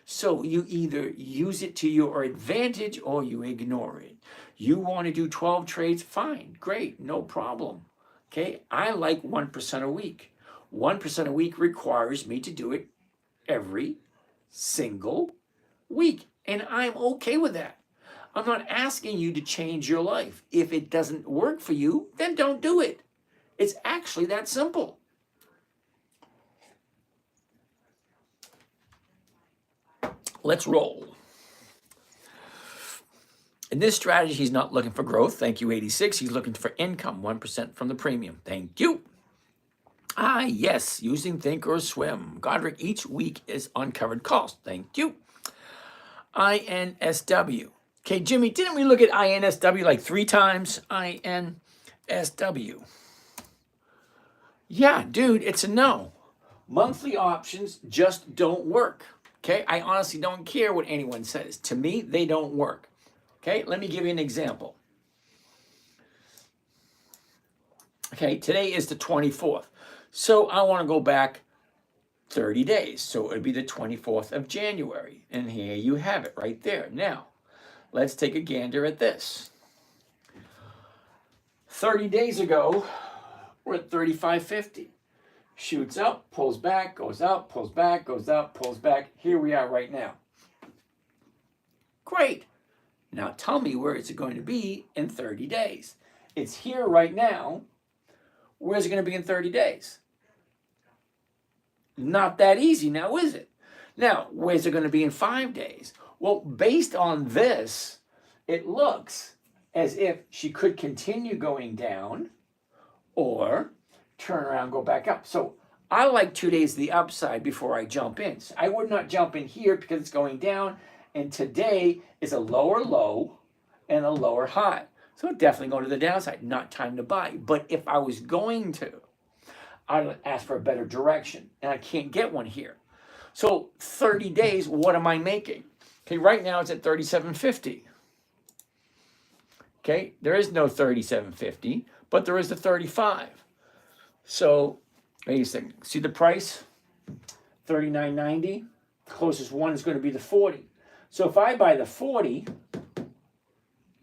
So you either use it to your advantage or you ignore it. You want to do 12 trades? Fine, great, no problem. Okay, I like 1% a week. 1% a week requires me to do it every single week. And I'm okay with that. I'm not asking you to change your life. If it doesn't work for you, then don't do it. It's actually that simple. Let's roll. In this strategy, he's not looking for growth. Thank you, 86. He's looking for income, 1% from the premium. Thank you. Ah, yes, using Think or Swim. Godric, each week is uncovered cost. Thank you. INSW. Okay, Jimmy, didn't we look at INSW like 3 times? INSW. Yeah, dude, it's a no. Monthly options just don't work. Okay, I honestly don't care what anyone says. To me, they don't work. Okay, let me give you an example. Okay, today is the 24th. So I want to go back 30 days. So it would be the 24th of January. And here you have it right there. Now, let's take a gander at this. 30 days ago, we're at 35.50. Shoots up, pulls back, goes up, pulls back, goes up, pulls back. Here we are right now. Great. Now tell me where it's going to be in 30 days. It's here right now. Where's it going to be in 30 days? Not that easy now, is it? Now, where's it going to be in 5 days? Well, based on this, it looks as if she could continue going down or turn around, go back up. So I like 2 days the upside before I jump in. So I would not jump in here because it's going down. And today is a lower low and a lower high. So definitely go to the downside, not time to buy. But if I was going to, I would ask for a better direction. And I can't get one here. So 30 days, what am I making? Okay, right now it's at 37.50. Okay, there is no 37.50, but there is the 35. So, wait a second. See the price? 39.90. Closest one is going to be the 40. So if I buy the 40,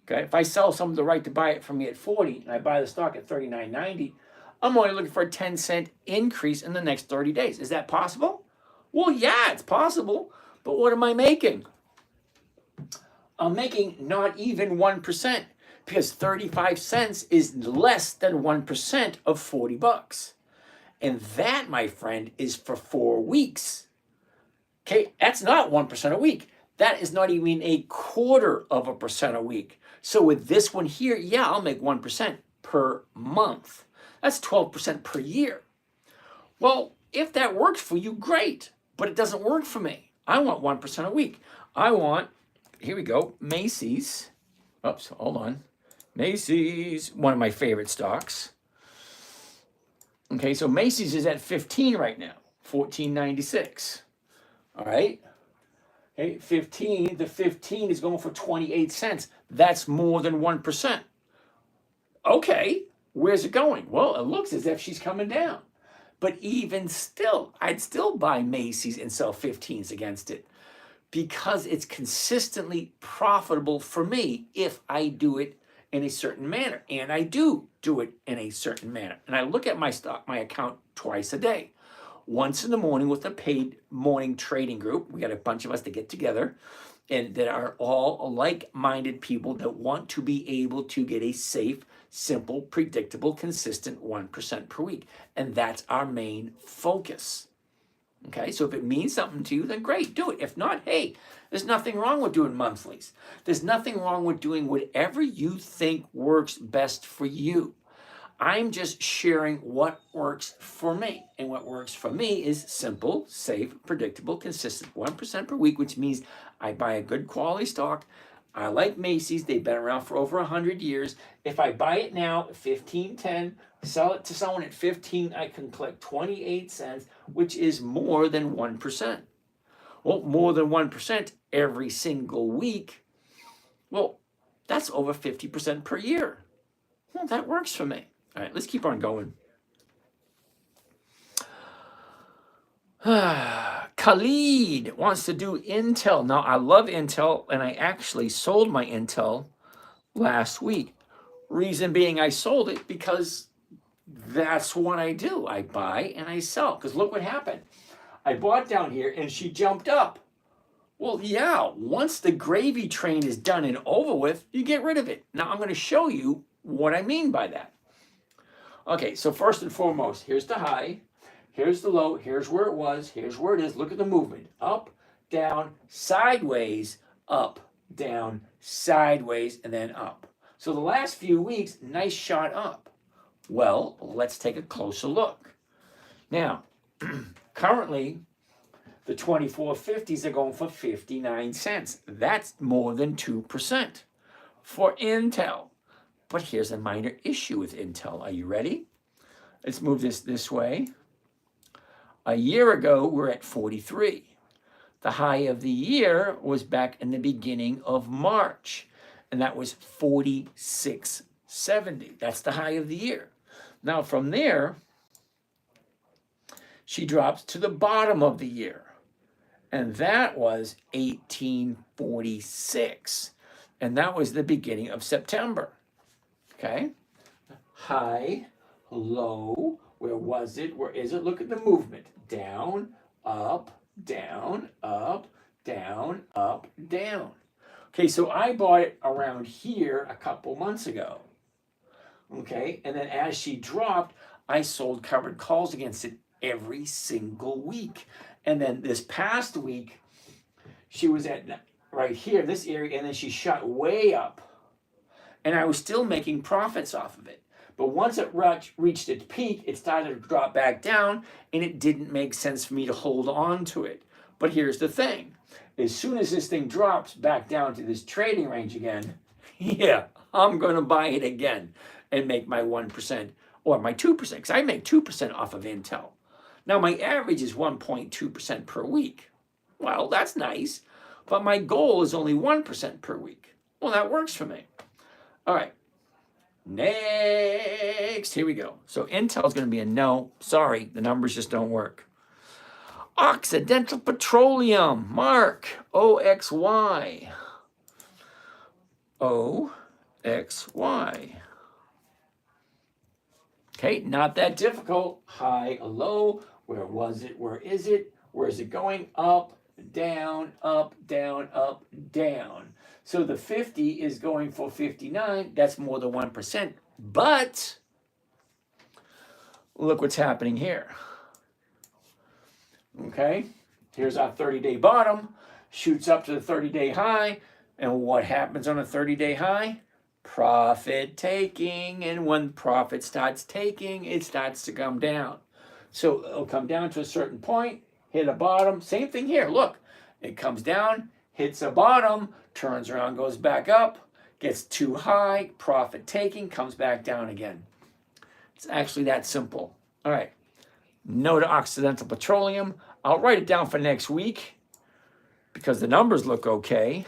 okay, if I sell someone the right to buy it from me at 40 and I buy the stock at 39.90, I'm only looking for a 10-cent increase in the next 30 days. Is that possible? Well, yeah, it's possible. But what am I making? I'm making not even 1% because 35 cents is less than 1% of 40 bucks. And that, my friend, is for 4 weeks. Okay, that's not 1% a week. That is not even 0.25% a week. So with this one here, yeah, I'll make 1% per month. That's 12% per year. Well, if that works for you, great. But it doesn't work for me. I want 1% a week. I want, here we go, Macy's. Oops, hold on. Macy's, one of my favorite stocks. Okay, so Macy's is at 15 right now, 14.96. All right. Okay, 15, the 15 is going for 28 cents. That's more than 1%. Okay, where's it going? Well, it looks as if she's coming down. But even still, I'd still buy Macy's and sell 15s against it because it's consistently profitable for me if I do it in a certain manner. And I do it in a certain manner. And I look at my stock, my account twice a day. Once in the morning with a paid morning trading group. We got a bunch of us to get together and that are all like-minded people that want to be able to get a safe, simple, predictable, consistent 1% per week. And that's our main focus. Okay, so if it means something to you, then great, do it. If not, hey, there's nothing wrong with doing monthlies. There's nothing wrong with doing whatever you think works best for you. I'm just sharing what works for me. And what works for me is simple, safe, predictable, consistent 1% per week, which means I buy a good quality stock. I like Macy's. They've been around for over 100 years. If I buy it now at $15.10, sell it to someone at 15, I can collect 28 cents, which is more than 1%. Well, more than 1% every single week. Well, that's over 50% per year. Well, that works for me. All right, let's keep on going. Khalid wants to do Intel. Now, I love Intel, and I actually sold my Intel last week. Reason being I sold it because that's what I do. I buy and I sell. Because look what happened. I bought down here, and she jumped up. Well, yeah, once the gravy train is done and over with, you get rid of it. Now, I'm going to show you what I mean by that. Okay, so first and foremost, here's the high, here's the low, here's where it was, here's where it is. Look at the movement. Up, down, sideways, up, down, sideways, and then up. So the last few weeks, nice shot up. Well, let's take a closer look. Now, currently, the 2450s are going for 59 cents. That's more than 2% for Intel. But here's a minor issue with Intel. Are you ready? Let's move this way. A year ago, we're at 43. The high of the year was back in the beginning of March, and that was 46.70. That's the high of the year. Now, from there, she drops to the bottom of the year, and that was 1846, and that was the beginning of September. Okay, high, low, where was it? Where is it? Look at the movement. Down, up, down, up, down, up, down. Okay, so I bought it around here a couple months ago. Okay, and then as she dropped, I sold covered calls against it every single week. And then this past week, she was at right here, this area, and then she shot way up. And I was still making profits off of it. But once it reached its peak, it started to drop back down, and it didn't make sense for me to hold on to it. But here's the thing. As soon as this thing drops back down to this trading range again, yeah, I'm going to buy it again and make my 1% or my 2%, because I make 2% off of Intel. Now, my average is 1.2% per week. Well, that's nice, but my goal is only 1% per week. Well, that works for me. All right, next, here we go. So Intel is going to be a no. Sorry, the numbers just don't work. Occidental Petroleum, Mark, OXY. OXY. Okay, not that difficult. High, low, where was it? Where is it? Where is it going? Up, down, up, down, up, down. So the 50 is going for 59. That's more than 1%. But look what's happening here. Okay, here's our 30-day bottom. Shoots up to the 30-day high. And what happens on a 30-day high? Profit taking. And when profit starts taking, it starts to come down. So it'll come down to a certain point, hit a bottom. Same thing here. Look, it comes down, hits a bottom, turns around, goes back up, gets too high, profit taking, comes back down again. It's actually that simple. All right, no to Occidental Petroleum. I'll write it down for next week because the numbers look okay.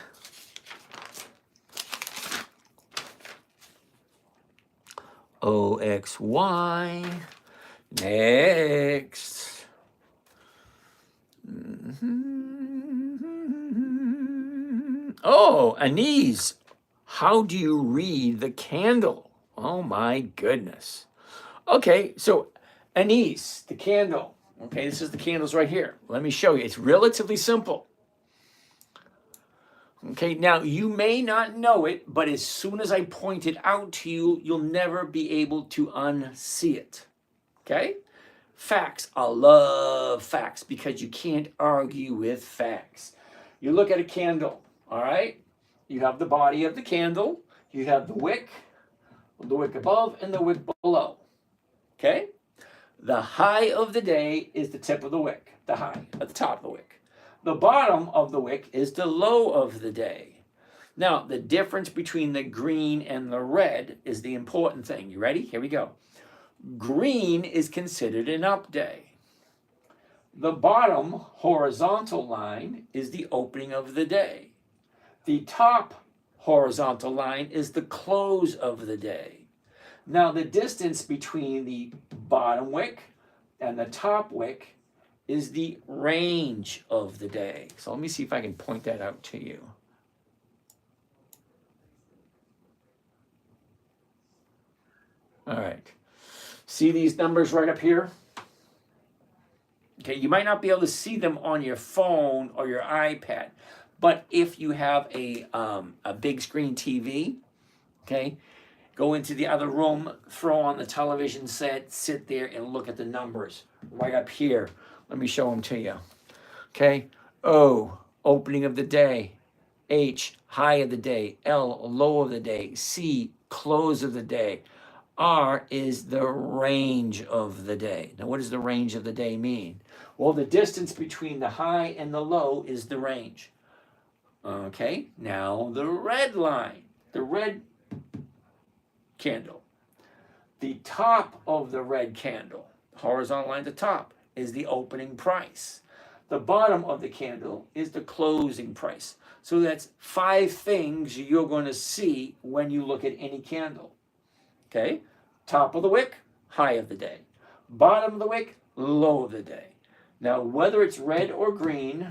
OXY, next. Oh, Anise, how do you read the candle? Oh my goodness. Okay, so Anise, the candle. Okay, this is the candles right here. Let me show you. It's relatively simple. Okay, now you may not know it, but as soon as I point it out to you, you'll never be able to unsee it. Okay? Facts. I love facts because you can't argue with facts. You look at a candle, all right? You have the body of the candle, you have the wick above, and the wick below. Okay? The high of the day is the tip of the wick, the high at the top of the wick. The bottom of the wick is the low of the day. Now, the difference between the green and the red is the important thing. You ready? Here we go. Green is considered an up day. The bottom horizontal line is the opening of the day. The top horizontal line is the close of the day. Now, the distance between the bottom wick and the top wick is the range of the day. So let me see if I can point that out to you. All right. See these numbers right up here? Okay, you might not be able to see them on your phone or your iPad, but if you have a big screen TV, okay, go into the other room, throw on the television set, sit there and look at the numbers right up here. Let me show them to you. Okay, O, opening of the day. H, high of the day. L, low of the day. C, close of the day. R is the range of the day. Now, what does the range of the day mean? Well, the distance between the high and the low is the range. Okay, now the red line, the red candle. The top of the red candle, horizontal line at the top, is the opening price. The bottom of the candle is the closing price. So that's 5 things you're going to see when you look at any candle. Okay, top of the wick, high of the day. Bottom of the wick, low of the day. Now, whether it's red or green,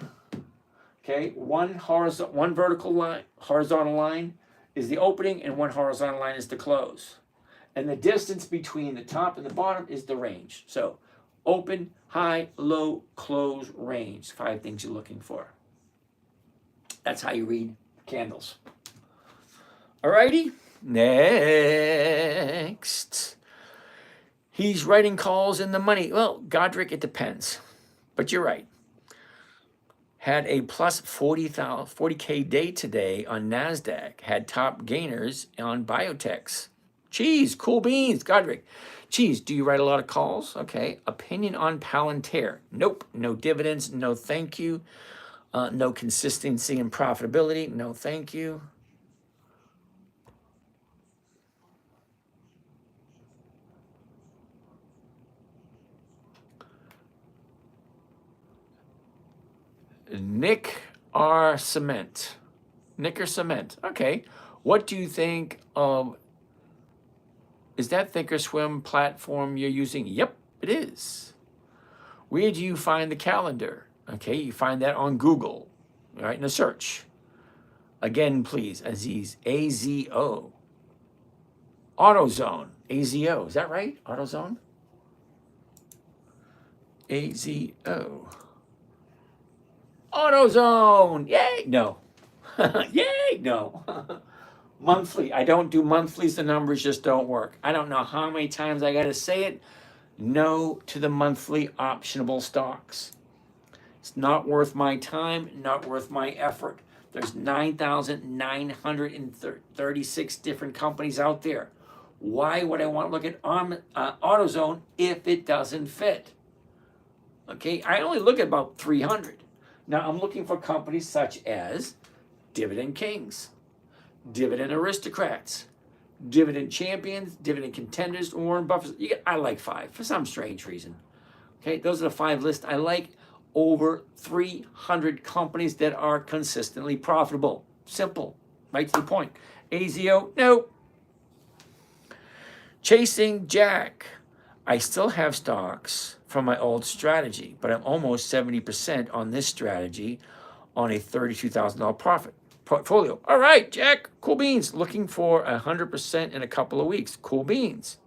okay, one vertical line, horizontal line is the opening, and one horizontal line is the close. And the distance between the top and the bottom is the range. So, open, high, low, close, range. 5 things you're looking for. That's how you read candles. Alrighty. Next. He's writing calls in the money. Well, Godric, it depends. But you're right. Had a plus 40K day today on NASDAQ. Had top gainers on biotechs. Cheese, cool beans, Godric. Cheese, do you write a lot of calls? Okay. Opinion on Palantir. Nope. No dividends. No thank you. No consistency and profitability. No thank you. Nick R. Cement. Nicker Cement. Okay. What do you think of, is that Thinkorswim platform you're using? Yep, it is. Where do you find the calendar? Okay, you find that on Google, right, in a search. Again, please, Aziz, AZO. AutoZone, AZO, is that right? AutoZone? AZO. AutoZone, yay, no. Yay, no. Monthly, I don't do monthlies, the numbers just don't work. I don't know how many times I gotta say it. No to the monthly optionable stocks. It's not worth my time, not worth my effort. There's 9,936 different companies out there. Why would I want to look at AutoZone if it doesn't fit? Okay, I only look at about 300. Now I'm looking for companies such as Dividend Kings, Dividend Aristocrats, Dividend Champions, Dividend Contenders, Warren Buffett. I like 5 for some strange reason. Okay, those are the 5 lists I like. Over 300 companies that are consistently profitable. Simple, right to the point. AZO, no. Chasing Jack. I still have stocks from my old strategy, but I'm almost 70% on this strategy on a $32,000 profit portfolio. All right, Jack, cool beans. Looking for 100% in a couple of weeks. Cool beans.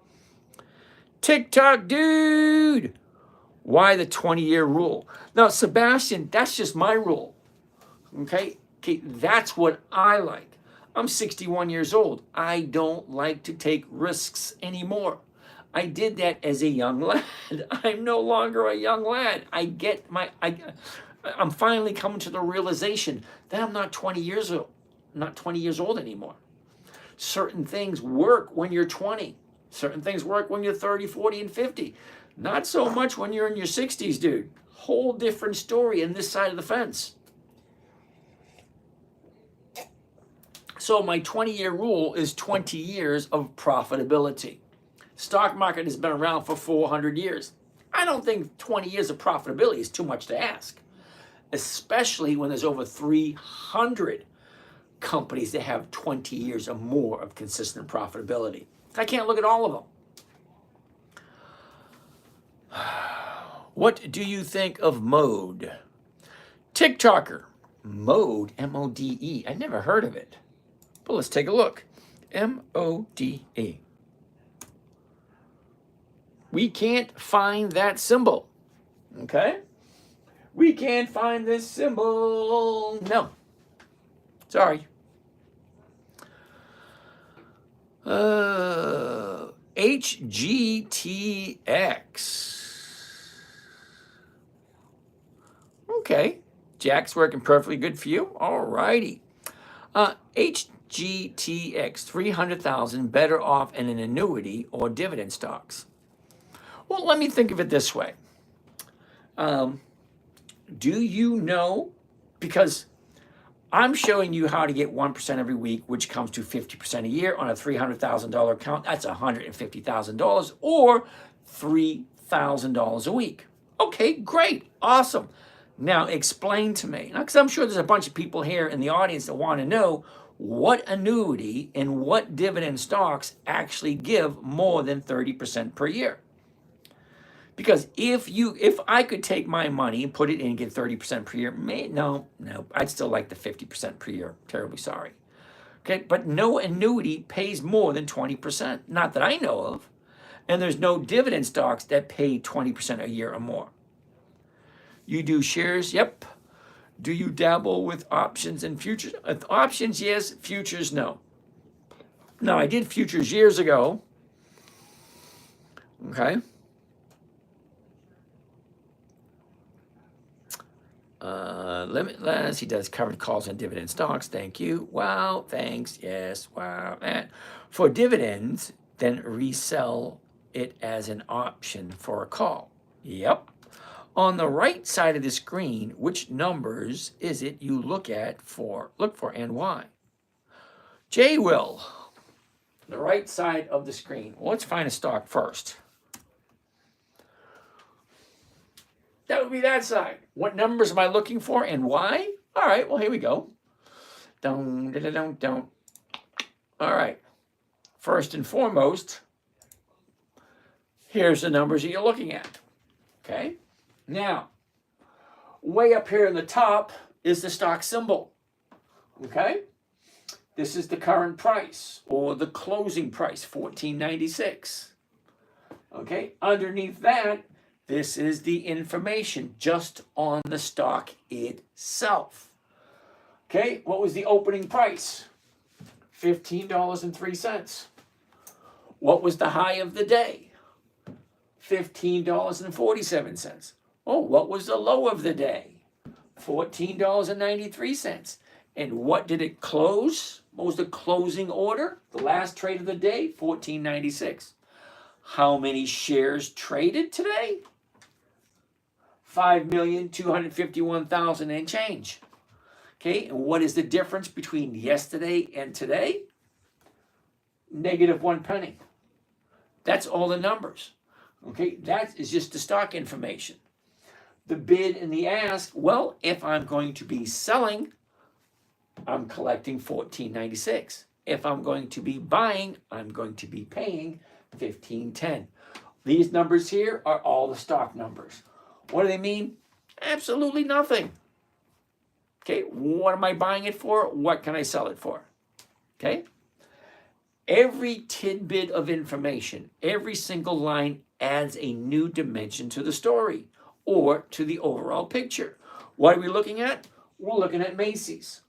TikTok dude. Why the 20-year rule? Now, Sebastian, that's just my rule. Okay, that's what I like. I'm 61 years old. I don't like to take risks anymore. I did that as a young lad. I'm no longer a young lad. I'm finally coming to the realization that I'm not 20 years old. Not 20 years old anymore. Certain things work when you're 20. Certain things work when you're 30, 40, and 50. Not so much when you're in your 60s, dude. Whole different story in this side of the fence. So my 20-year rule is 20 years of profitability. Stock market has been around for 400 years. I don't think 20 years of profitability is too much to ask, especially when there's over 300 companies that have 20 years or more of consistent profitability. I can't look at all of them. What do you think of Mode? TikToker. Mode, M-O-D-E. I never heard of it. But let's take a look. M-O-D-E. We can't find that symbol. Okay? We can't find this symbol. No. Sorry. HGTX. Okay. Jack's working perfectly good for you. All righty. HGTX, 300,000 better off in an annuity or dividend stocks. Well, let me think of it this way. Do you know, because I'm showing you how to get 1% every week, which comes to 50% a year on a $300,000 account. That's $150,000 or $3,000 a week. Okay, great, awesome. Now explain to me, because I'm sure there's a bunch of people here in the audience that want to know what annuity and what dividend stocks actually give more than 30% per year. Because if I could take my money and put it in and get 30% per year, no, I'd still like the 50% per year. Terribly sorry. Okay, but no annuity pays more than 20%. Not that I know of. And there's no dividend stocks that pay 20% a year or more. You do shares? Yep. Do you dabble with options and futures? Options, yes. Futures, no. No, I did futures years ago. Okay. Limitless. He does covered calls on dividend stocks. Thank you. Wow. Thanks. Yes. Wow. And for dividends, then resell it as an option for a call. Yep. On the right side of the screen, which numbers is it you look for and why? Jay will. The right side of the screen. Well, let's find a stock first. That would be that side. What numbers am I looking for and why? All right, well, here we go. Don't. All right. First and foremost, here's the numbers that you're looking at. Okay? Now, way up here in the top is the stock symbol. Okay? This is the current price or the closing price, $14.96. Okay? Underneath that, this is the information just on the stock itself. Okay, what was the opening price? $15.03. What was the high of the day? $15.47. Oh, what was the low of the day? $14.93. And what did it close? What was the closing order? The last trade of the day, $14.96. How many shares traded today? 5,251,000 and change. Okay, and what is the difference between yesterday and today? -1 penny. That's all the numbers. Okay, that is just the stock information. The bid and the ask, well, if I'm going to be selling, I'm collecting $14.96. If I'm going to be buying, I'm going to be paying $15.10. These numbers here are all the stock numbers. What do they mean? Absolutely nothing. Okay, what am I buying it for? What can I sell it for? Okay? Every tidbit of information, every single line adds a new dimension to the story or to the overall picture. What are we looking at? We're looking at Macy's.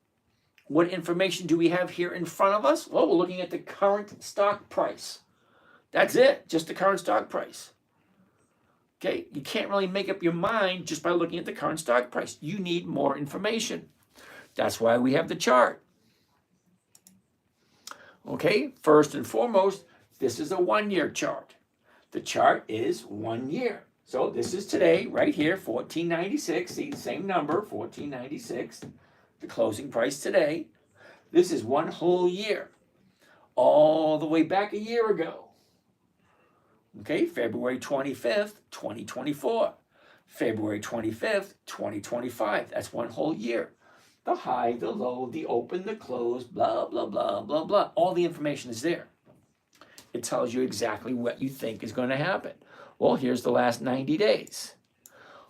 What information do we have here in front of us? Well, we're looking at the current stock price. That's it, just the current stock price. Okay, you can't really make up your mind just by looking at the current stock price. You need more information. That's why we have the chart. Okay, first and foremost, this is a 1 year chart. The chart is 1 year. So this is today, right here, 1496. See, same number, 1496. The closing price today. This is one whole year, all the way back a year ago. Okay, February 25th, 2024. February 25th, 2025. That's one whole year. The high, the low, the open, the close, blah, blah, blah, blah, blah. All the information is there. It tells you exactly what you think is going to happen. Well, here's the last 90 days.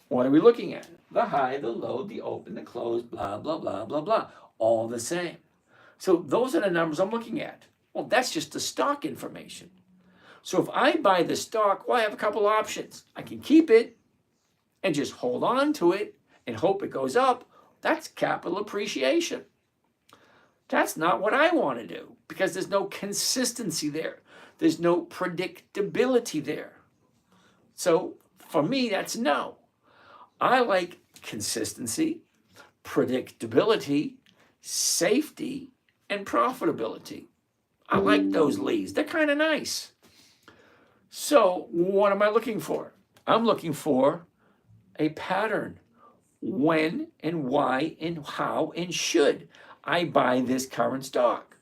What are we looking at? The high, the low, the open, the close, blah, blah, blah, blah, blah. All the same. So those are the numbers I'm looking at. Well, that's just the stock information. So if I buy the stock, well, I have a couple options. I can keep it and just hold on to it and hope it goes up. That's capital appreciation. That's not what I want to do because there's no consistency there. There's no predictability there. So for me, that's no. I like consistency, predictability, safety, and profitability. I like those leads. They're kind of nice. So what am I looking for? I'm looking for a pattern. When and why and how and should I buy this current stock?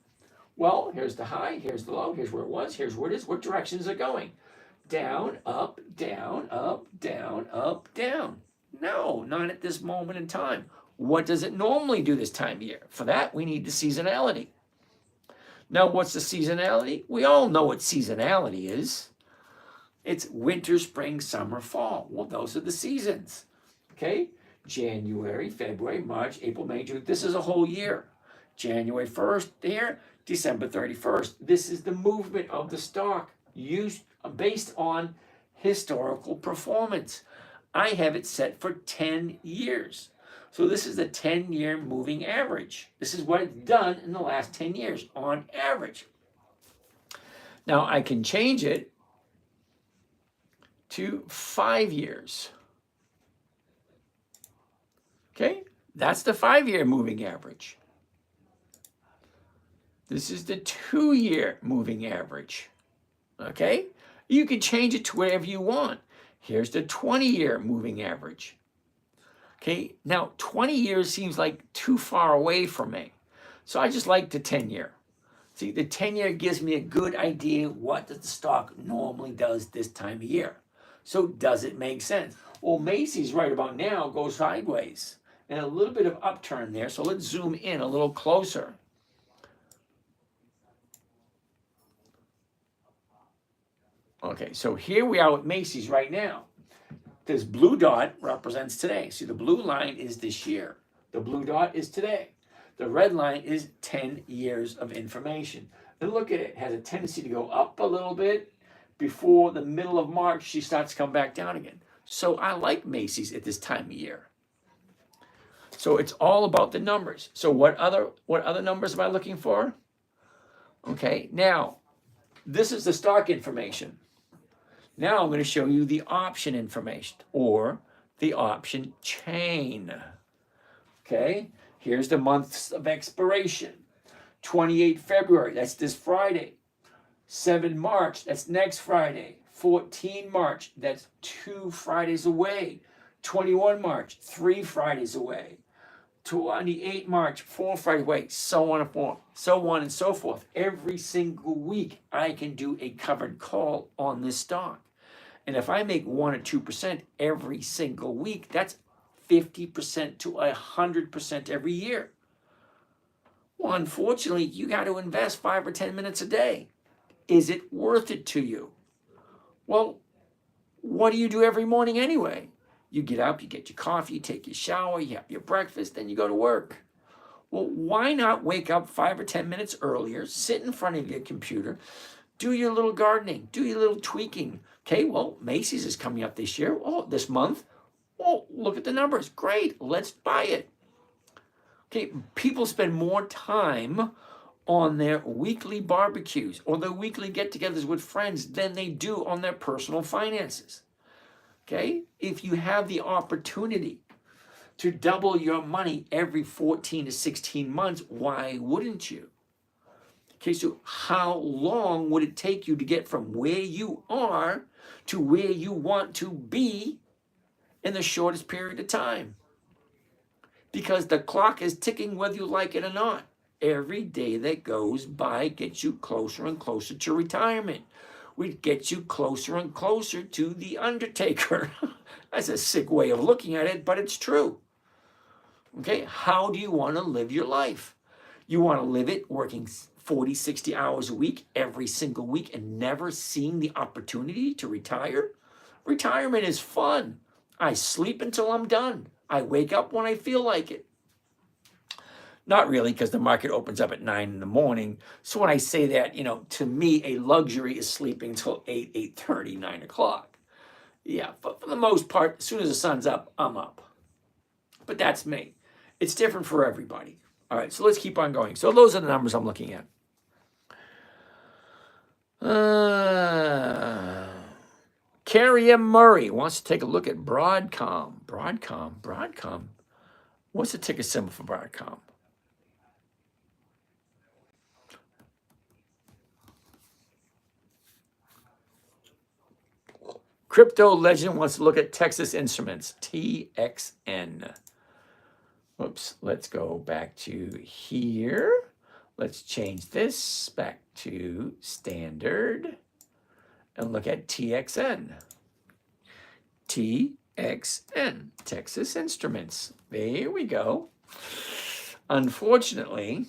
Well, here's the high, here's the low, here's where it was, here's where it is. What direction is it going? Down, up, down, up, down, up, down. No, not at this moment in time. What does it normally do this time of year? For that, we need the seasonality. Now, what's the seasonality? We all know what seasonality is. It's winter, spring, summer, fall. Well, those are the seasons. Okay? January, February, March, April, May, June. This is a whole year. January 1st here, December 31st. This is the movement of the stock used based on historical performance. I have it set for 10 years. So this is the 10-year moving average. This is what it's done in the last 10 years on average. Now I can change it to 5 years. Okay, that's the 5-year moving average. This is the 2-year moving average. Okay, you can change it to whatever you want. Here's the 20-year moving average. Okay, now 20 years seems like too far away from me. So I just like the 10-year. See, the 10-year gives me a good idea what the stock normally does this time of year. So does it make sense? Well, Macy's right about now goes sideways and a little bit of upturn there. So let's zoom in a little closer. Okay, so here we are with Macy's right now. This blue dot represents today. See, the blue line is this year. The blue dot is today. The red line is 10 years of information. And look at it. It has a tendency to go up a little bit. Before the middle of March, she starts to come back down again. So I like Macy's at this time of year. So it's all about the numbers. So what other numbers am I looking for? Okay, now, this is the stock information. Now I'm going to show you the option information or the option chain. Okay, here's the months of expiration. 28 February, that's this Friday. 7 March, that's next Friday. 14 March, that's 2 Fridays away. 21 March, 3 Fridays away. 28 March, 4 Fridays away, so on and so forth. Every single week, I can do a covered call on this stock. And if I make 1 or 2% every single week, that's 50% to 100% every year. Well, unfortunately, you got to invest 5 or 10 minutes a day. Is it worth it to you? Well, what do you do every morning anyway? You get up, you get your coffee, you take your shower, you have your breakfast, then you go to work. Well, why not wake up 5 or 10 minutes earlier, sit in front of your computer, do your little gardening, do your little tweaking. Okay, well, Macy's is coming up this year. Oh, this month. Oh, look at the numbers. Great, let's buy it. Okay, people spend more time on their weekly barbecues or their weekly get-togethers with friends than they do on their personal finances. Okay, if you have the opportunity to double your money every 14 to 16 months, why wouldn't you? Okay, so how long would it take you to get from where you are to where you want to be in the shortest period of time? Because the clock is ticking whether you like it or not. Every day that goes by gets you closer and closer to retirement. Which gets you closer and closer to the Undertaker. That's a sick way of looking at it, but it's true. Okay, how do you want to live your life? You want to live it working 40, 60 hours a week, every single week, and never seeing the opportunity to retire? Retirement is fun. I sleep until I'm done. I wake up when I feel like it. Not really, because the market opens up at 9 in the morning. So when I say that, to me, a luxury is sleeping until 8, 8:30, 9 o'clock. Yeah, but for the most part, as soon as the sun's up, I'm up. But that's me. It's different for everybody. All right, so let's keep on going. So those are the numbers I'm looking at. Carrie M. Murray wants to take a look at Broadcom. Broadcom. What's the ticker symbol for Broadcom? Crypto Legend wants to look at Texas Instruments, TXN. Oops, let's go back to here. Let's change this back to standard and look at TXN. TXN, Texas Instruments. There we go. Unfortunately,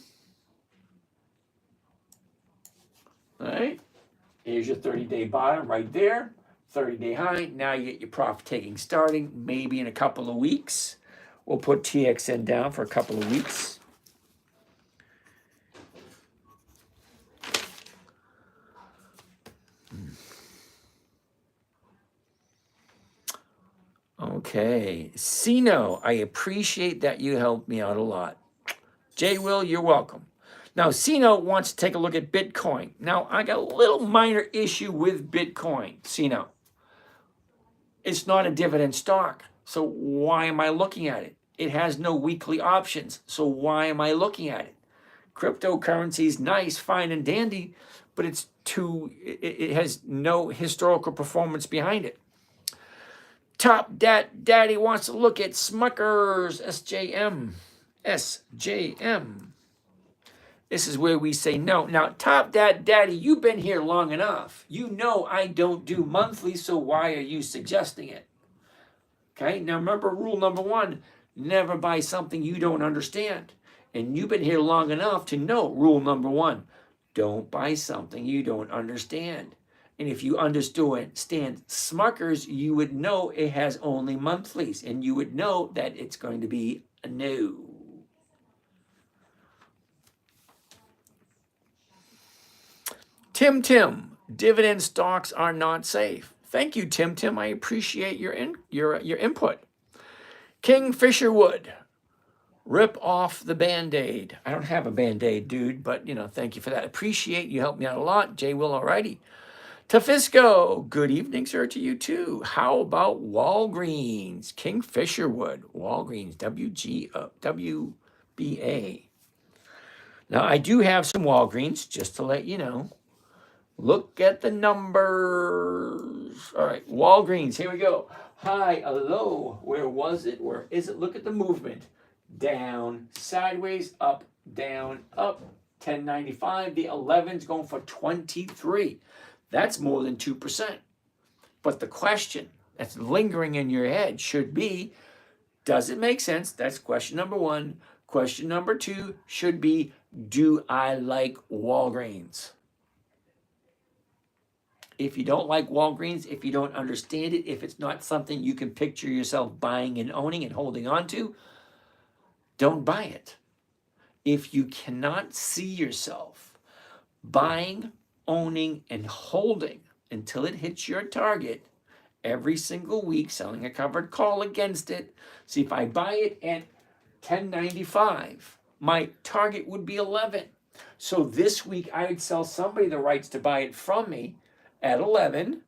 all right, here's your 30-day bottom right there. 30-day high. Now you get your profit taking starting maybe in a couple of weeks. We'll put TXN down for a couple of weeks. Okay. Sino, I appreciate that you helped me out a lot. Jay Will, you're welcome. Now, Sino wants to take a look at Bitcoin. Now, I got a little minor issue with Bitcoin, Sino. It's not a dividend stock, so why am I looking at it? It has no weekly options, so why am I looking at it? Cryptocurrency is nice, fine, and dandy, but it has no historical performance behind it. Top Daddy wants to look at Smuckers, SJM. This is where we say no. Now, Top Daddy, you've been here long enough. You know I don't do monthly, so why are you suggesting it? Okay, now remember rule number 1, never buy something you don't understand. And you've been here long enough to know rule number 1, don't buy something you don't understand. And if you understand Smuckers, you would know it has only monthlies, and you would know that it's going to be a no. Tim, dividend stocks are not safe. Thank you, Tim. I appreciate your input. King Fisherwood, rip off the Band-Aid. I don't have a Band-Aid, dude, but thank you for that. Appreciate you helped me out a lot. Jay Will, alrighty. Tafisco, good evening, sir, to you too. How about Walgreens? King Fisherwood, Walgreens, WBA. Now, I do have some Walgreens, just to let you know. Look at the numbers. All right, Walgreens, here we go. High, a low. Where was it? Where is it? Look at the movement. Down, sideways, up, down, up. 10.95. The 11's going for 23. That's more than 2%. But the question that's lingering in your head should be, does it make sense? That's question number 1. Question number 2 should be, do I like Walgreens? If you don't like Walgreens, if you don't understand it, if it's not something you can picture yourself buying and owning and holding on to, don't buy it. if you cannot see yourself buying, owning, and holding until it hits your target every single week, selling a covered call against it. See, if I buy it at 10.95, my target would be 11. So this week I would sell somebody the rights to buy it from me at 11,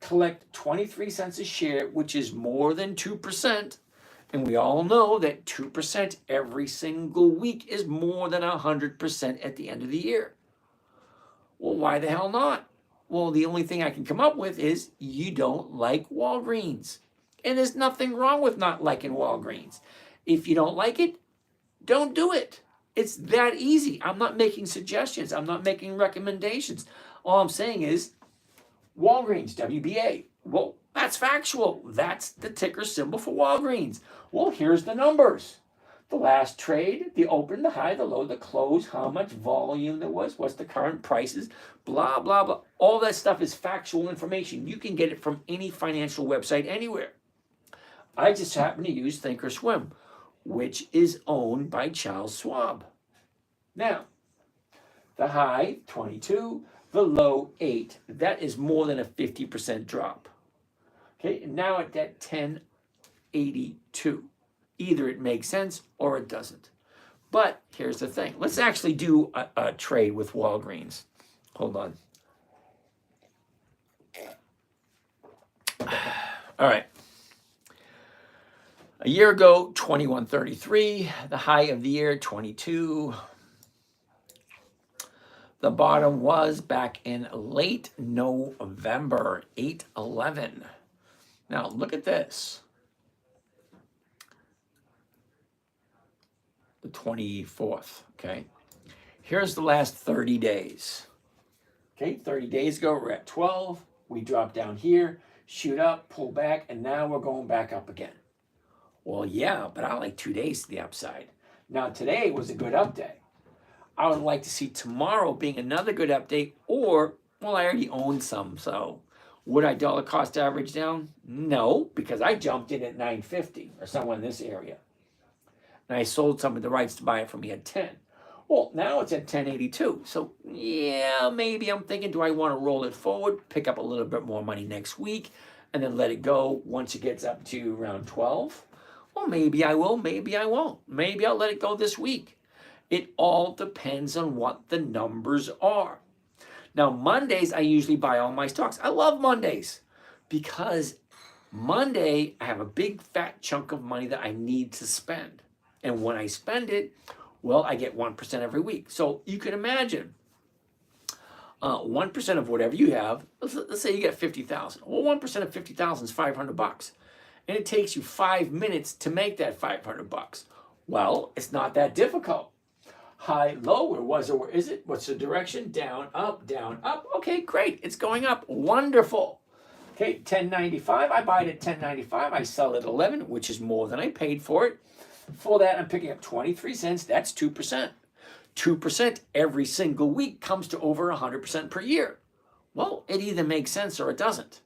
collect 23 cents a share, which is more than 2%. And we all know that 2% every single week is more than 100% at the end of the year. Well, why the hell not? Well, the only thing I can come up with is you don't like Walgreens. And there's nothing wrong with not liking Walgreens. If you don't like it, don't do it. It's that easy. I'm not making suggestions. I'm not making recommendations. All I'm saying is Walgreens, WBA. Well, that's factual. That's the ticker symbol for Walgreens. Well, here's the numbers. The last trade, the open, the high, the low, the close, how much volume there was, what's the current prices, blah, blah, blah. All that stuff is factual information. You can get it from any financial website anywhere. I just happen to use Thinkorswim, which is owned by Charles Schwab. Now, the high, 22, the low, 8. That is more than a 50% drop. Okay, and now at that 10.82. Either it makes sense or it doesn't. But here's the thing. Let's actually do a trade with Walgreens. Hold on. All right. A year ago, 21.33. The high of the year, 22. The bottom was back in late November, 8.11. Now look at this. The 24th, okay? Here's the last 30 days. Okay, 30 days ago, we're at 12. We drop down here, shoot up, pull back, and now we're going back up again. Well, yeah, but I like 2 days to the upside. Now, today was a good update. I would like to see tomorrow being another good update, or, well, I already own some, so would I dollar cost average down? No, because I jumped in at 9.50 or somewhere in this area. And I sold some of the rights to buy it from me at 10. Well, now it's at 10.82. So, yeah, maybe I'm thinking, do I want to roll it forward, pick up a little bit more money next week, and then let it go once it gets up to around 12? Well, maybe I will, maybe I won't. Maybe I'll let it go this week. It all depends on what the numbers are. Now, Mondays, I usually buy all my stocks. I love Mondays because Monday, I have a big fat chunk of money that I need to spend. And when I spend it, well, I get 1% every week. So you can imagine 1% of whatever you have, let's say you get 50,000. Well, 1% of 50,000 is $500. And it takes you 5 minutes to make that $500. Well, it's not that difficult. High, low, where was it, where is it? What's the direction? Down, up, down, up. Okay, great. It's going up. Wonderful. Okay, 10.95. I buy it at 10.95. I sell it at 11, which is more than I paid for it. For that, I'm picking up 23 cents. That's 2%. 2% every single week comes to over 100% per year. Well, it either makes sense or it doesn't.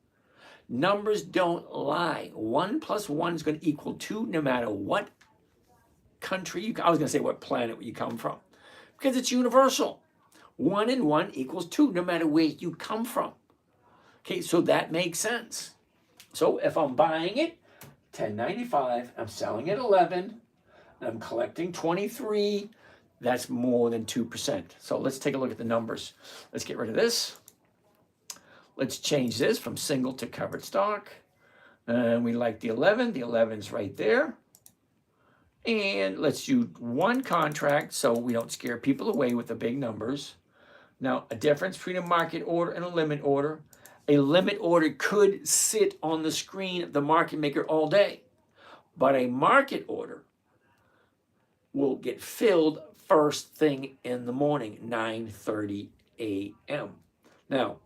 Numbers don't lie. 1 plus 1 is going to equal 2 no matter what country I was going to say what planet you come from, because it's universal. 1 and 1 equals 2 no matter where you come from. Okay, so that makes sense. So if I'm buying it 10.95, I'm selling at 11, and I'm collecting 23, that's more than 2%. So let's take a look at the numbers. Let's get rid of this. Let's change this from single to covered stock. And we like the 11. The 11's right there. And let's do one contract so we don't scare people away with the big numbers. Now, a difference between a market order and a limit order. A limit order could sit on the screen of the market maker all day, but a market order will get filled first thing in the morning, 9:30 a.m. Now,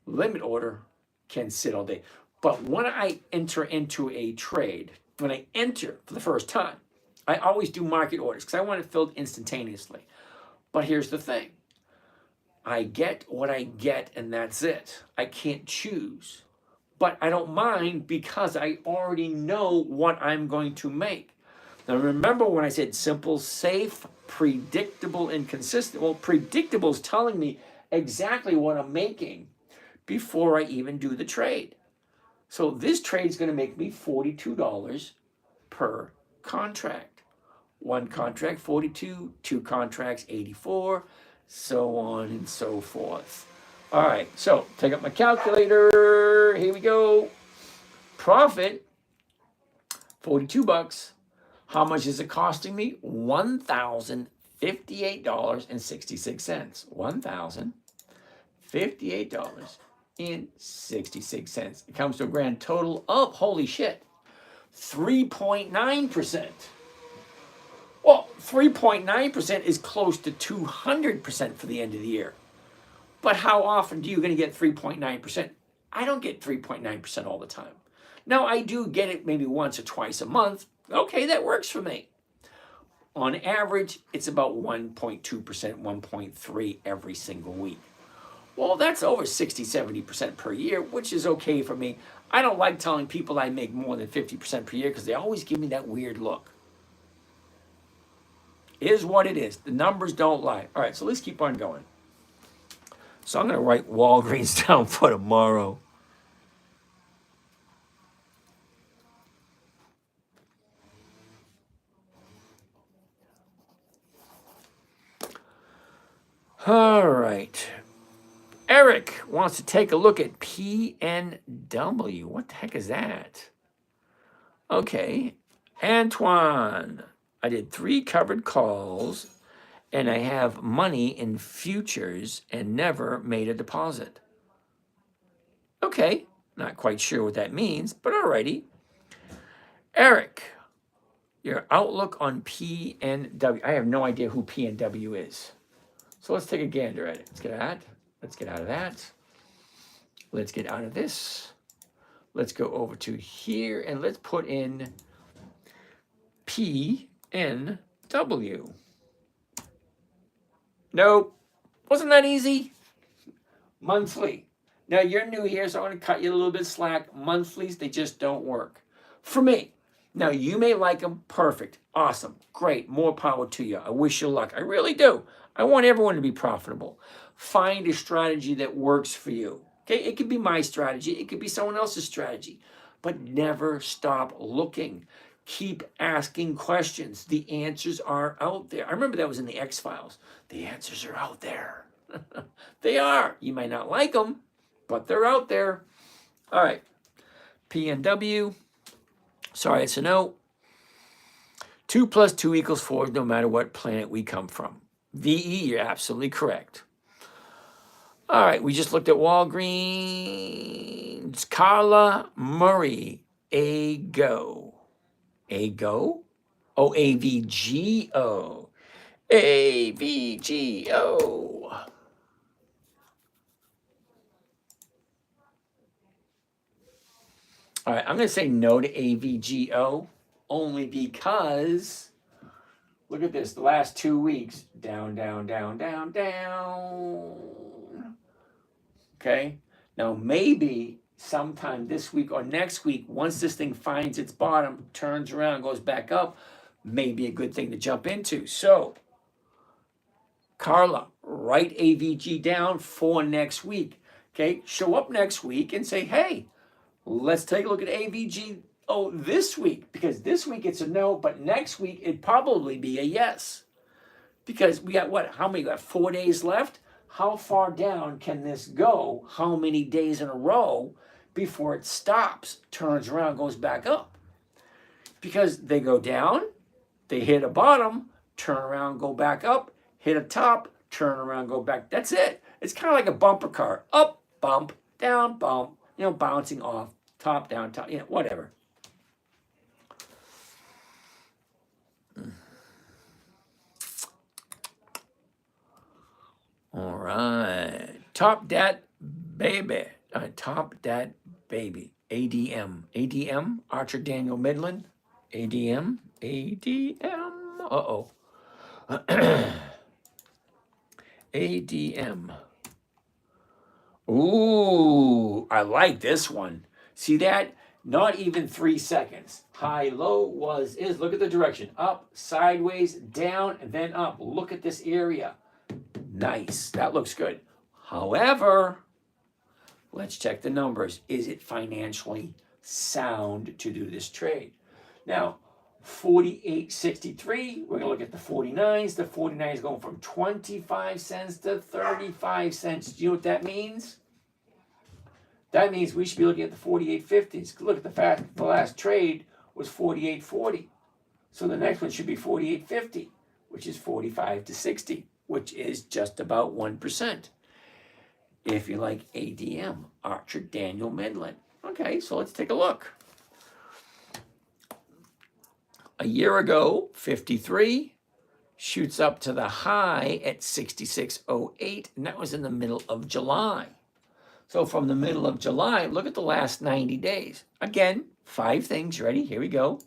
limit order can sit all day. But when I enter into a trade, when I enter for the first time, I always do market orders because I want it filled instantaneously. But here's the thing. I get what I get and that's it. I can't choose. But I don't mind because I already know what I'm going to make. Now remember when I said simple, safe, predictable, and consistent? Well, predictable is telling me exactly what I'm making before I even do the trade. So this trade is going to make me $42 per contract. One contract, 42, two contracts, 84, so on and so forth. All right, so take up my calculator. Here we go. Profit, 42 bucks. How much is it costing me? $1,058.66. $1,058.66. It comes to a grand total of, holy shit, 3.9%. Well, 3.9% is close to 200% for the end of the year. But how often do you going to get 3.9%? I don't get 3.9% all the time. Now, I do get it maybe once or twice a month. Okay, that works for me. On average, it's about 1.2%, 1.3% every single week. Well, that's over 60, 70% per year, which is okay for me. I don't like telling people I make more than 50% per year because they always give me that weird look. It is what it is. The numbers don't lie. All right, so let's keep on going. So I'm going to write Walgreens down for tomorrow. All right. Eric wants to take a look at PNW. What the heck is that? Okay. Antoine, I did 3 covered calls and I have money in futures and never made a deposit. Okay. Not quite sure what that means, but alrighty. Eric, your outlook on PNW. I have no idea who PNW is. So let's take a gander at it. Let's get out of that. Let's get out of that. Let's get out of this. Let's go over to here and let's put in PNW. Nope. Wasn't that easy? Monthly. Now you're new here, so I'm going to cut you a little bit slack. Monthlies, they just don't work. For me. Now you may like them. Perfect. Awesome. Great. More power to you. I wish you luck. I really do. I want everyone to be profitable. Find a strategy that works for you. Okay, it could be my strategy. It could be someone else's strategy. But never stop looking. Keep asking questions. The answers are out there. I remember that was in the X-Files. The answers are out there. They are. You might not like them, but they're out there. All right. PNW. Sorry, it's a no. 2 + 2 = 4 no matter what planet we come from. VE, you're absolutely correct. All right, we just looked at Walgreens. Carla Murray, AGO. AGO? Oh, AVGO. AVGO. All right, I'm going to say no to AVGO only because look at this. The last 2 weeks, down, down, down, down, down. Okay. Now, maybe sometime this week or next week, once this thing finds its bottom, turns around, goes back up, may be a good thing to jump into. So, Carla, write AVG down for next week. Okay. Show up next week and say, hey, let's take a look at AVG this week, because this week it's a no, but next week it'd probably be a yes. Because we got what? How many? We got 4 days left. How far down can this go? How many days in a row before it stops, turns around, goes back up? Because they go down, they hit a bottom, turn around, go back up, hit a top, turn around, go back. That's it. It's kind of like a bumper car. Up, bump, down, bump, bouncing off, top, down, top, whatever. All right. Top Dat Baby. Top Dat Baby. ADM. ADM. Archer Daniel Midland. ADM. ADM. Uh-oh. ADM. Ooh, I like this one. See that? Not even 3 seconds. High, low, was, is. Look at the direction. Up, sideways, down, and then up. Look at this area. Nice. That looks good. However, let's check the numbers. Is it financially sound to do this trade? Now, 48.63, we're going to look at the 49s. The 49s going from 25 cents to 35 cents. Do you know what that means? That means we should be looking at the 48.50s. Look at the fact the last trade was 48.40. So the next one should be 48.50, which is 45 to 60, which is just about 1%. If you like ADM, Archer Daniel Midland. Okay, so let's take a look. A year ago, 53, shoots up to the high at 66.08, and that was in the middle of July. So from the middle of July, look at the last 90 days. Again, 5 things. Ready? Here we go.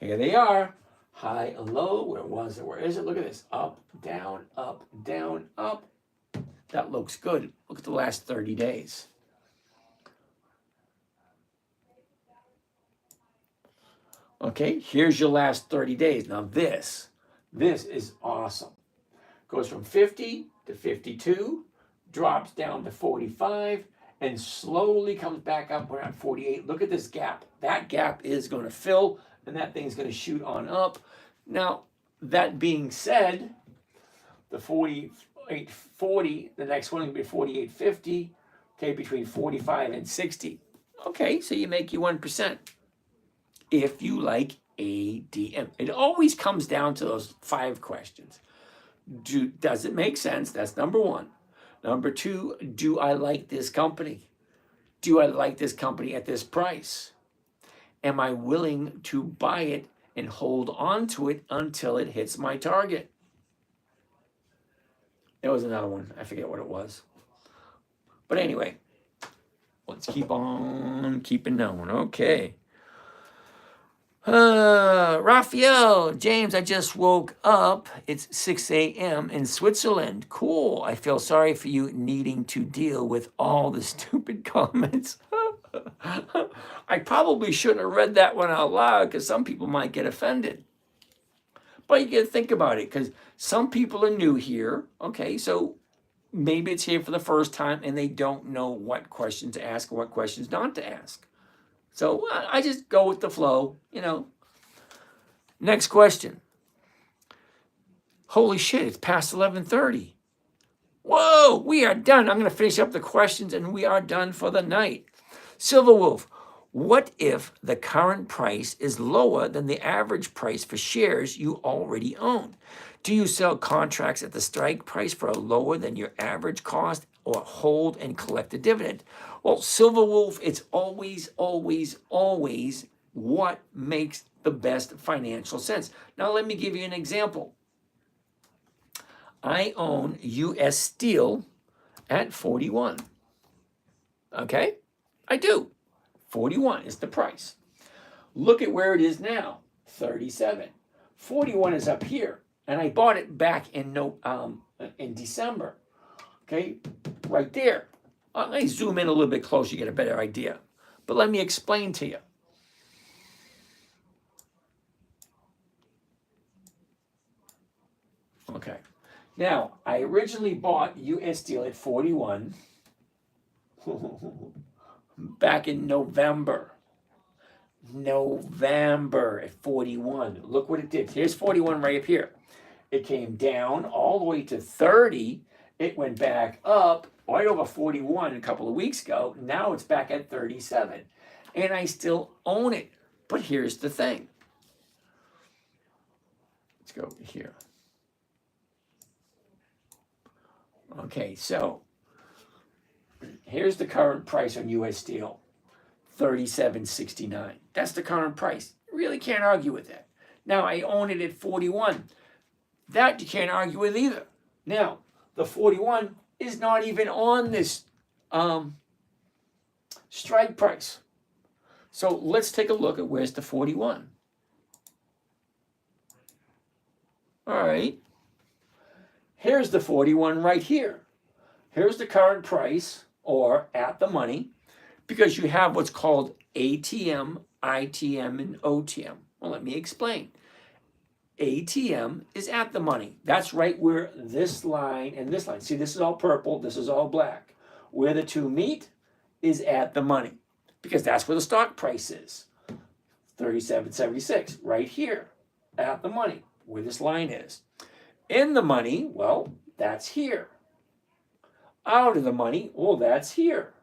Here they are. High and low. Where was it? Where is it? Look at this. Up, down, up, down, up. That looks good. Look at the last 30 days. Okay, here's your last 30 days. Now this is awesome. Goes from 50 to 52, drops down to 45, and slowly comes back up around 48. Look at this gap. That gap is going to fill, and that thing's going to shoot on up. Now, that being said, the 48.40, the next one will be 48.50, okay, between 45 and 60. Okay, so you make your 1%. If you like ADM. It always comes down to those 5 questions. Does it make sense? That's number 1. Number 2, do I like this company? Do I like this company at this price? Am I willing to buy it and hold on to it until it hits my target? There was another one. I forget what it was. But anyway, let's keep on keeping going. Okay. Raphael, James, I just woke up. It's 6 a.m. in Switzerland. Cool. I feel sorry for you needing to deal with all the stupid comments. I probably shouldn't have read that one out loud because some people might get offended. But you got to think about it because some people are new here. Okay, so maybe it's here for the first time and they don't know what questions to ask or what questions not to ask. So I just go with the flow, you know. Next question. Holy shit, it's past 11:30. Whoa, we are done. I'm going to finish up the questions and we are done for the night. Silver Wolf, what if the current price is lower than the average price for shares you already own? Do you sell contracts at the strike price for a lower than your average cost or hold and collect a dividend? Well, Silver Wolf, it's always, always, always what makes the best financial sense. Now, let me give you an example. I own U.S. Steel at 41. Okay? I do. 41 is the price. Look at where it is now, 37. 41 is up here, and I bought it back in December. Okay, right there. Let me zoom in a little bit closer, you get a better idea. But let me explain to you. Okay. Now, I originally bought U.S. Steel at 41 back in November. November at 41. Look what it did. Here's 41 right up here. It came down all the way to 30. It went back up right over 41 a couple of weeks ago. Now it's back at 37. And I still own it. But here's the thing. Let's go over here. Okay, so here's the current price on U.S. Steel, $37.69. That's the current price. You really can't argue with that. Now, I own it at 41. That you can't argue with either. Now, the 41 is not even on this strike price. So let's take a look at where's the 41. All right. Here's the 41 right here. Here's the current price, or at the money, Because you have what's called ATM, ITM, and OTM. Well, let me explain. ATM is at the money. That's right where this line and this line, see, this is all purple, this is all black. Where the two meet is at the money, because that's where the stock price is. 37.76, right here, at the money, where this line is. In the money, well, that's here. Out of the money, well, that's here.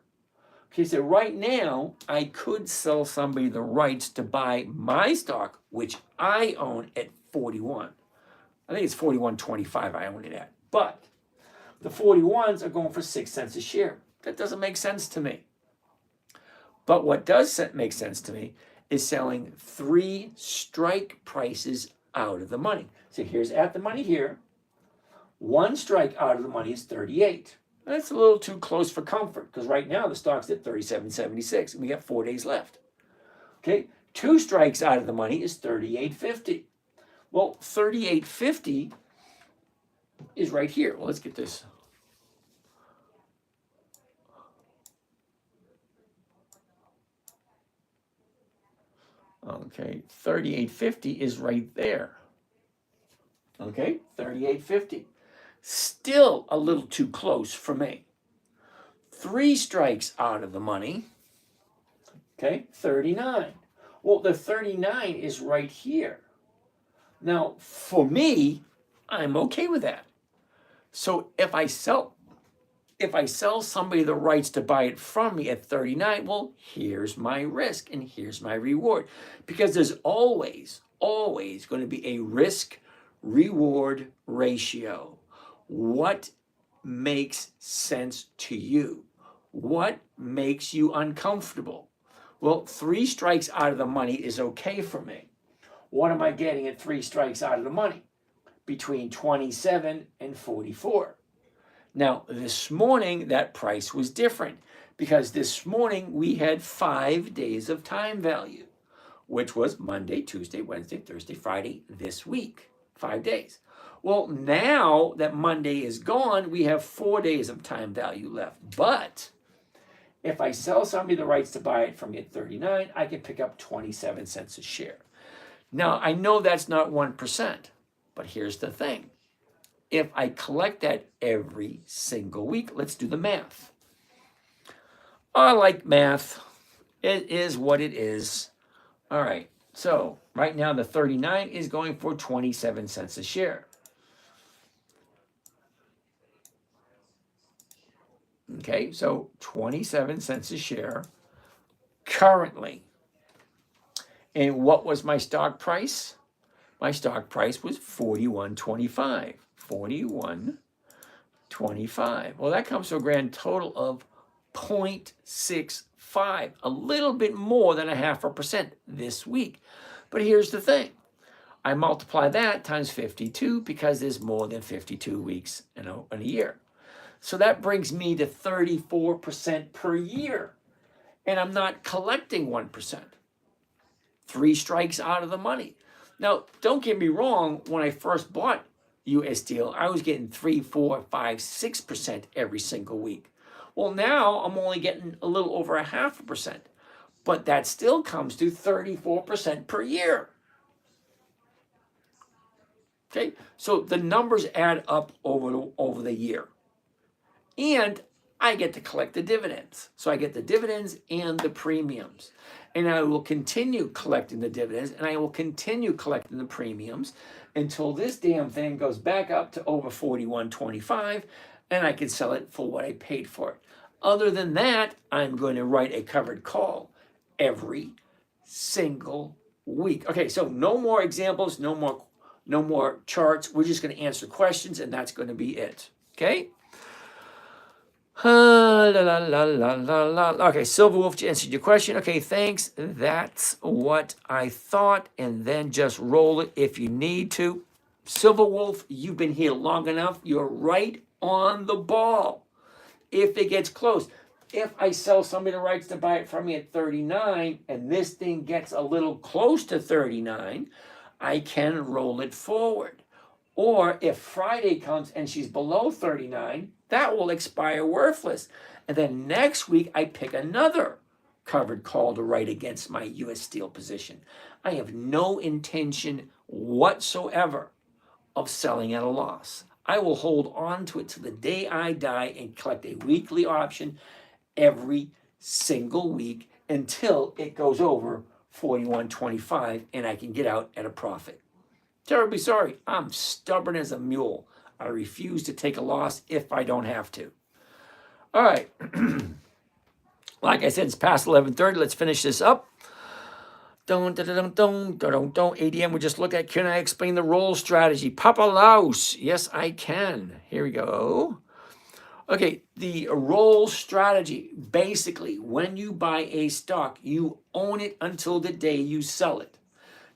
Okay, so right now, I could sell somebody the rights to buy my stock, which I own at 41. I think it's 41.25 I own it at. But the 41s are going for 6 cents a share. That doesn't make sense to me. But what does make sense to me is selling 3 strike prices out of the money. So here's at the money here. 1 strike out of the money is 38. That's a little too close for comfort, because right now the stock's at 37.76 and we got 4 days left. Okay, 2 strikes out of the money is 38.50. Well, 38.50 is right here. Well, let's get this. Okay, 38.50 is right there. Okay, 38.50. Still a little too close for me. 3 strikes out of the money. Okay, 39. Well, the 39 is right here. Now, for me, I'm okay with that. So if I sell somebody the rights to buy it from me at 39, well, here's my risk and here's my reward. Because there's always going to be a risk-reward ratio. What makes sense to you? What makes you uncomfortable? Well, 3 strikes out of the money is okay for me. What am I getting at 3 strikes out of the money? Between 27 and 44. Now, this morning, that price was different, because this morning we had 5 days of time value, which was Monday, Tuesday, Wednesday, Thursday, Friday, this week. 5 days. Well, now that Monday is gone, we have 4 days of time value left. But if I sell somebody the rights to buy it from me at 39, I can pick up 27 cents a share. Now, I know that's not 1%, but here's the thing. If I collect that every single week, let's do the math. I like math. It is what it is. All right, so right now the 39 is going for 27 cents a share. Okay, so 27 cents a share currently. And what was my stock price? My stock price was 41.25. 41.25. Well, that comes to a grand total of 0.65, a little bit more than 0.5% this week. But here's the thing. I multiply that times 52 because there's more than 52 weeks in a year. So that brings me to 34% per year. And I'm not collecting 1%. 3 strikes out of the money. Now, don't get me wrong, when I first bought US Steel, I was getting 3, 4, 5, 6% every single week. Well, now I'm only getting a little over 0.5%. But that still comes to 34% per year. Okay, so the numbers add up over the year. And I get to collect the dividends. So I get the dividends and the premiums. And I will continue collecting the dividends, and I will continue collecting the premiums until this damn thing goes back up to over 41.25, and I can sell it for what I paid for it. Other than that, I'm going to write a covered call every single week. Okay, so no more examples, no more charts. We're just going to answer questions, and that's going to be it. Okay? Okay, Silver Wolf answered your question. Okay, thanks. That's what I thought. And then just roll it if you need to. Silver Wolf, you've been here long enough. You're right on the ball. If it gets close. If I sell somebody the rights to buy it from me at 39 and this thing gets a little close to 39, I can roll it forward. Or if Friday comes and she's below 39, that will expire worthless. And then next week, I pick another covered call to write against my U.S. Steel position. I have no intention whatsoever of selling at a loss. I will hold on to it till the day I die and collect a weekly option every single week until it goes over 41.25 and I can get out at a profit. Terribly sorry. I'm stubborn as a mule. I refuse to take a loss if I don't have to. All right. Like I said, it's past 11:30. Let's finish this up. ADM, we just looked at, can I explain the roll strategy? Papa Laus. Yes, I can. Here we go. Okay, the roll strategy. Basically, when you buy a stock, you own it until the day you sell it.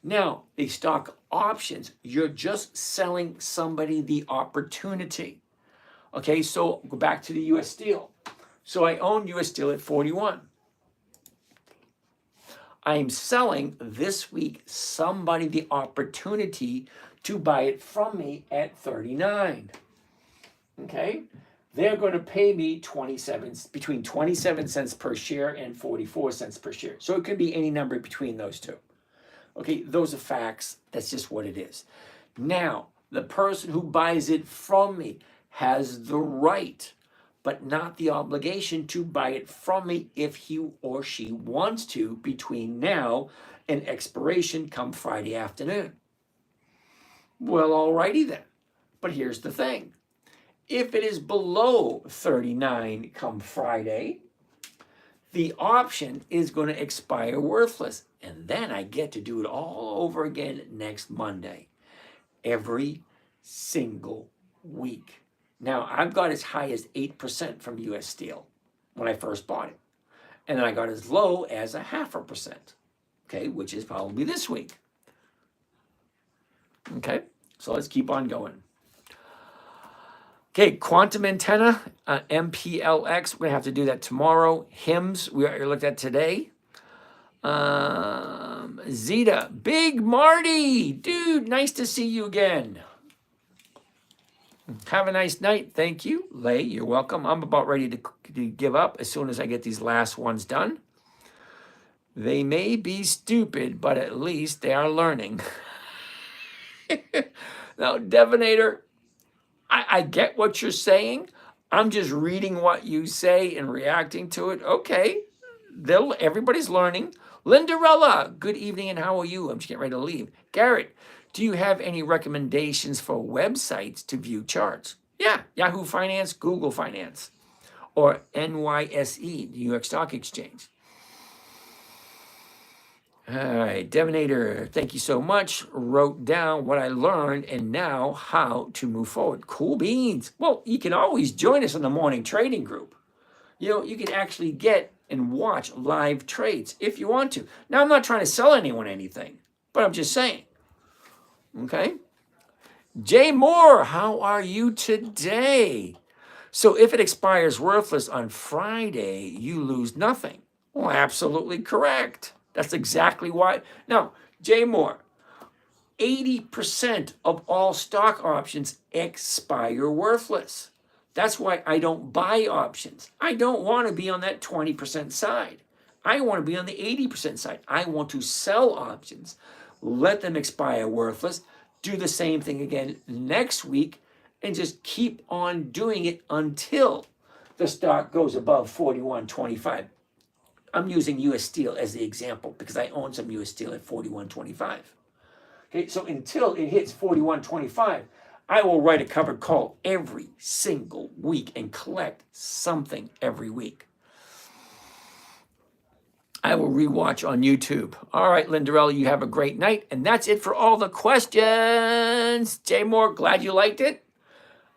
Now, the stock options, you're just selling somebody the opportunity. Okay, so go back to the U.S. Steel. So I own U.S. Steel at 41. I'm selling this week somebody the opportunity to buy it from me at 39. Okay? They're going to pay me between 27 cents per share and 44 cents per share. So it could be any number between those two. Okay, those are facts. That's just what it is. Now, the person who buys it from me has the right, but not the obligation to buy it from me if he or she wants to between now and expiration come Friday afternoon. Well, alrighty then. But here's the thing. If it is below 39 come Friday, the option is going to expire worthless. And then I get to do it all over again next Monday, every single week. Now, I've got as high as 8% from U.S. Steel when I first bought it. And then I got as low as 0.5%, okay, which is probably this week. Okay, so let's keep on going. Okay, quantum antenna, MPLX, we're going to have to do that tomorrow. HIMS, we already looked at today. Zeta, Big Marty, dude, nice to see you again. Have a nice night. Thank you. Lay, you're welcome. I'm about ready to give up as soon as I get these last ones done. They may be stupid, but at least they are learning. Now, Devinator, I get what you're saying. I'm just reading what you say and reacting to it. Okay, everybody's learning. Lindarella, good evening and how are you? I'm just getting ready to leave. Garrett, do you have any recommendations for websites to view charts? Yeah, Yahoo Finance, Google Finance, or NYSE, New York Stock Exchange. All right, Devinator, thank you so much. Wrote down what I learned and now how to move forward. Cool beans. Well, you can always join us in the morning trading group. You know, you can actually get and watch live trades if you want to. Now, I'm not trying to sell anyone anything, but I'm just saying. Okay? Jay Moore, how are you today? So if it expires worthless on Friday, you lose nothing. Well, absolutely correct. That's exactly why. Now, Jay Moore, 80% of all stock options expire worthless. That's why I don't buy options. I don't want to be on that 20% side. I want to be on the 80% side. I want to sell options, let them expire worthless, do the same thing again next week, and just keep on doing it until the stock goes above 41.25. I'm using U.S. Steel as the example because I own some U.S. Steel at 41.25. Okay, so until it hits 41.25, I will write a covered call every single week and collect something every week. I will rewatch on YouTube. All right, Lindarella, you have a great night. And that's it for all the questions. Jay Moore, glad you liked it.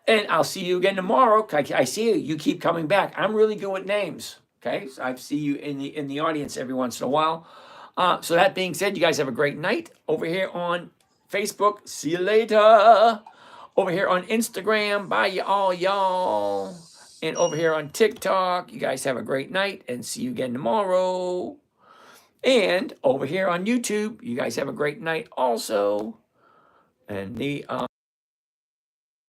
And I'll see you again tomorrow. I see you. You keep coming back. I'm really good with names. Okay, so I see you in the audience every once in a while. So that being said, you guys have a great night. Over here on Facebook, see you later. Over here on Instagram, bye y'all. And over here on TikTok, you guys have a great night and see you again tomorrow. And over here on YouTube, you guys have a great night also. And the